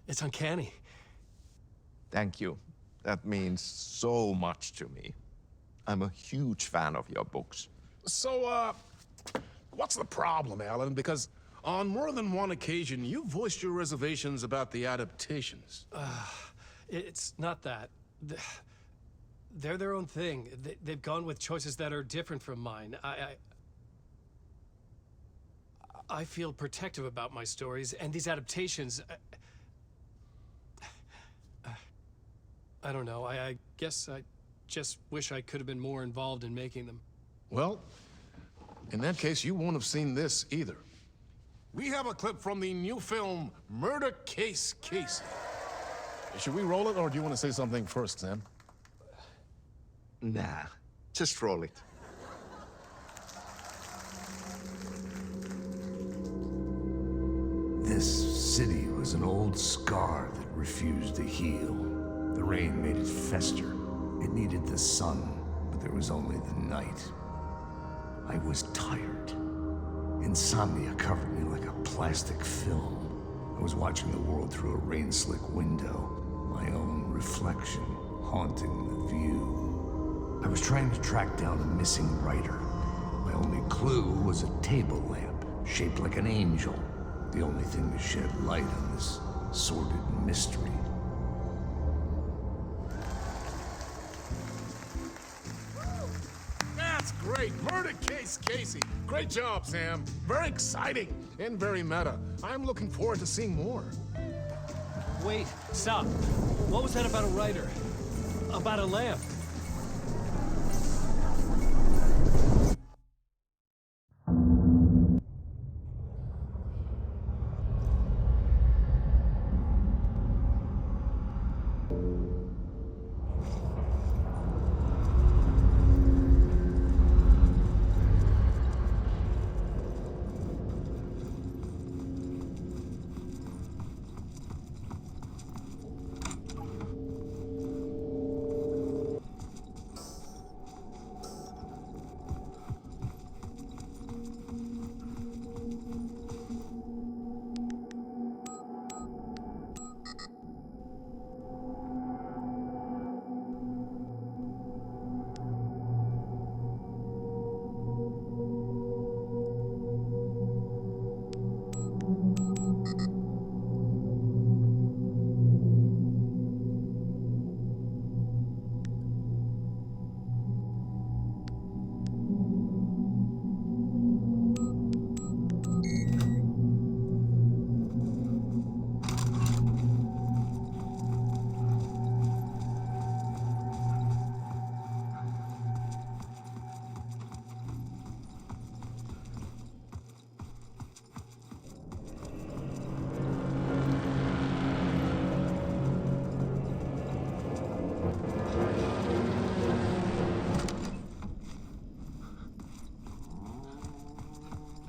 It's uncanny. Thank you. That means so much to me. I'm a huge fan of your books. So, what's the problem, Alan? Because on more than one occasion, you voiced your reservations about the adaptations. It's not that. They're their own thing. They've gone with choices that are different from mine. I feel protective about my stories, and these adaptations... I don't know. I guess I just wish I could have been more involved in making them. Well, in that case, you won't have seen this either. We have a clip from the new film, Murder Case Casey. Should we roll it, or do you want to say something first, Sam? Nah, just roll it. This city was an old scar that refused to heal. The rain made it fester. It needed the sun, but there was only the night. I was tired. Insomnia covered me like a plastic film. I was watching the world through a rain-slick window, my own reflection haunting the view. I was trying to track down a missing writer. My only clue was a table lamp, shaped like an angel. The only thing to shed light on this sordid mystery. That's great! Murder Case Casey! Great job, Sam. Very exciting and very meta. I'm looking forward to seeing more. Wait, stop. What was that about a writer? About a lamp?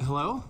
Hello?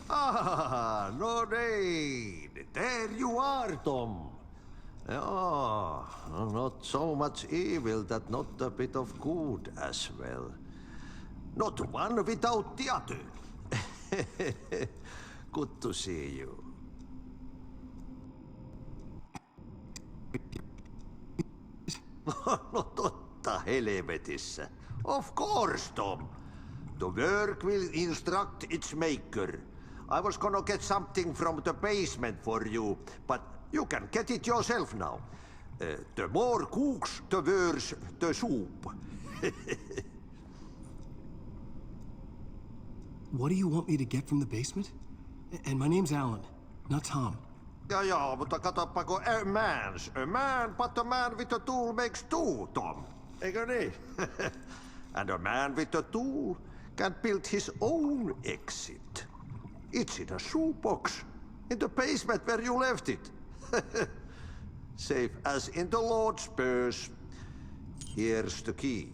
Ah, no rain. There you are, Tom. Oh, not so much evil that not a bit of good as well. Not one without the other. Good to see you. No totta helvetissä. Of course, Tom. The work will instruct its maker. I was gonna get something from the basement for you, but you can get it yourself now. The more cooks, the worse the soup. What do you want me to get from the basement? And my name's Alan, not Tom. Ja, mutta katoppa kun a man, but a man with a tool makes two, Tom. Eikö niin? And a man with a tool can build his own exit. It's in a shoebox, in the basement where you left it. Safe as in the Lord's purse. Here's the key.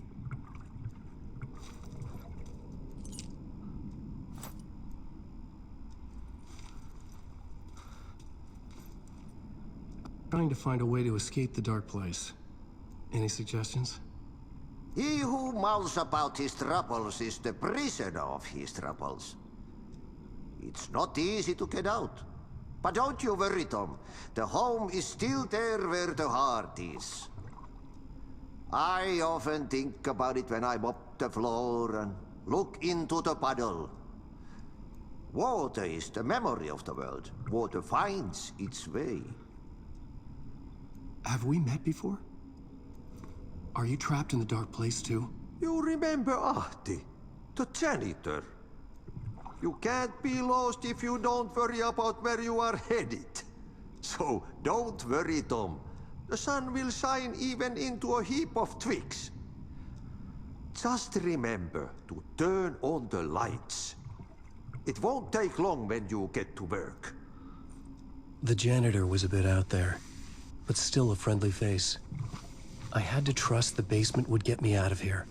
Trying to find a way to escape the dark place. Any suggestions? He who mouths about his troubles is the prisoner of his troubles. It's not easy to get out. But don't you worry, Tom. The home is still there where the heart is. I often think about it when I mop the floor and look into the puddle. Water is the memory of the world. Water finds its way. Have we met before? Are you trapped in the dark place too? You remember Ahti, the janitor. You can't be lost if you don't worry about where you are headed. So don't worry, Tom. The sun will shine even into a heap of twigs. Just remember to turn on the lights. It won't take long when you get to work. The janitor was a bit out there, but still a friendly face. I had to trust the basement would get me out of here.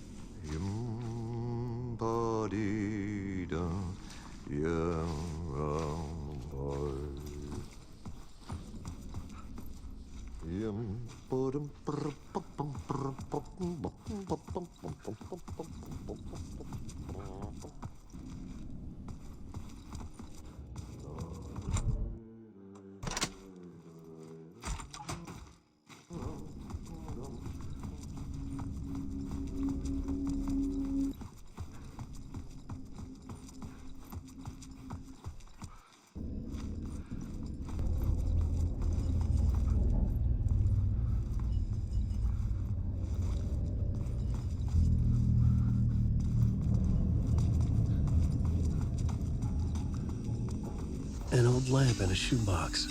An old lamp in a shoebox.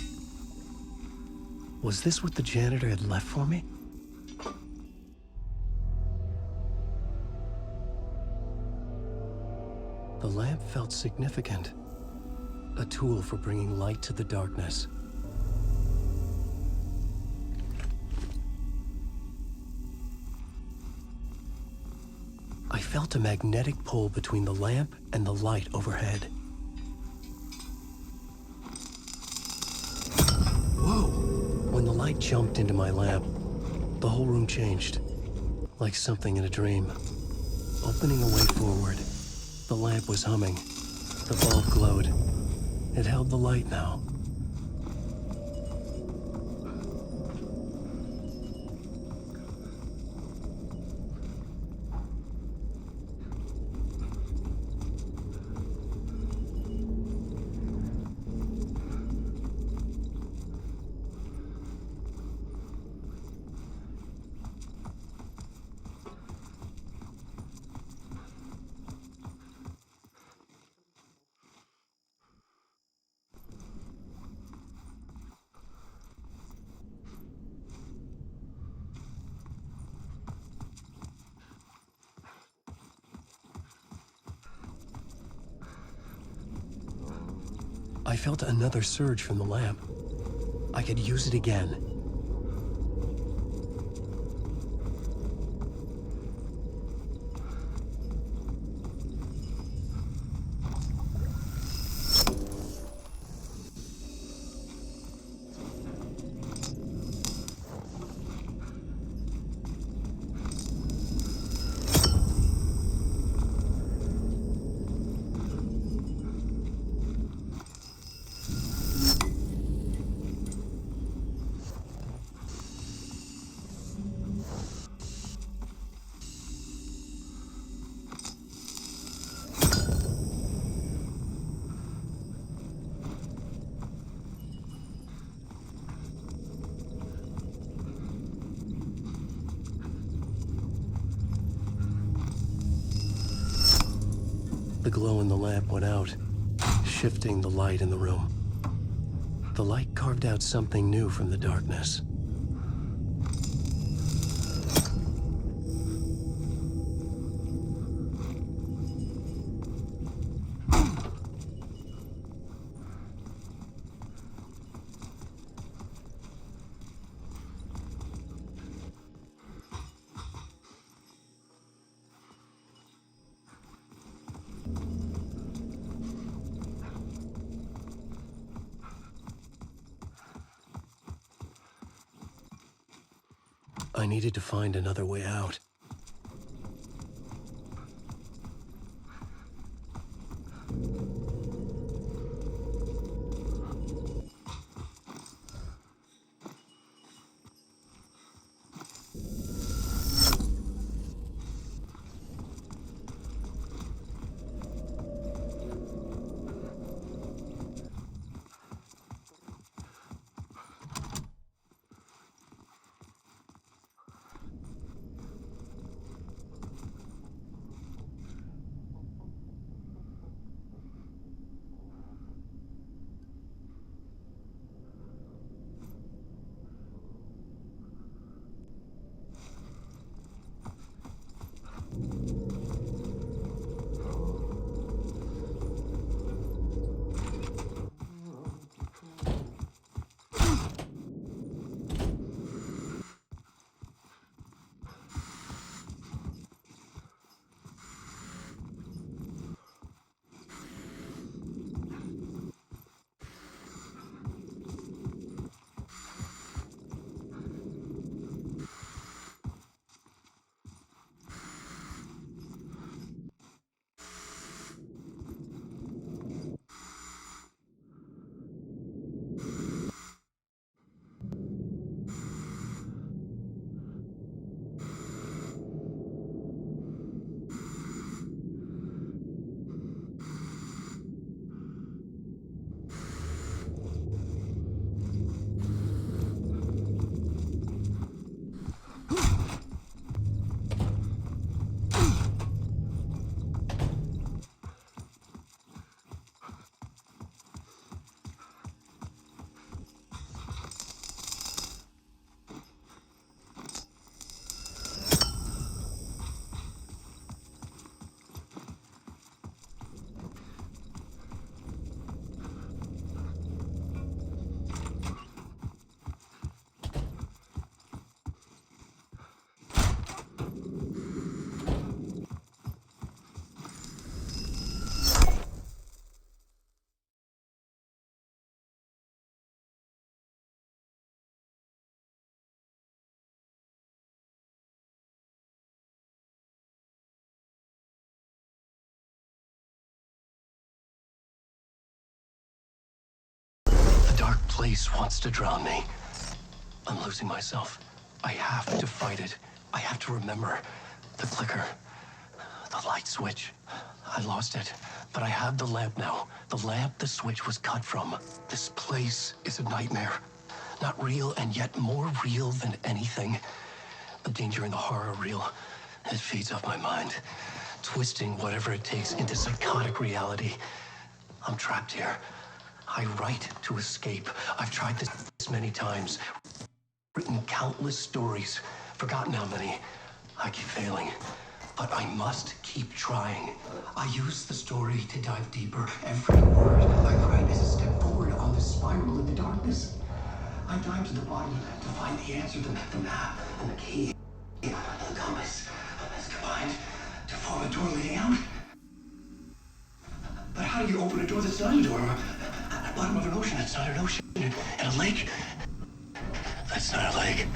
Was this what the janitor had left for me? The lamp felt significant. A tool for bringing light to the darkness. I felt a magnetic pull between the lamp and the light overhead. When the light jumped into my lamp, the whole room changed, like something in a dream. Opening a way forward, the lamp was humming. The bulb glowed. It held the light now. I felt another surge from the lamp. I could use it again. The glow in the lamp went out, shifting the light in the room. The light carved out something new from the darkness. I needed to find another way out. place wants to drown me. I'm losing myself. I have to fight it. I have to remember. The clicker. The light switch. I lost it. But I have the lamp now. The lamp the switch was cut from. This place is a nightmare. Not real, and yet more real than anything. The danger and the horror real. It feeds off my mind, twisting whatever it takes into psychotic reality. I'm trapped here. I write to escape. I've tried this many times. Written countless stories. Forgotten how many. I keep failing. But I must keep trying. I use the story to dive deeper. Every word I write is a step forward on the spiral of the darkness. I dive to the bottom to find the answer, the map, and the key. The compass has combined to form a door leading out. But how do you open a door that's not a door? At the bottom of an ocean that's not an ocean. And a lake that's not a lake.